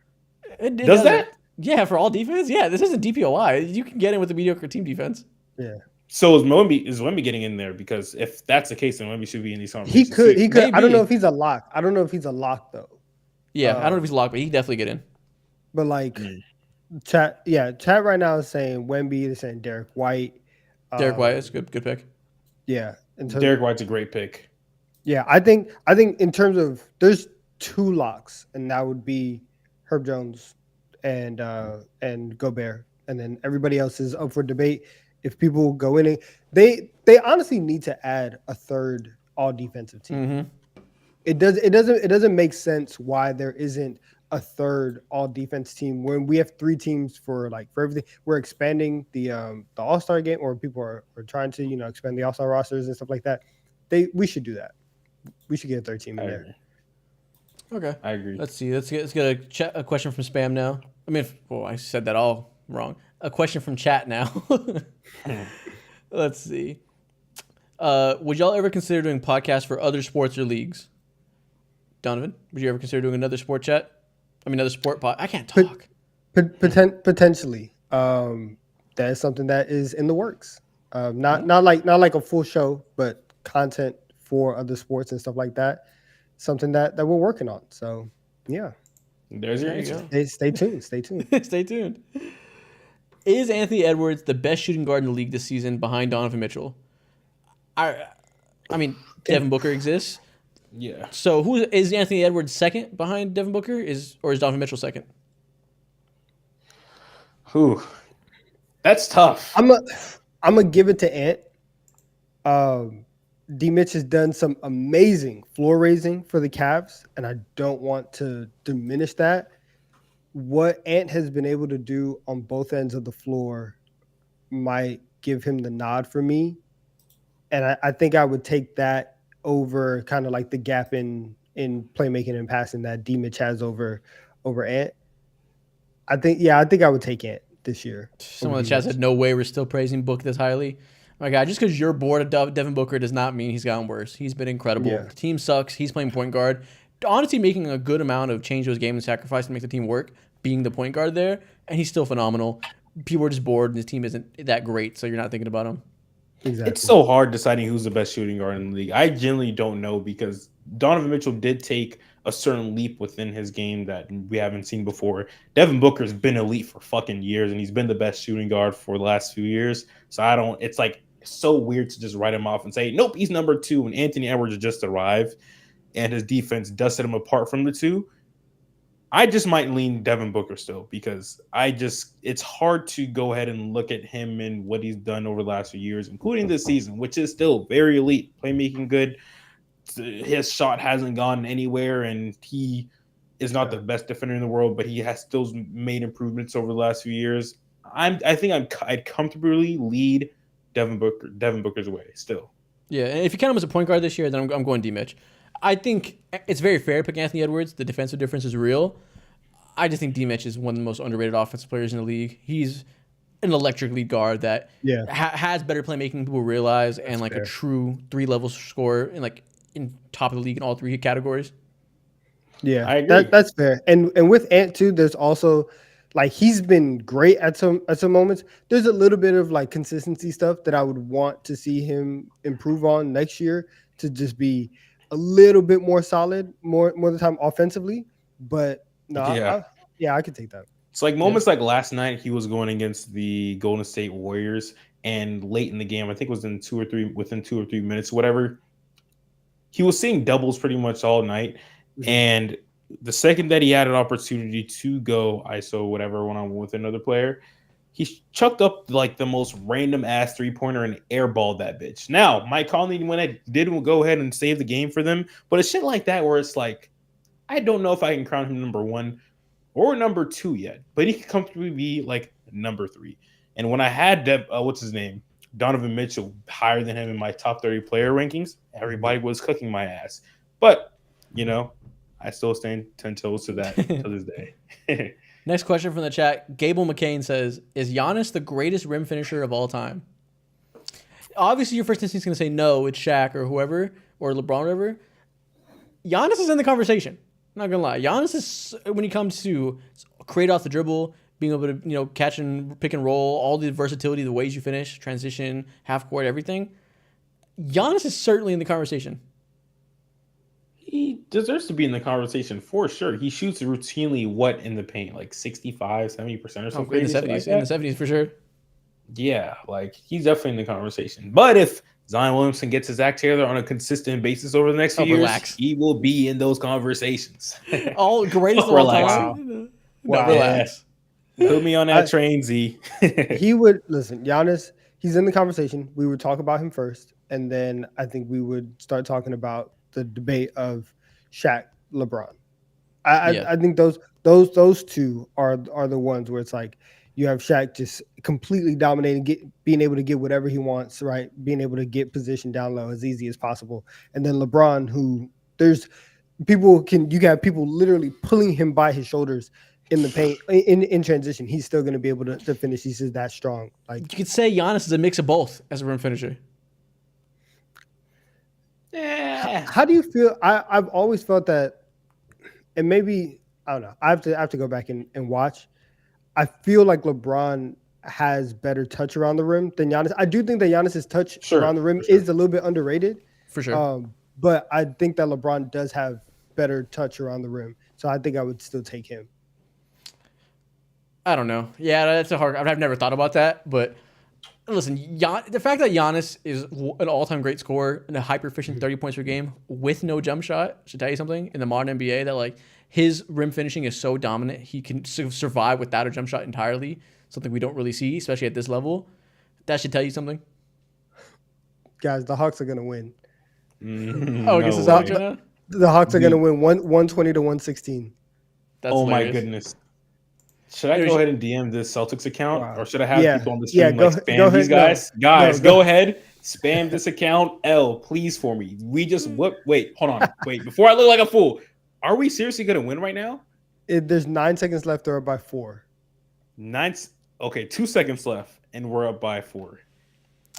It Does doesn't. that? Yeah, for all defense. Yeah, this isn't DPOY. You can get in with a mediocre team defense. Yeah, So is Wemby getting in there? Because if that's the case, then Wemby should be in these he conversations. could. too. He could. I don't Maybe. know if he's a lock. I don't know if he's a lock though. Yeah, I don't know if he's a lock, but he can definitely get in. But like, Mm. chat right now is saying Wemby. They're saying Derek White. Derek White is a good pick. Yeah. In terms Derek White's a great pick. Yeah, I think in terms of there's two locks, and that would be Herb Jones and Gobert, and then everybody else is up for debate. If people go in, they honestly need to add a third all defensive team. Mm-hmm. It doesn't make sense why there isn't a third all defense team when we have three teams for everything. We're expanding the All-Star game, or people are trying to expand the All-Star rosters and stuff like that. We should do that. We should get a third team in there. Okay. I agree. Let's see. Let's get a question from spam now. I mean, I said that all wrong. A question from chat now. Let's see. Would y'all ever consider doing podcasts for other sports or leagues? Donovan, would you ever consider doing another sport chat? I mean, another sport pod. I can't talk. Potentially, that is something that is in the works. Not like a full show, but content for other sports and stuff like that. Something that we're working on. So yeah, There's your There you answer. go. stay tuned. Stay tuned. Stay tuned. Is Anthony Edwards the best shooting guard in the league this season behind Donovan Mitchell? I mean, Devin Booker exists. Yeah. So who is Anthony Edwards second behind Devin Booker? Or is Donovan Mitchell second? Whew. That's tough. I'm gonna give it to Ant. D Mitch has done some amazing floor raising for the Cavs, and I don't want to diminish that. What Ant has been able to do on both ends of the floor might give him the nod for me. And I think I would take that over kind of like the gap in playmaking and passing that D Mitch has over Ant. I think I would take Ant this year. Someone in the chat said, no way we're still praising Book this highly. My God, just because you're bored of Devin Booker does not mean he's gotten worse. He's been incredible. Yeah. The team sucks. He's playing point guard. Honestly, making a good amount of change to his game and sacrifice to make the team work, being the point guard there, and he's still phenomenal. People are just bored, and his team isn't that great, so you're not thinking about him. Exactly. It's so hard deciding who's the best shooting guard in the league. I genuinely don't know because Donovan Mitchell did take a certain leap within his game that we haven't seen before. Devin Booker's been elite for fucking years, and he's been the best shooting guard for the last few years. So it's like so weird to just write him off and say, nope, he's number 2, and Anthony Edwards just arrived, and his defense does set him apart from the two. I just might lean Devin Booker still because it's hard to go ahead and look at him and what he's done over the last few years, including this season, which is still very elite, playmaking good. His shot hasn't gone anywhere, and he is not the best defender in the world, but he has still made improvements over the last few years. I'd comfortably lead Devin Booker's way still. Yeah, and if you count him as a point guard this year, then I'm going D-Mitch. I think it's very fair to pick Anthony Edwards. The defensive difference is real. I just think D-Mitch is one of the most underrated offensive players in the league. He's an electric lead guard that has better playmaking than people realize, and like a true 3-level scorer in top of the league in all 3 categories. Yeah, I agree. That's fair. And with Ant too, there's also like he's been great at some moments. There's a little bit of like consistency stuff that I would want to see him improve on next year to just be a little bit more solid, more of the time offensively. But no, I could take that. It's like moments like last night he was going against the Golden State Warriors, and late in the game, I think it was within 2 or 3 minutes, whatever. He was seeing doubles pretty much all night, and the second that he had an opportunity to go ISO whatever one-on-one with another player, he chucked up like the most random ass 3-pointer and airballed that bitch. Now, Mike Conley didn't go ahead and save the game for them, but it's shit like that where it's like, I don't know if I can crown him number 1 or number 2 yet, but he could comfortably be like number 3. And when I had Donovan Mitchell higher than him in my top 30 player rankings, everybody was cooking my ass. But, I still stand 10 toes to that to this day. Next question from the chat. Gable McCain says, is Giannis the greatest rim finisher of all time? Obviously, your first instinct is going to say no, it's Shaq or whoever, or LeBron or whatever. Giannis is in the conversation. I'm not going to lie. Giannis is, when he comes to create off the dribble, being able to, catch and pick and roll, all the versatility, the ways you finish, transition, half court, everything. Giannis is certainly in the conversation. He deserves to be in the conversation for sure. He shoots routinely in the paint, like 65, 70% or something. In the 70s, in the 70s for sure. Yeah, he's definitely in the conversation. But if Zion Williamson gets his act together on a consistent basis over the next few years, he will be in those conversations. All greatest of all time. Wow. Relax. Put me on that train, Z. He would listen, Giannis, he's in the conversation. We would talk about him first, and then I think we would start talking about the debate of Shaq, LeBron. I think those two are the ones where it's like you have Shaq just completely dominating, being able to get whatever he wants, right? Being able to get position down low as easy as possible. And then LeBron, who you got people literally pulling him by his shoulders in the paint, in transition. He's still going to be able to finish. He's just that strong. You could say Giannis is a mix of both as a rim finisher. Yeah. How do you feel? I've always felt that, and maybe I don't know. I have to go back and watch. I feel like LeBron has better touch around the rim than Giannis. I do think that Giannis's touch around the rim is a little bit underrated. For sure. But I think that LeBron does have better touch around the rim. So I think I would still take him. I don't know. Yeah, that's a hard. I've never thought about that, but listen, the fact that Giannis is an all-time great scorer and a hyper-efficient 30 points per game with no jump shot should tell you something in the modern NBA that his rim finishing is so dominant he can survive without a jump shot entirely. Something we don't really see, especially at this level. That should tell you something. Guys, the Hawks are gonna win. Oh, against the No Celtics way. right now? The Hawks are going to win 120 to 116. That's Oh my hilarious. goodness. Should I Dude, go ahead and DM this Celtics account, Wow. or should I have Yeah. people on the Yeah, stream go like go spam these ahead. No. guys? Guys, No, go- go ahead, spam this account. L, please for me. We just wait, hold on, wait. Before I look like a fool, are we seriously gonna win right now? There's 9 seconds left. They're up by 4. Okay, 2 seconds left, and we're up by 4.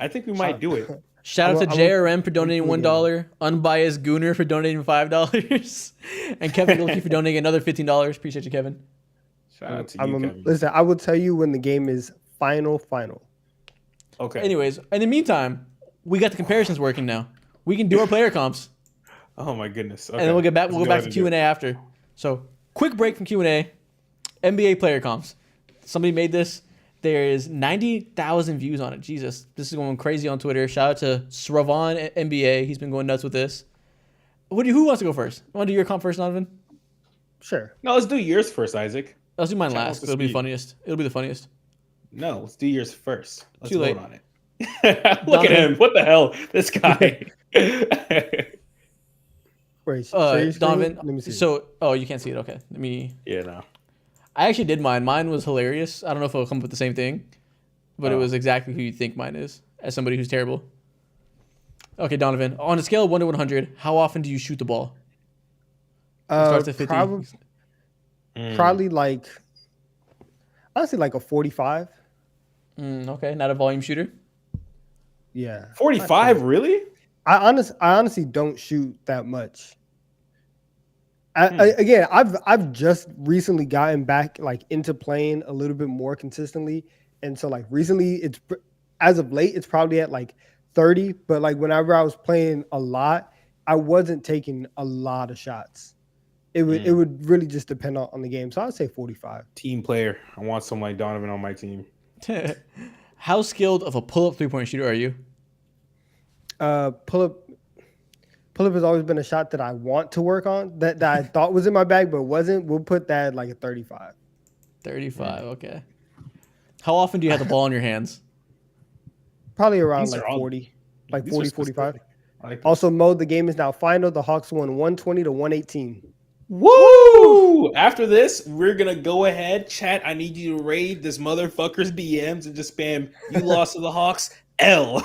I think we might do it. Shout out to I'm- JRM for donating I'm- $1, Unbiased Gooner for donating $5, and Kevin Gilkey for donating another $15. Appreciate you, Kevin. Shout out to you, Kevin. Listen, I will tell you when the game is final. Okay. Anyways, in the meantime, we got the comparisons working now. We can do our player comps, Oh my goodness. Okay. and then we'll get back. Let's We'll go back to ahead and do Q&A after. So, quick break from Q&A. NBA player comps. Somebody made this. There is 90,000 views on it. Jesus, this is going crazy on Twitter. Shout out to Sravan NBA. He's been going nuts with this. Who wants to go first? Want to do your comp first, Donovan? Sure. No, let's do yours first, Isaac. Let's do mine Chat last. wants to It'll be the speak. funniest. It'll be the funniest. No, let's do yours first. Let's Too late. vote on it. Look at him. What the hell? This guy. Wait, share your screen? Donovan. Let me see. So, you can't see it. Okay, let me. Yeah, no. I actually did mine. Mine was hilarious. I don't know if it'll come up with the same thing, but it Oh. was exactly who you think mine is, as somebody who's terrible. Okay, Donovan. On a scale of 1 to 100, how often do you shoot the ball? Starts at 50. Probably like, honestly, like a 45. Okay, not a volume shooter. Yeah. 45, really? I honestly don't shoot that much. Again, I've just recently gotten back like into playing a little bit more consistently, and so like recently, as of late, it's probably at like 30. But like whenever I was playing a lot, I wasn't taking a lot of shots. It would really just depend on the game. So I'd say 45. Team player. I want someone like Donovan on my team. How skilled of a pull-up three-point shooter are you? Pull up has always been a shot that I want to work on, that I thought was in my bag but wasn't. We'll put that at like a 35. 35. Okay. How often do you have the ball in your hands? Probably around These like are all- 40, like These are 40, 45. specific. I like this. Also, Mo, the game is now final. The Hawks won 120 to 118. Woo! After this, we're gonna go ahead. Chat, I need you to raid this motherfucker's DMs and just spam, you lost to the Hawks, L.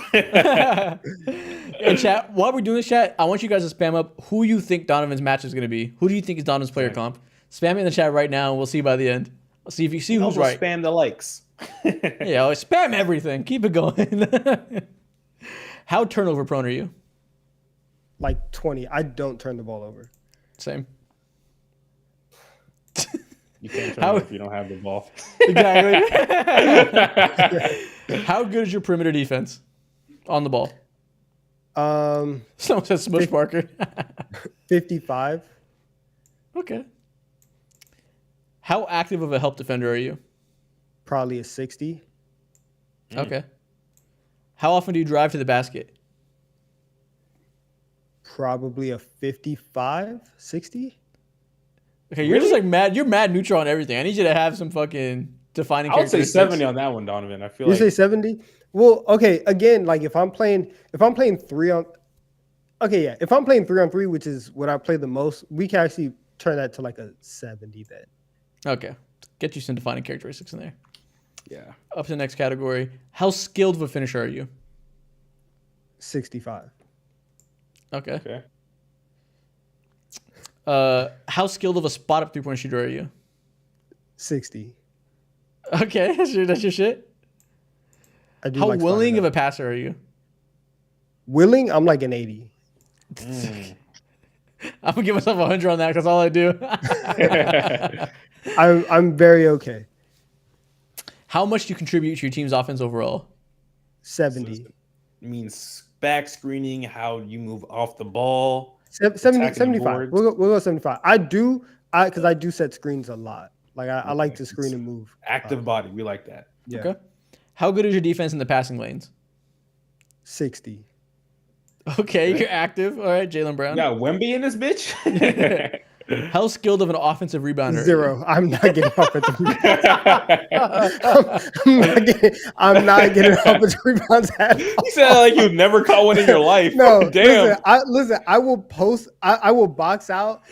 And chat, while we're doing this, chat, I want you guys to spam up who you think Donovan's match is going to be. Who do you think is Donovan's player comp? Spam it in the chat right now, and we'll see by the end. I'll see if you see who's Also right. spam the likes. Yeah, spam everything. Keep it going. How turnover prone are you? Like 20. I don't turn the ball over. Same. You can't turn How- it if you don't have the ball. Exactly. How good is your perimeter defense on the ball? Someone said Smush Parker. 55. Okay. How active of a help defender are you? Probably a 60. Okay. How often do you drive to the basket? Probably a 55, 60. Okay, you're just like mad. You're mad neutral on everything. I need you to have some fucking defining I would say characteristics. 70 on that one, Donovan. I feel You like say 70? Well, okay. Again, like if I'm playing 3 on, okay, yeah. If I'm playing 3-on-3, which is what I play the most, we can actually turn that to like a 70 then. Okay. Get you some defining characteristics in there. yeah. Up to the next category. How skilled of a finisher are you? 65. Okay. Okay. How skilled of a spot up 3-point shooter are you? 60. Okay, that's your shit. I do How like willing spotting of up. a passer are you? Willing? I'm like an 80. I'm gonna give myself 100 on that because all I do. I'm very okay. How much do you contribute to your team's offense overall? 70. Means back screening, how you move off the ball. 70, attacking the 75. boards. We'll go 75. Because I do set screens a lot. Like I like to screen and move. Active body. We like that. Yeah. Okay. How good is your defense in the passing lanes? 60. Okay, you're active. All right, Jaylen Brown. Yeah, Wemby in this bitch. How skilled of an offensive rebounder? Zero. I'm not getting offensive rebounds. I'm not getting offensive rebounds at all. You sound like you've never caught one in your life. No, Damn. listen. I will post. I will box out.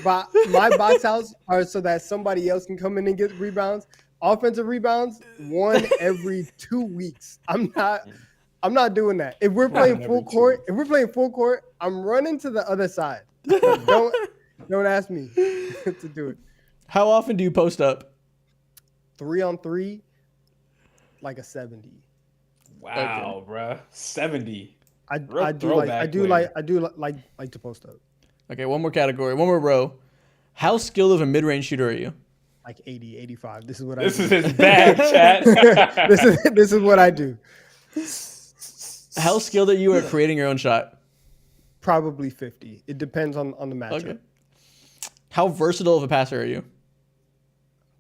But my box outs are so that somebody else can come in and get rebounds. Offensive rebounds, 1 every 2 weeks. I'm not doing that. If we're playing full court, I'm running to the other side. Don't ask me to do it. How often do you post up? 3-on-3, like a 70. Wow, bruh. 70. I do like to post up. Okay, one more category, one more row. How skilled of a mid-range shooter are you? Like 80, 85. This is what This I do. is his bag, chat. This is what I do. How skilled are you at creating your own shot? Probably 50. It depends on the matchup. Okay. How versatile of a passer are you?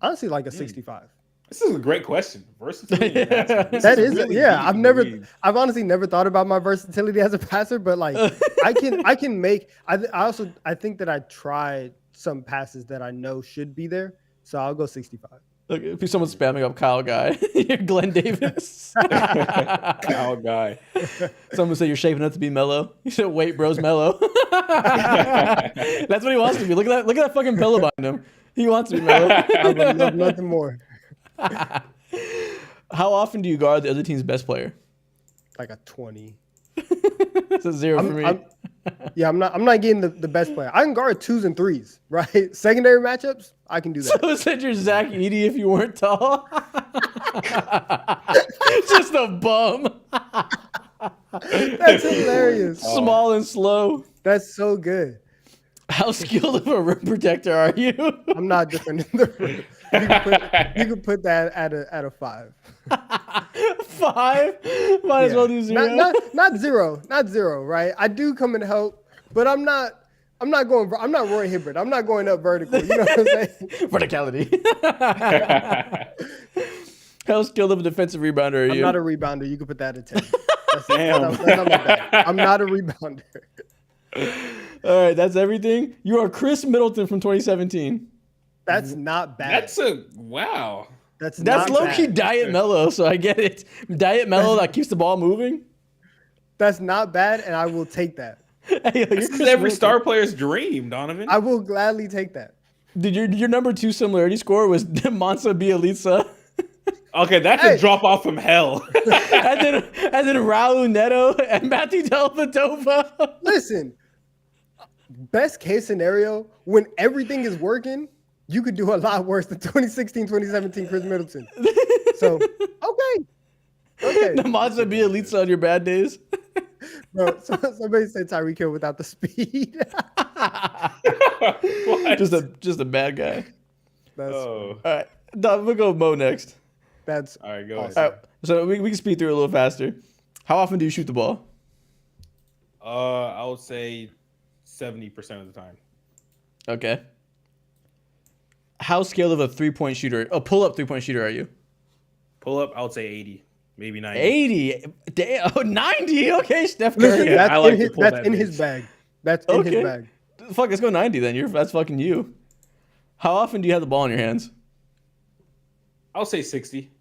Honestly, like a 65. This is a great question. Versatility. That is, really yeah. I've honestly never thought about my versatility as a passer, but like I can make. I think that I tried some passes that I know should be there, so I'll go 65. Okay, if someone's spamming up Kyle Guy, you're Glenn Davis. Kyle Guy. Someone say you're shaping up to be mellow. You said, wait, bro's mellow. That's what he wants to be. Look at that fucking pillow behind him. He wants to be mellow. I would love nothing more. How often do you guard the other team's best player? Like a 20. It's a 0 for me. I'm not getting the best player. I can guard 2s and 3s, right? Secondary matchups, I can do that. So said you're Zach Edey if you weren't tall. Just a bum. That's hilarious. Small and slow. That's so good. How skilled of a rim protector are you? I'm not defending the rim. You can put that at a 5. 5? Might as well do 0. Not zero, right? I do come and help, but I'm not Roy Hibbert. I'm not going up vertical. You know what I'm saying? Verticality. How skilled of a defensive rebounder are you? I'm not a rebounder. You can put that at 10. Damn. That's not my bad. I'm not a rebounder. All right, that's everything. You are Chris Middleton from 2017. That's not bad. Wow. That's low-key bad. Diet Mellow, so I get it. Diet Mellow that keeps the ball moving. That's not bad, and I will take that. Hey, This is every star player's dream, Donovan. I will gladly take that. Dude, your number 2 similarity score was Mansa Bielitsa. Okay, that's a drop off from hell. and then Raul Neto and Matthew Dellavedova. Listen, best case scenario, when everything is working, you could do a lot worse than 2016, 2017 Chris Middleton. So, okay. Mansa Bielitsa on your bad days. Bro, somebody said Tyreek Hill without the speed. just a bad guy. Oh. All right, Dom, we'll go Mo next. That's All right, go awesome. ahead. All right, so we can speed through it a little faster. How often do you shoot the ball? I would say 70% of the time. Okay. How skilled of a pull-up 3-point shooter are you? Pull up, I would say 80, maybe 90. 80. Damn. Oh, 90. Okay, Steph Listen, Curry. that's in his bag. That's in his bag. Fuck, let's go 90 then. That's fucking you. How often do you have the ball in your hands? I would say 60.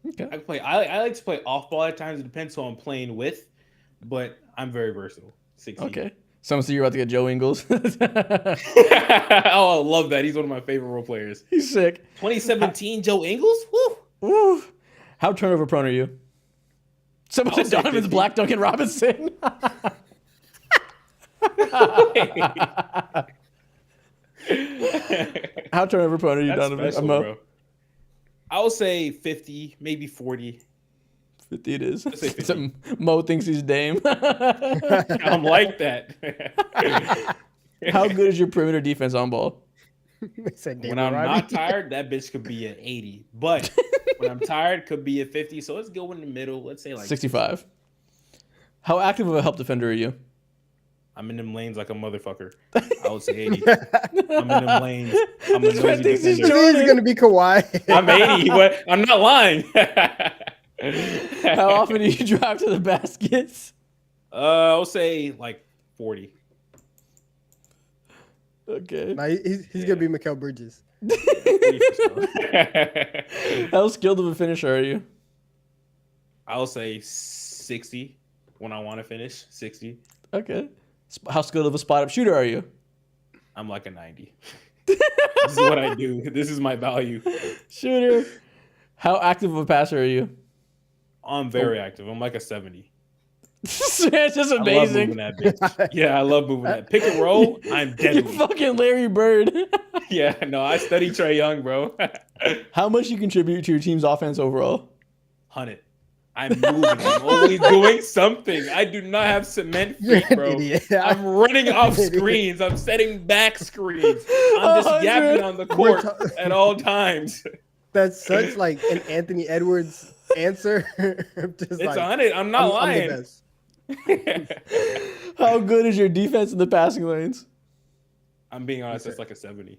Okay. I like to play off ball at times. It depends who I'm playing with, but I'm very versatile. 60. Okay. Someone said you're about to get Joe Ingles. Oh, I love that. He's one of my favorite role players. He's sick. 2017 Joe Ingles? Woo! Woo. How turnover prone are you? Someone I'll said say Donovan's 50. Black Duncan Robinson. How turnover prone are you, That's Donovan? special, bro. I would say 50, maybe 40. 50 it is. Let's say 50. Mo thinks he's Dame. I'm like that. How good is your perimeter defense on ball? When I'm not tired, that bitch could be at 80. But when I'm tired, could be at 50. So let's go in the middle. Let's say like 65. How active of a help defender are you? I'm in them lanes like a motherfucker. I would say 80. I'm in them lanes. I'm a nosy He's defender. going to be Kawhi. I'm 80. What? I'm not lying. How often do you drive to the baskets? I would say like 40. Okay. Nah, he's gonna be Mikal Bridges. How skilled of a finisher are you? I'll say 60 when I want to finish. 60. Okay. How skilled of a spot up shooter are you? I'm like a 90. This is what I do. This is my value. Shooter. How active of a passer are you? I'm very active. I'm like a 70. It's just I love amazing. moving that bitch. Yeah, I love moving that. Pick and roll, I'm You deadly. fucking Larry Bird. Yeah, no, I study Trae Young, bro. How much you contribute to your team's offense overall? 100. I'm moving. I'm always doing something. I do not have cement You're feet, an bro. idiot. I'm running off You're an idiot. screens. I'm setting back screens. I'm just 100. yapping on the court at all times. That's such like an Anthony Edwards answer. Just It's like, on it. I'm not I'm the lying. best. How good is your defense in the passing lanes? I'm being honest. That's like a 70.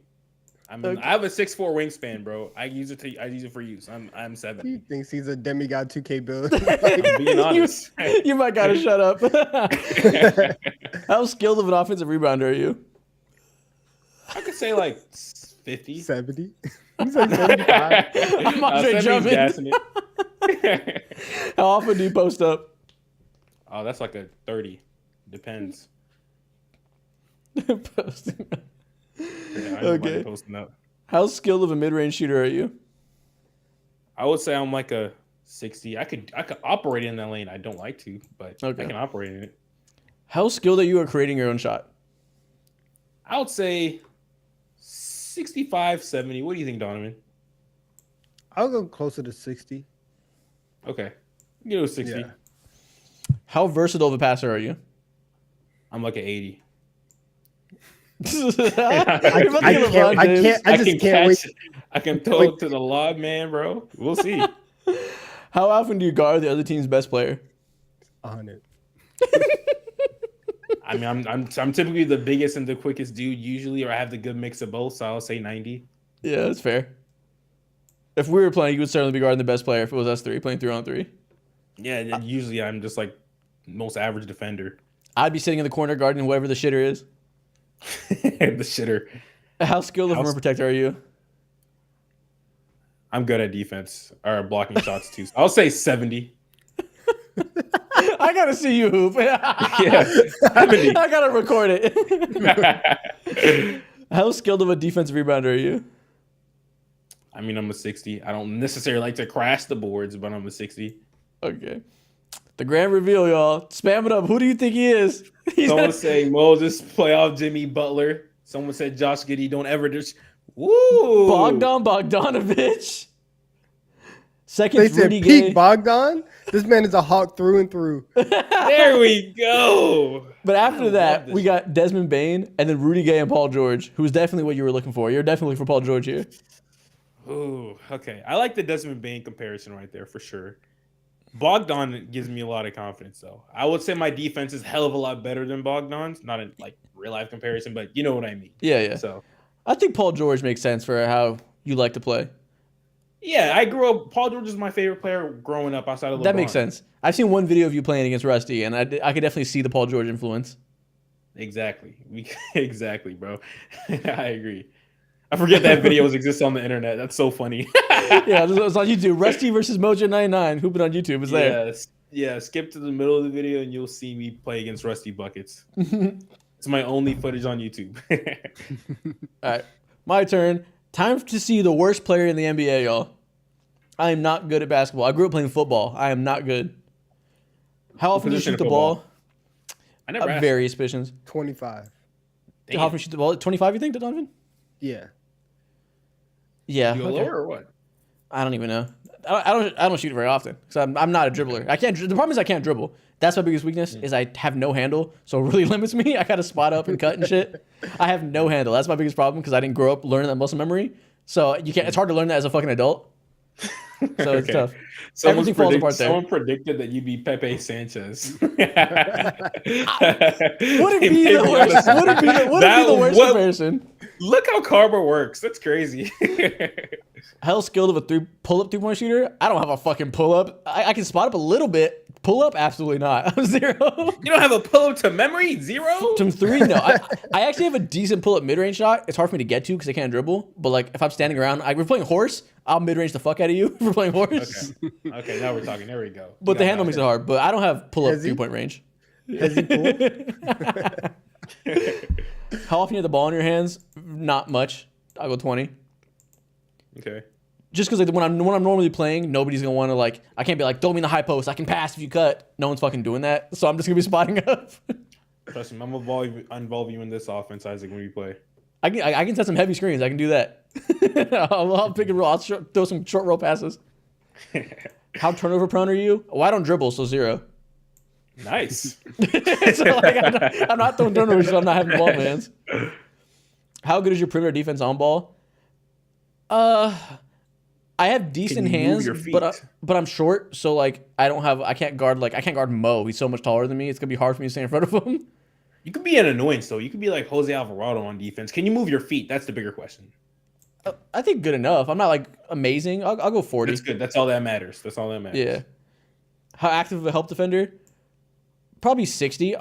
Okay. I have a 6'4" wingspan, bro. I use it for use. I'm 70. He thinks he's a demigod 2K build. I'm being honest. You might gotta shut up. How skilled of an offensive rebounder are you? I could say like 50. 70. He's like 75. I'm not sure 70's jumping. gassing it. How often do you post up? Oh, that's like a 30. Depends. Posting up. Yeah, I Okay. posting up. How skilled of a mid-range shooter are you? I would say I'm like a 60. I could operate in that lane. I don't like to, but Okay. I can operate in it. How skilled are you at creating your own shot? I would say 65, 70. What do you think, Donovan? I'll go closer to 60. Okay. Give it a 60. Yeah. How versatile of a passer are you? I'm like an 80. You're about to get LeBron I James. can't. I just can't wait. I can throw it to the lob, man, bro. We'll see. How often do you guard the other team's best player? 100. I mean, I'm typically the biggest and the quickest dude usually, or I have the good mix of both. So I'll say 90. Yeah, that's fair. If we were playing, you would certainly be guarding the best player if it was us three playing 3-on-3. Yeah, and usually I'm just like most average defender. I'd be sitting in the corner guarding whoever the shitter is. The shitter. How skilled of a rim protector are you? I'm good at defense or blocking shots too. So I'll say 70. I gotta see you hoop. Yeah, 70. I gotta record it. How skilled of a defensive rebounder are you? I mean, I'm a 60. I don't necessarily like to crash the boards, but I'm a 60. Okay. The grand reveal, y'all. Spam it up. Who do you think he is? Someone saying Moses, playoff Jimmy Butler. Someone said Josh Giddey. Don't ever just. Woo! Bogdanovich. Second, They said Rudy peak Gay. Bogdan. This man is a hawk through and through. There we go. But after love that, this we got Desmond Bane and then Rudy Gay and Paul George, who's definitely what you were looking for. You're definitely looking for Paul George here. Ooh, okay. I like the Desmond Bane comparison right there for sure. Bogdan gives me a lot of confidence, though. I would say my defense is hell of a lot better than Bogdan's. Not in like real life comparison, but you know what I mean. Yeah. So I think Paul George makes sense for how you like to play. yeah, I grew up. Paul George is my favorite player growing up outside of LeBron. That makes sense. I've seen one video of you playing against Rusty, and I could definitely see the Paul George influence. Exactly. Exactly, bro. I agree. I forget that videos exist on the internet. That's so funny. Yeah, it's on YouTube. Rusty versus Mojo99. Hooping on YouTube. It's there. Yes. Yeah, skip to the middle of the video and you'll see me play against Rusty Buckets. It's my only footage on YouTube. All right, my turn. Time to see the worst player in the NBA, y'all. I am not good at basketball. I grew up playing football. I am not good. How often do you position shoot of the ball? I never asked. Various positions. 25. Damn. How often do you shoot the ball? 25, you think, Donovan? Yeah. Yeah. You go okay. lower or what? I don't even know. I don't shoot it very often because I'm not a dribbler. I can't. The problem is I can't dribble. That's my biggest weakness is I have no handle, so it really limits me. I gotta spot up and cut and shit. I have no handle. That's my biggest problem because I didn't grow up learning that muscle memory. So you can't. It's hard to learn that as a fucking adult. So it's Okay. tough. Everything falls apart there. Someone predicted that you'd be Pepe Sanchez. Would Would it be the worst? Would it be the worst comparison? Look how Carver works. That's crazy. Hell skilled of a pull-up 3-point shooter. I don't have a fucking pull-up. I can spot up a little bit. Pull up, absolutely not. I'm 0. You don't have a pull up to memory? 0? From 3, no. I actually have a decent pull up mid range shot. It's hard for me to get to because I can't dribble. But like if I'm standing around, we're playing horse. I'll mid range the fuck out of you. We're playing horse. Okay, now we're talking. There we go. But the handle makes it hard. But I don't have pull up 3-point range. Has he pulled? How often you have the ball in your hands? Not much. I'll go 20. Okay. Just because like when I'm normally playing, nobody's gonna want to like. I can't be like, throw me in the high post. I can pass if you cut. No one's fucking doing that. So I'm just gonna be spotting up. Trust me, I'm gonna involve you in this offense, Isaac, when we play. I can set some heavy screens. I can do that. I'll pick and roll. I'll throw some short roll passes. How turnover prone are you? Well, I don't dribble, so 0. Nice. So like, I'm not throwing turnovers, so I'm not having the ball in my hands. How good is your perimeter defense on ball? I have decent hands, but I'm short, so like I can't guard Mo. He's so much taller than me. It's gonna be hard for me to stay in front of him. You could be an annoyance though. You could be like Jose Alvarado on defense. Can you move your feet? That's the bigger question. I think good enough. I'm not like amazing. I'll go 40. That's good. That's all that matters. Yeah. How active of a help defender? Probably 60.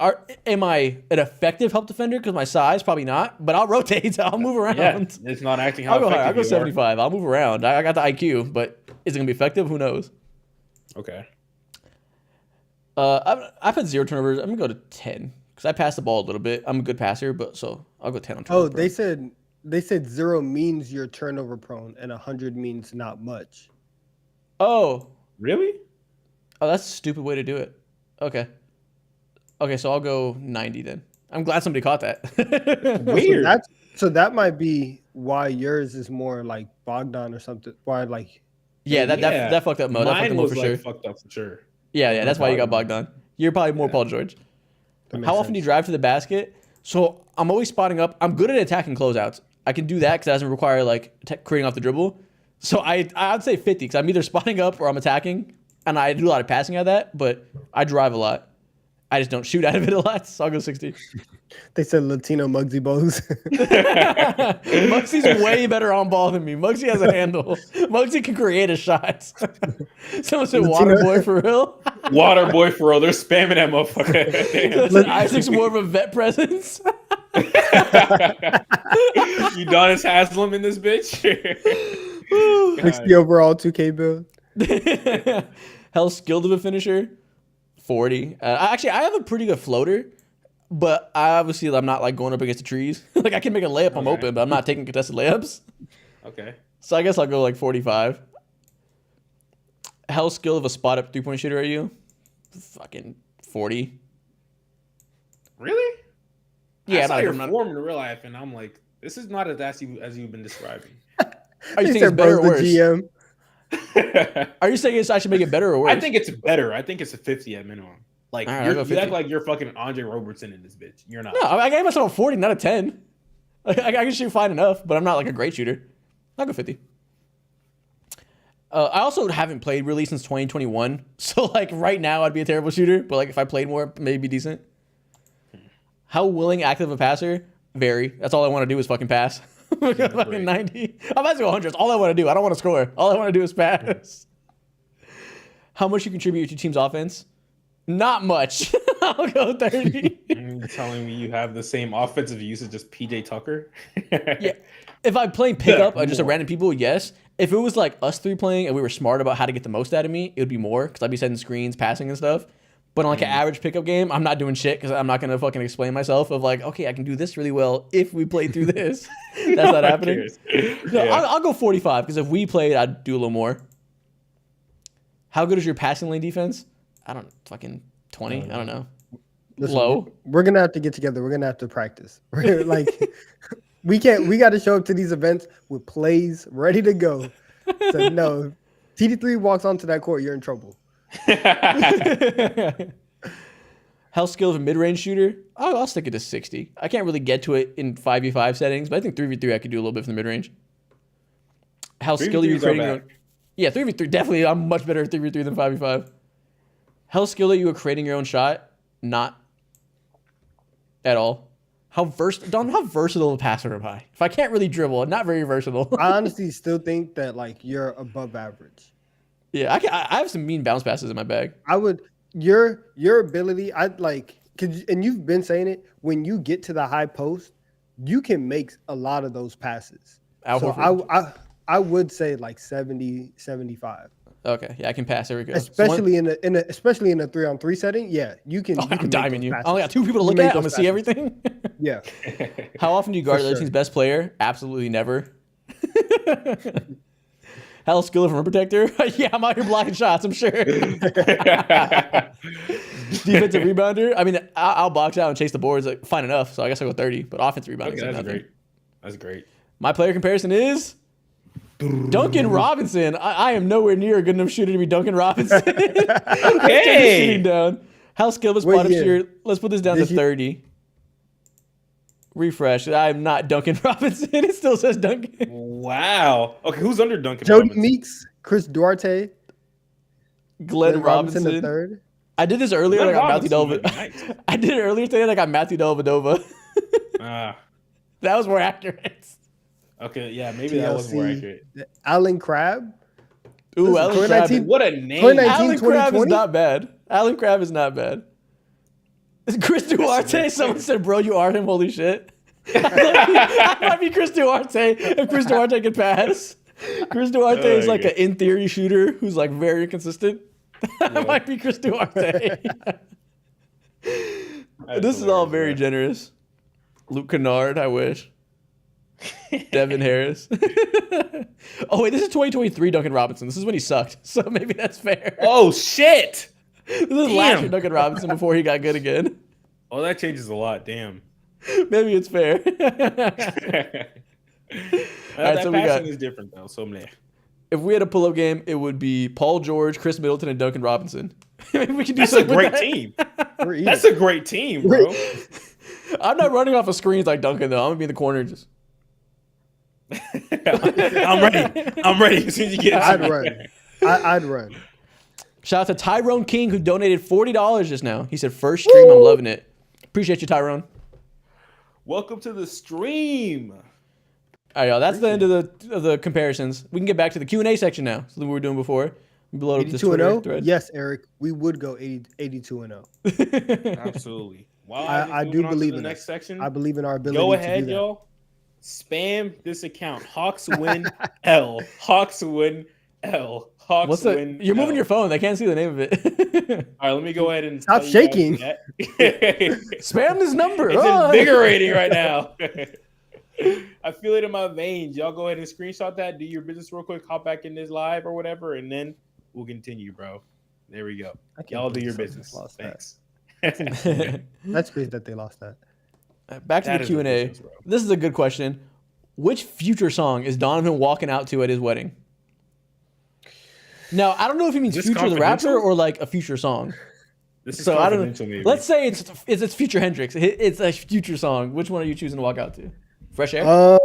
Am I an effective help defender because my size? Probably not. But I'll rotate. I'll move around. Yeah, it's not acting how I'll go effective higher. I'll go you 75. I'll move around. I got the IQ, but is it gonna be effective? Who knows? Okay. I've had 0 turnovers. I'm gonna go to 10 because I pass the ball a little bit. I'm a good passer, but so I'll go 10 on turnover. Oh, they said 0 means you're turnover prone and 100 means not much. Oh, Really? oh, that's a stupid way to do it. Okay, so I'll go 90 then. I'm glad somebody caught that. Weird. So that might be why yours is more like Bogdan or something. Why like? Yeah, that fucked up Mo. That fucked Mine up Mo was for like sure. fucked up for sure. Yeah, that's why you got Bogdan. You're probably more Paul George. How often do you drive to the basket? So I'm always spotting up. I'm good at attacking closeouts. I can do that because it doesn't require like creating off the dribble. So I'd say 50 because I'm either spotting up or I'm attacking, and I do a lot of passing out of that. But I drive a lot. I just don't shoot out of it a lot, so I'll go 60. They said Latino Muggsy Bogues. Muggsy's way better on ball than me. Muggsy has a handle. Muggsy can create a shot. Someone said Water Boy for real. Water Boy for real. They're spamming that motherfucker. Listen, Isaac's more of a vet presence. Udonis Haslam in this bitch. 60 overall 2K build. Hell skilled of a finisher. 40. Actually, I have a pretty good floater, but I'm not like going up against the trees. Like I can make a layup, I'm open, but I'm not taking contested layups. Okay. So I guess I'll go like 45. How skilled of a spot up 3-point shooter are you? Fucking 40. Really? Yeah, I saw your form in real life, and I'm like, this is not as you've been describing. Are you saying it's better or worse? GM. Are you saying I should make it better or worse? I think it's better. I think it's a 50 at minimum. Like right, you act like you're fucking Andre Robertson in this bitch. You're not. No, I gave myself a 40, not a 10. I can shoot fine enough, but I'm not like a great shooter. I'll go 50. I also haven't played really since 2021, so like right now I'd be a terrible shooter, but like if I played more, maybe decent. How willing, active a passer? Very. That's all I want to do is fucking pass. Fucking 90. I'm about to go 100. That's all I want to do. I don't want to score. All I want to do is pass. How much you contribute to your team's offense? Not much. I'll go 30. You're telling me you have the same offensive usage as PJ Tucker? Yeah. If I'm playing pickup or just a random people, yes. If it was like us three playing and we were smart about how to get the most out of me, it would be more because I'd be setting screens, passing and stuff. But on like an average pickup game, I'm not doing shit because I'm not going to fucking explain myself of like, okay, I can do this really well if we play through this. That's not happening. No, yeah. I'll go 45 because if we played, I'd do a little more. How good is your passing lane defense? I don't fucking 20. I don't know. Listen, low. We're going to have to get together. We're going to have to practice. Like we got to show up to these events with plays ready to go. So no, TD3 walks onto that court, you're in trouble. How skilled of a mid-range shooter? I'll stick it to 60. I can't really get to it in 5v5 settings, but I think 3v3 I could do a little bit from the mid-range. How skilled are you creating your own? Yeah, 3v3 definitely. I'm much better at 3v3 than 5v5. How skilled are you at creating your own shot? Not at all. How versatile a passer am I? If I can't really dribble, I'm not very versatile. I honestly still think that like you're above average. Yeah, I have some mean bounce passes in my bag. I would your ability, and you've been saying it, when you get to the high post, you can make a lot of those passes. Al So Horford. I would say like 70, 75. Okay, yeah, I can pass. There we go. Especially in a especially in a 3-on-3 setting, yeah, you can. Oh, You can I'm make diming those you. I passes. only got two people to You look make at. I'm those gonna see passes. everything. Yeah, How often do you guard For the other sure. team's best player? Absolutely never. Hell, skill of rim protector. Yeah, I'm out here blocking shots. I'm sure. Defensive rebounder. I mean, I'll box out and chase the boards. Like, fine enough. So I guess I'll go 30. But offensive rebounding is Okay, like that's nothing. great. That's great. My player comparison is Duncan Robinson. I am nowhere near a good enough shooter to be Duncan Robinson. Let's take the shooting down. How skilled is What spot up year? shooter? Let's put this down This to year? 30. Refresh. I'm not Duncan Robinson. It still says Duncan. Wow. Okay, who's under Duncan Jody Robinson? Meeks, Chris Duarte, Glenn Robinson. the third. I did this earlier. Glenn I got Matthew Robinson Delva. might be nice. I did it earlier today. I got Matthew Dellavedova. Ah, That was more accurate. okay, yeah, maybe that was more accurate. Alan Crabb. Ooh, Listen, Alan 2019 Crabbe. What a name. 2019 Alan Crabbe is 2020? not bad. Alan Crabbe is not bad. Chris Duarte. Someone said, "Bro, you are him." Holy shit. I might be Chris Duarte if Chris Duarte could pass. Chris Duarte is like an in theory shooter who's like very inconsistent. That might be Chris Duarte. This is all very generous. Luke Kennard, I wish. Devin Harris. Oh wait, this is 2023 Duncan Robinson. This is when he sucked, so maybe that's fair. Oh shit. This is last year Duncan Robinson before he got good again. Oh, that changes a lot. Damn. Maybe it's fair. That so we passing got- is different though. So many. If we had a pull-up game, it would be Paul George, Chris Middleton, and Duncan Robinson. Maybe we can do That's a something with great that. team. We're even. That's a great team, bro. I'm not running off of screens like Duncan though. I'm gonna be in the corner just. I'm ready. I'm ready as soon as you get I'd it. run. I'd run. Shout out to Tyrone King who donated $40 just now. He said, "First stream, I'm loving it." Appreciate you, Tyrone. Welcome to the stream. All right, y'all. That's the end of the comparisons. We can get back to the Q&A section now. Something we were doing before. We blow up this 82 and Twitter 0. thread. Yes, Eric, we would go 82 and 0. Absolutely. Wow. I do believe in next us. section. I believe in our ability. Go to ahead, do that. y'all. Spam this account. Hawks win L. Hawks win L. Hawks What's the? win. You're moving L. your phone. They can't see the name of it. All right, let me go ahead and Stop tell you guys shaking. that. Spam this number. It's Oh. invigorating right now. I feel it in my veins. Y'all go ahead and screenshot that. Do your business real quick. Hop back in this live or whatever, and then we'll continue, bro. There we go. I can't Y'all do believe your Celtics business. lost that. Thanks. That's crazy that they lost that. Back to That the is Q&A. ridiculous, bro. This is a good question. Which future song is Donovan walking out to at his wedding? Now, I don't know if he means Is this Future the rapper confidential? or like a future song. This is So I don't confidential, know. maybe. Let's say it's Future Hendrix. It's a future song. Which one are you choosing to walk out to? Fresh Air?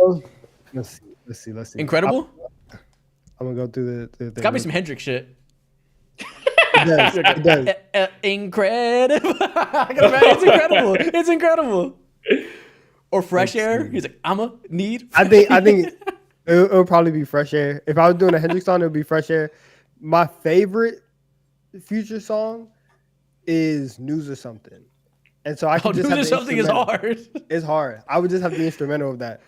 Let's see. Incredible? I'm gonna go through the It's got me some Hendrix shit. It does. It does. Incredible. It's incredible. It's incredible. Or Fresh Let's Air. see. He's like, I'ma need. I think it'll probably be Fresh Air. If I was doing a Hendrix song, it would be Fresh Air. My favorite Future song is News or Something. And so I could just have the something is instrumental. hard. It's hard. I would just have the instrumental of that.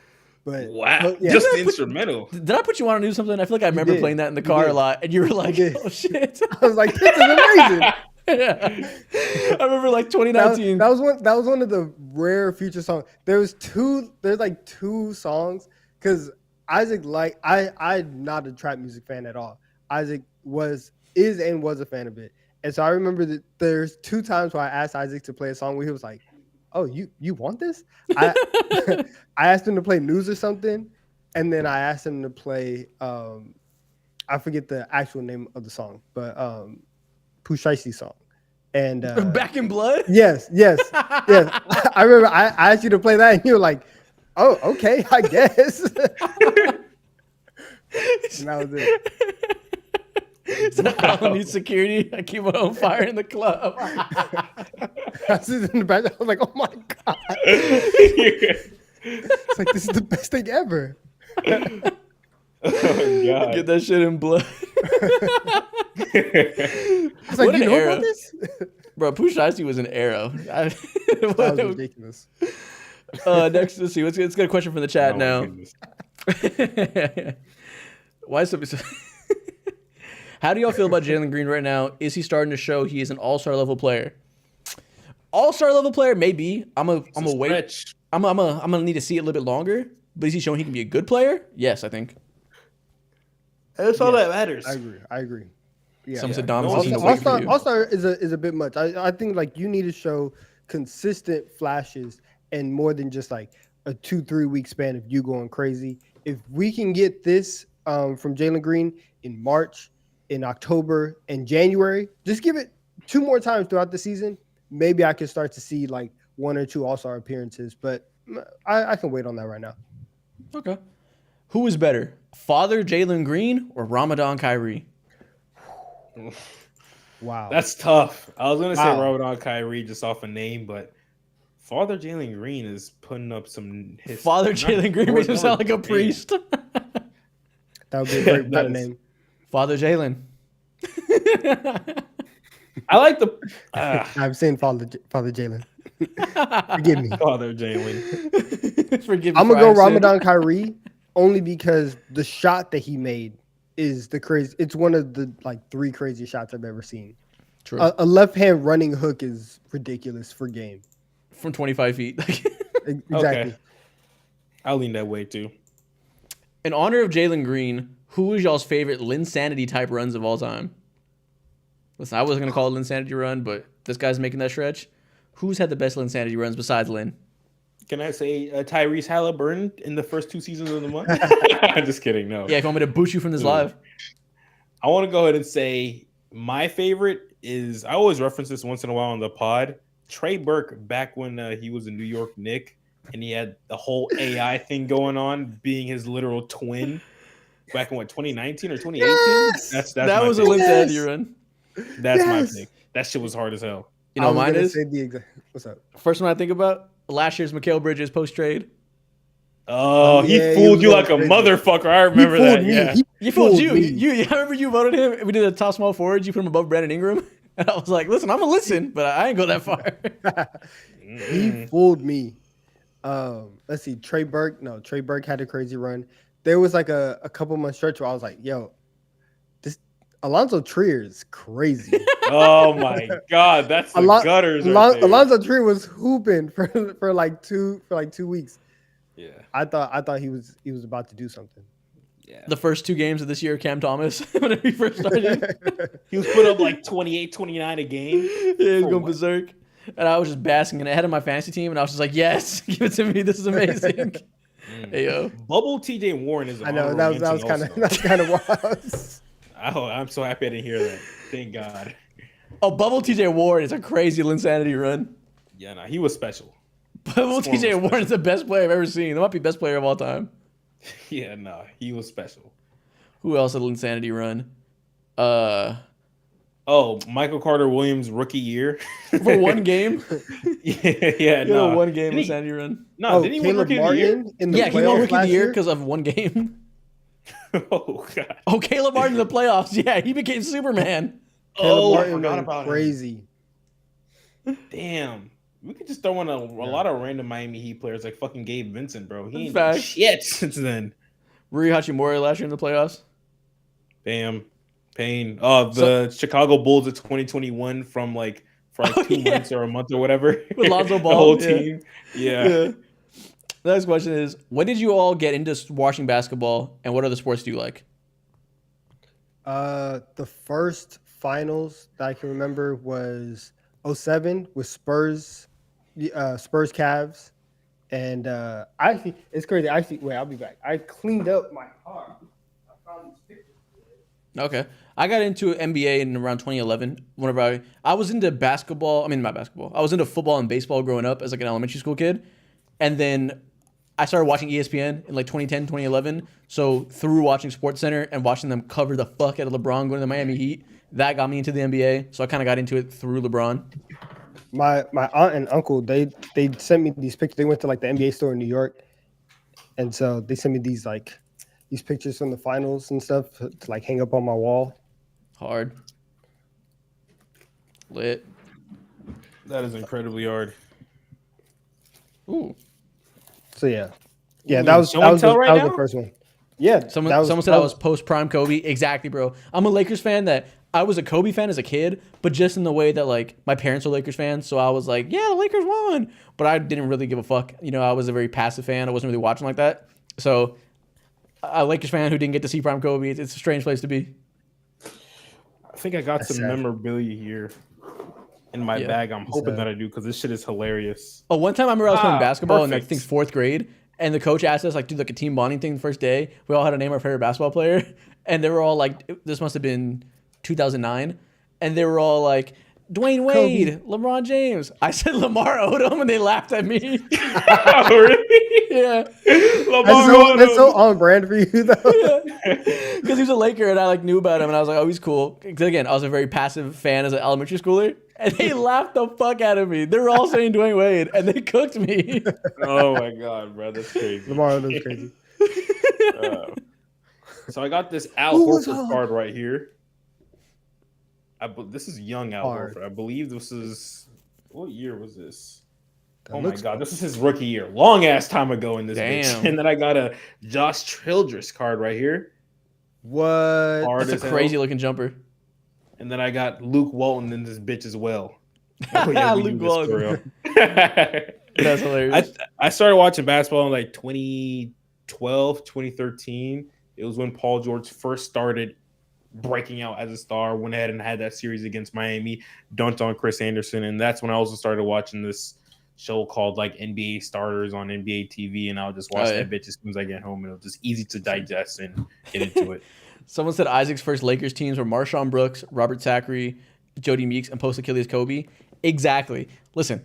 But Wow. but yeah. Just the instrumental. Did I put you on to do something? I feel like I remember did. playing that in the You car did. a lot, and you were like, did. "Oh shit!" I was like, this is amazing. Yeah. I remember like That, 2019. that was one of the rare Future songs. There's like two songs because Isaac I'm not a trap music fan at all. Isaac is a fan of it. And so I remember that there's 2 times where I asked Isaac to play a song where he was like, "Oh, you want this?" I I asked him to play News or Something, and then I asked him to play I forget the actual name of the song, but Pooh Shiesty song. And Back in Blood. yes. I remember I asked you to play that, and you were like, "Oh, okay, I guess." And that was it. So I don't need security. I keep my own fire in the club. I was in the back. I was like, "Oh my god!" It's like, this is the best thing ever. Oh, God. Get that shit in blood. It's like, What you an know era. about this? Bro, Push Icy was an arrow. That was ridiculous. Next, let's see. Let's get a question from the chat Oh my now. goodness. Why is somebody? How do y'all feel about Jaylen Green right now? Is he starting to show he is an all-star level player? All-star level player, maybe. I'm a wait. Stretch. I'm gonna need to see it a little bit longer. But is he showing he can be a good player? Yes, I think. That's all that matters. I agree. Yeah. Someone said No Dom one says he's needs waiting for to you. All-star is a bit much. I think like you need to show consistent flashes and more than just like a 2-3 week span of you going crazy. If we can get this from Jaylen Green in March, in October, and January, just give it 2 more times throughout the season. Maybe I can start to see like 1 or 2 All-Star appearances, but I can wait on that right now. Okay. Who is better, Father Jaylen Green or Ramadan Kyrie? Wow. That's tough. I was gonna say Wow. Ramadan Kyrie just off a name, but Father Jaylen Green is putting up some. Father Jaylen Green makes him sound like a priest. That would be a great That rap is- name. Father Jaylen. I like the I've seen Father Jaylen. Forgive me. Father Jaylen. Forgive me. I'm for gonna go accent. Ramadan Kyrie only because the shot that he made is the crazy. It's one of the like 3 craziest shots I've ever seen. True. A left hand running hook is ridiculous for game. From 25 feet. Exactly. Okay. I'll lean that way too. In honor of Jaylen Green, who is y'all's favorite Linsanity type runs of all time? Listen, I wasn't gonna call it Linsanity run, but this guy's making that stretch. Who's had the best Linsanity runs besides Lin? Can I say Tyrese Halliburton in the first 2 seasons of the month? I'm just kidding. No. Yeah, if you want me to boot you from this live. I want to go ahead and say my favorite is, I always reference this once in a while on the pod, Trey Burke back when he was a New York Knick and he had the whole AI thing going on, being his literal twin back in 2019 or 2018? Yes! That's That my was a pick. Linsanity run. That's Yes! my pick. That shit was hard as hell. You know I was what mine gonna is? say the exact. What's up? First one I think about, last year's Mikal Bridges post trade. Oh, he yeah, he fooled was you like a going crazy. motherfucker. I remember He fooled that. me. Yeah. He You fooled you. me. I remember you voted him. We did a top small forwards. You put him above Brandon Ingram. And I was like, listen, I'm going to listen, but I ain't go that far. He fooled me. Let's see. Trey Burke had a crazy run. There was like a couple month stretch where I was like, yo, this Alonzo Trier is crazy. Oh my God, that's the gutters right there. Alonzo Trier was hooping for like 2 weeks. Yeah. I thought he was about to do something. Yeah. The first 2 games of this year, Cam Thomas, when he first started. He was put up like 28, 29 a game. Yeah, he's For going what? berserk. And I was just basking in it. I had him on my fantasy team, and I was just like, yes, give it to me. This is amazing. Hey, yo. Bubble TJ Warren is. I know that was kind of wild. I'm so happy I didn't hear that. Thank God. Oh, Bubble TJ Warren is a crazy Linsanity run. Yeah, no, he was special. Bubble Storm TJ was Warren is the best player I've ever seen. That might be best player of all time. Yeah, no, he was special. Who else had Linsanity run? Oh, Michael Carter Williams rookie year For 1 game? yeah, No, no, 1 game Didn't he- Linsanity run. No, didn't he win Caleb rookie of the year? Martin in the Yeah, he won playoffs rookie of the last year because of 1 game. Oh God. Oh, Caleb Martin in the playoffs. Yeah, he became Superman. Caleb I Martin forgot went about him. crazy. Damn. We could just throw in a lot of random Miami Heat players like fucking Gabe Vincent, bro. He ain't done Facts. shit since then. Rui Hachimura last year in the playoffs. Damn. Pain. Oh, the Chicago Bulls of 2021 for like 2 months or a month or whatever. With Lonzo The Ball, whole yeah. team. Yeah. The next question is, when did you all get into watching basketball, and what other sports do you like? The first finals that I can remember was 07 with Spurs Cavs. And actually, it's crazy. Wait, I'll be back. I cleaned up my car. I found these pictures. Okay. I got into NBA in around 2011. Whenever I was into basketball. I mean, not basketball. I was into football and baseball growing up as like an elementary school kid. And then I started watching ESPN in like 2010, 2011. So through watching SportsCenter and watching them cover the fuck out of LeBron going to the Miami Heat, that got me into the NBA. So I kind of got into it through LeBron. My aunt and uncle, they sent me these pictures. They went to like the NBA store in New York. And so they sent me these pictures from the finals and stuff to like hang up on my wall. Hard. Lit. That is incredibly hard. Ooh. So yeah, Ooh, that was show and tell right that was the now? first one. Yeah, Someone said I was post prime Kobe. Exactly, bro. I'm a Lakers fan that I was a Kobe fan as a kid, but just in the way that like my parents were Lakers fans, so I was like, yeah, the Lakers won, but I didn't really give a fuck. You know, I was a very passive fan. I wasn't really watching like that. So a Lakers fan who didn't get to see prime Kobe, it's a strange place to be. I think I got That's some sad. memorabilia here in my Yeah. bag. I'm hoping sad. that I do because this shit is hilarious. Oh, one time I remember I was playing basketball in like, I perfect. think fourth grade, and the coach asked us like do like a team bonding thing the first day. We all had to name our favorite basketball player, and they were all like, this must have been 2009, and they were all like Dwayne Wade, LeBron James. I said Lamar Odom, and they laughed at me. Oh, really? Yeah, That's so on brand for you though. because he was a Laker, and I like knew about him, and I was like, oh, he's cool. 'Cause again, I was a very passive fan as an elementary schooler, and they laughed the fuck out of me. They were all saying Dwayne Wade, and they cooked me. Oh my god, bro, that's crazy. Lamar Odom's crazy. So I got this Al Who was Horford on? card right here. This is young Al Hard. Horford. I believe this is what year was this? That Oh my looks- god, this is his rookie year. Long ass time ago in this Damn. bitch. And then I got a Josh Childress card right here. What? Hard That's as a hell. crazy looking jumper. And then I got Luke Walton in this bitch as well. Oh, yeah, we Luke knew this for Walton. real. That's hilarious. I started watching basketball in like 2012, 2013. It was when Paul George first started breaking out as a star, went ahead and had that series against Miami, dunked on Chris Anderson. And that's when I also started watching this show called like NBA Starters on NBA TV. And I'll just watch that bitch as soon as I get home. And it was just easy to digest and get into it. Someone said Isaac's first Lakers teams were Marshawn Brooks, Robert Zachary, Jody Meeks, and post Achilles Kobe. Exactly. Listen,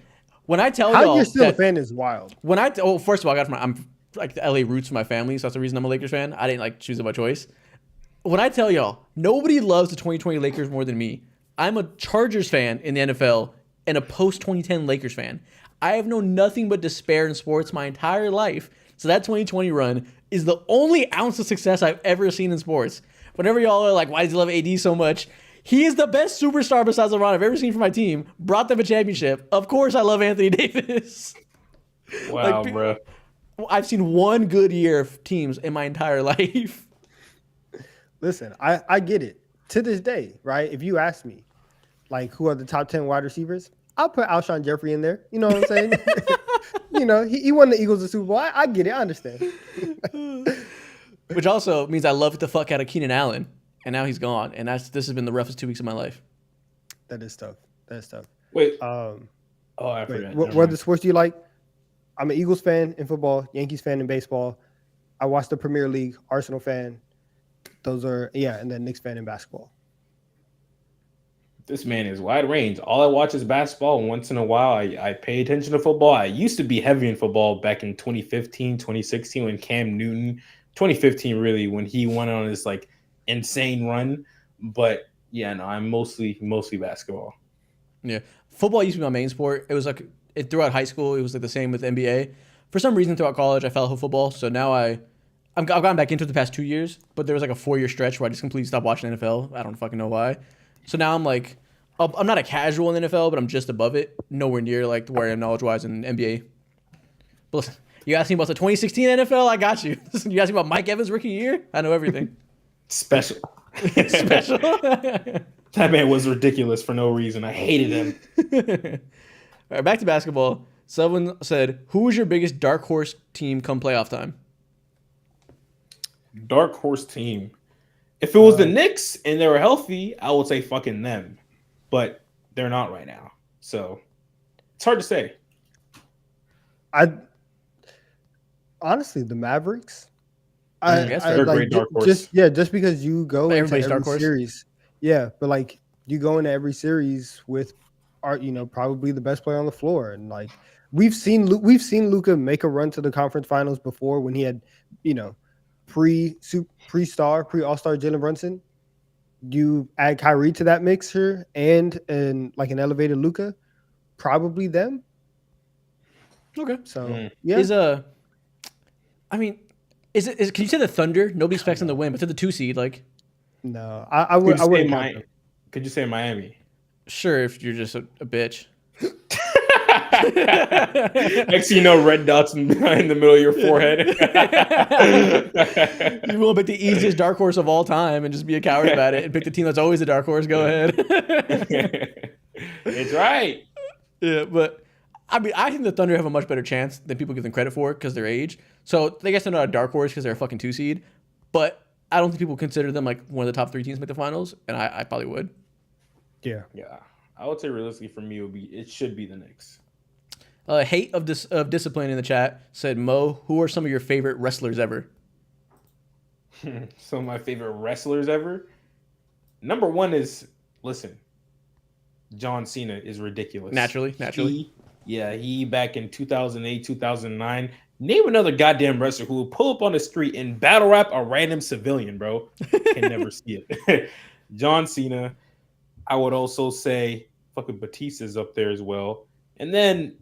when I tell How y'all you're still a that- fan is wild. when I first of all, I'm like the LA roots for my family, so that's the reason I'm a Lakers fan. I didn't like choose it by choice. When I tell y'all, nobody loves the 2020 Lakers more than me. I'm a Chargers fan in the NFL and a post 2010 Lakers fan. I have known nothing but despair in sports my entire life. So that 2020 run is the only ounce of success I've ever seen in sports. Whenever y'all are like, why does he love AD so much? He is the best superstar besides LeBron I've ever seen for my team. Brought them a championship. Of course, I love Anthony Davis. Wow, Like, bro. I've seen one good year of teams in my entire life. Listen, I get it. To this day, right? If you ask me, like, who are the top 10 wide receivers, I'll put Alshon Jeffrey in there. You know what I'm saying? You know, he won the Eagles the Super Bowl. I get it. I understand. Which also means I love the fuck out of Keenan Allen. And now he's gone. And this has been the roughest 2 weeks of my life. That is tough. That's tough. Wait. I I forgot. what other sports do you like? I'm an Eagles fan in football, Yankees fan in baseball. I watch the Premier League, Arsenal fan. Those are, and then Knicks fan in basketball. This man is wide range. All I watch is basketball, and once in a while, I pay attention to football. I used to be heavy in football back in 2015, 2016 when Cam Newton, 2015 really, when he went on this like insane run. But yeah, no, I'm mostly basketball. Yeah. Football used to be my main sport. It was like throughout high school, it was like the same with NBA. For some reason throughout college, I fell off football. So now I've gotten back into it the past 2 years, but there was like a 4-year stretch where I just completely stopped watching NFL. I don't fucking know why. So now I'm like, I'm not a casual in NFL, but I'm just above it. Nowhere near like where I am knowledge-wise in NBA. But listen, you asked me about the 2016 NFL, I got you. Listen, you asked me about Mike Evans' rookie year, I know everything. Special. Special. That man was ridiculous for no reason. I hated him. All right, back to basketball. Someone said, who is your biggest dark horse team come playoff time? Dark horse team. If it was the Knicks and they were healthy, I would say fucking them. But they're not right now. So it's hard to say. Honestly, the Mavericks. guess they're a great dark horse. Just because you go into Everybody's dark every horse. series. Yeah, but like you go into every series with probably the best player on the floor. And like we've seen Luka make a run to the conference finals before when he had, pre-star, pre-all-star Jalen Brunson. You add Kyrie to that mixer and like an elevated Luka, probably them. Okay. So Yeah. Can you say the Thunder? Nobody expects them to win, but to the 2 seed, like no, I would. Could you say Miami? Sure, if you're just a bitch. Next thing you know, red dots in the middle of your forehead. You will pick the easiest dark horse of all time and just be a coward about it and pick the team that's always a dark horse. Go ahead. It's right. Yeah, but I mean, I think the Thunder have a much better chance than people give them credit for because their age. So I guess they're not a dark horse because they're a fucking 2 seed. But I don't think people consider them like one of the top 3 teams to make the finals, and I probably would. Yeah. Yeah, I would say realistically for me, it should be the Knicks. Hate of discipline in the chat said, Mo, who are some of your favorite wrestlers ever? Some of my favorite wrestlers ever. Number one is, listen, John Cena is ridiculous. Naturally. He back in 2008, 2009. Name another goddamn wrestler who will pull up on the street and battle rap a random civilian, bro. Can never see it. John Cena. I would also say fucking Batista's up there as well. And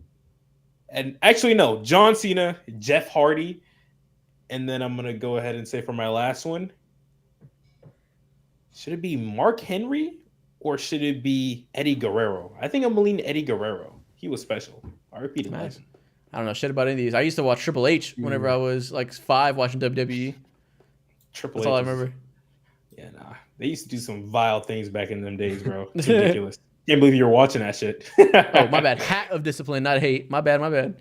actually, no, John Cena, Jeff Hardy. And then I'm going to go ahead and say for my last one, should it be Mark Henry or should it be Eddie Guerrero? I think I'm going to lean Eddie Guerrero. He was special. I repeated Nice. that. I don't know shit about any of these. I used to watch Triple H whenever I was like 5 watching WWE. Triple That's H all I is- remember. Yeah, nah. They used to do some vile things back in them days, bro. It's ridiculous. Can't believe you were watching that shit. Oh, my bad. Hat of discipline, not hate. My bad.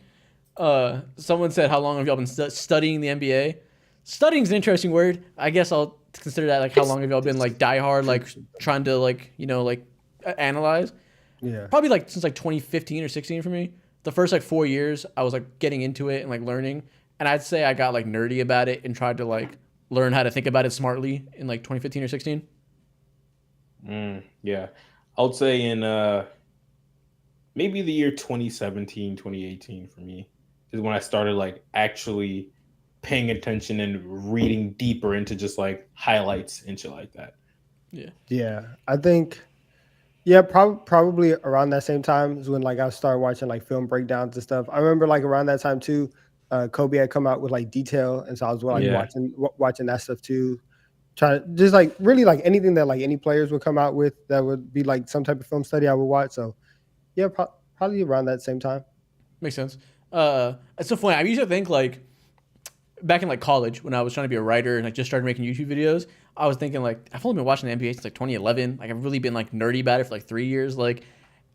Someone said, how long have y'all been studying the NBA? Studying's an interesting word. I guess I'll consider that like how long have y'all been like diehard, like trying to like, analyze? Yeah. Probably like since like 2015 or 16 for me. The first like 4 years, I was like getting into it and like learning. And I'd say I got like nerdy about it and tried to like learn how to think about it smartly in like 2015 or 16. Yeah. I would say in maybe the year 2017, 2018 for me is when I started like actually paying attention and reading deeper into just like highlights and shit like that. Yeah. I think, yeah, probably around that same time is when like I started watching like film breakdowns and stuff. I remember like around that time too, Kobe had come out with like Detail, and so I was like watching that stuff too. Trying just like really like anything that like any players would come out with that would be like some type of film study I would watch. So yeah, probably around that same time. Makes sense. It's so funny. I used to think like back in like college when I was trying to be a writer and I just started making YouTube videos, I was thinking like I've only been watching the NBA since like 2011. Like I've really been like nerdy about it for like 3 years. Like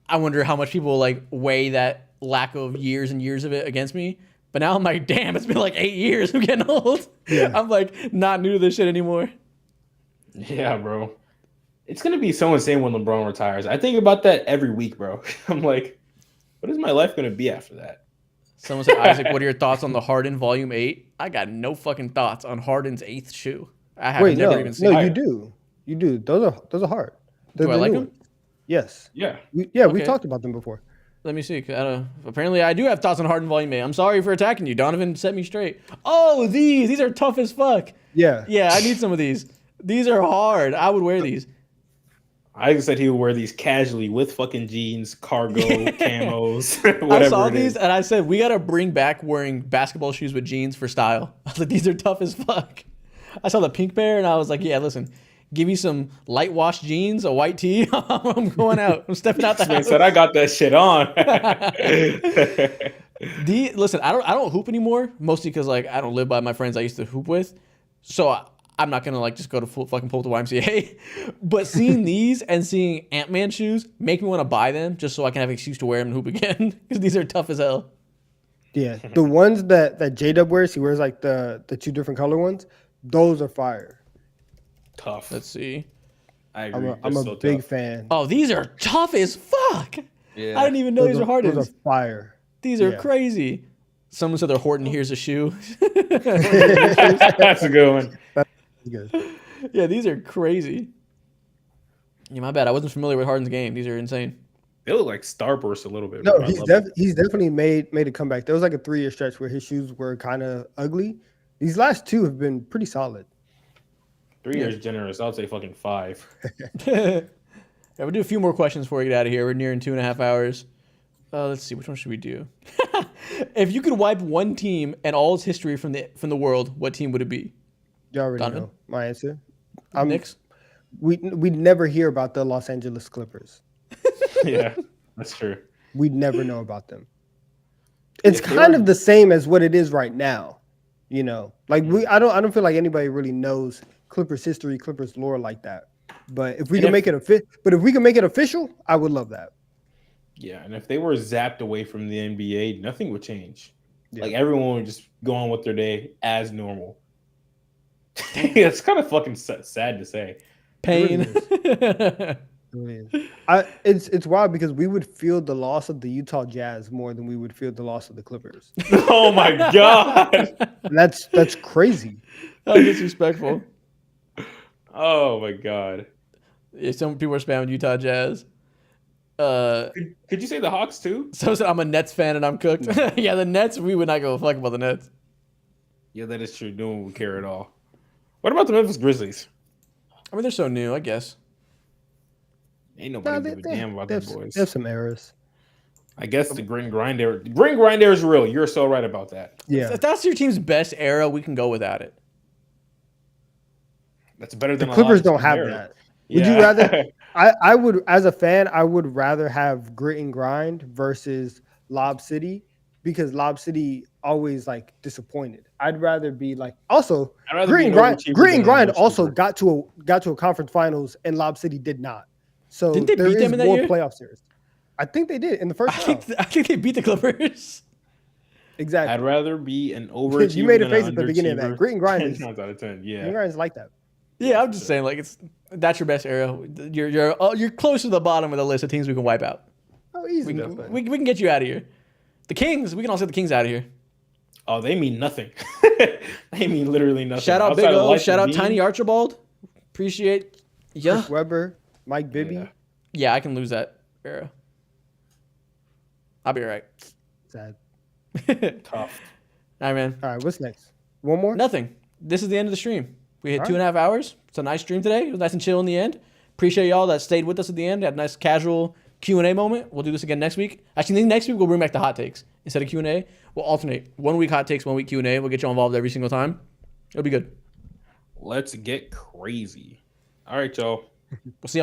I wonder how much people like weigh that lack of years and years of it against me. But now I'm like, damn, it's been like 8 years. I'm getting old. Yeah. I'm like not new to this shit anymore. Yeah, bro. It's going to be so insane when LeBron retires. I think about that every week, bro. I'm like, what is my life going to be after that? Someone said, Isaac, what are your thoughts on the Harden Volume 8? I got no fucking thoughts on Harden's 8th shoe. I have Wait, never no, even seen no, it. you do. Those are hard. Do I like new them? ones. Yes. Yeah. We Okay. talked about them before. Let me see. Apparently, I do have thoughts on Harden Volume 8. I'm sorry for attacking you. Donovan set me straight. Oh, these are tough as fuck. Yeah. Yeah, I need some of these. These are hard. I would wear these. I said he would wear these casually with fucking jeans, cargo, camos, whatever. I saw it these is. and I said, we got to bring back wearing basketball shoes with jeans for style. I was like, these are tough as fuck. I saw the pink pair and I was like, yeah, listen, give me some light wash jeans, a white tee. I'm going out. I'm stepping out the Man house. said I got that shit on. Listen, I don't hoop anymore, mostly because like I don't live by my friends I used to hoop with, so I'm not gonna like just go to fucking pull up the YMCA. But seeing these and seeing Ant-Man shoes make me want to buy them just so I can have an excuse to wear them and hoop again because these are tough as hell. Yeah. The ones that J-Dub wears, he wears like the 2 different color ones. Those are fire. Tough. Let's see. I agree. I'm a big fan. Oh, these are tough as fuck. Yeah. I didn't even know these are hard. Those are fire. These are Yeah. crazy. Someone said they're Horton. Here's a shoe. That's a good one. Good. Yeah, these are crazy. Yeah, my bad. I wasn't familiar with Harden's game. These are insane. They look like Starburst a little bit. No, bro. I he's love it. he's definitely made a comeback. There was like a 3-year stretch where his shoes were kind of ugly. These last 2 have been pretty solid. 3 years generous. I'll say fucking 5. Yeah, we'll do a few more questions before we get out of here. We're nearing 2.5 hours. Let's see, which one should we do? If you could wipe one team and all its history from the world, what team would it be? You already Donovan? know my answer. Knicks? We never hear about the Los Angeles Clippers. Yeah, that's true. We'd never know about them. It's If they kind were- of the same as what it is right now. You know, like I don't feel like anybody really knows Clippers history, Clippers lore like that. But if we can make it official, I would love that. Yeah, and if they were zapped away from the NBA, nothing would change. Yeah. Like everyone would just go on with their day as normal. It's kind of fucking sad to say. Pain. It's wild because we would feel the loss of the Utah Jazz more than we would feel the loss of the Clippers. Oh my god. And that's crazy. How disrespectful. Oh my god. Yeah, some people are spamming Utah Jazz. Could you say the Hawks too? So I'm a Nets fan and I'm cooked. Yeah, the Nets, we would not give a fuck about the Nets. Yeah, that is true. No one would care at all. What about the Memphis Grizzlies? I mean, they're so new, I guess. Ain't nobody give a damn about they them have, boys. they have some errors. I guess the grit and grind era. Grit and grind era is real. You're so right about that. Yeah. If that's your team's best era, we can go without it. That's better The than Clippers a lot don't of have era. that. Yeah. Would you rather I would, as a fan, I would rather have grit and grind versus Lob City because Lob City always like disappointed. I'd rather be like also I'd rather grit be and an grind. overachiever Grit than and an grind also underachiever. got to a conference finals and Lob City did not. So Didn't they there beat them is in that more year? playoff series. I think they did in the first round. I think they beat the Clippers. Exactly. I'd rather be an overachiever. You made a than face an at the beginning of that. underachiever Grit and grind 10 is times out of 10. grit Yeah. and grind is like that. Yeah, I'm just saying, like that's your best era. You're close to the bottom of the list of teams we can wipe out. Oh, easy We enough. can, we can get you out of here. The Kings, we can also get the Kings out of here. Oh, they mean nothing. They mean literally nothing. Shout out Big Outside of O. Light Shout out Beam, Tiny Archibald. Appreciate. Yeah, Chris Webber, Mike Bibby. Yeah. yeah, I can lose that era. I'll be all right. Sad. Tough. All right, man. All right, what's next? One more? Nothing. This is the end of the stream. We hit All 2.5 hours. It's a nice stream today. It was nice and chill in the end. Appreciate y'all that stayed with us at the end. Had a nice casual Q&A moment. We'll do this again next week. Actually, I think next week we'll bring back the hot takes instead of Q&A. We'll alternate 1 week hot takes, 1 week Q&A. We'll get you involved every single time. It'll be good. Let's get crazy. All right, y'all. We'll see y'all next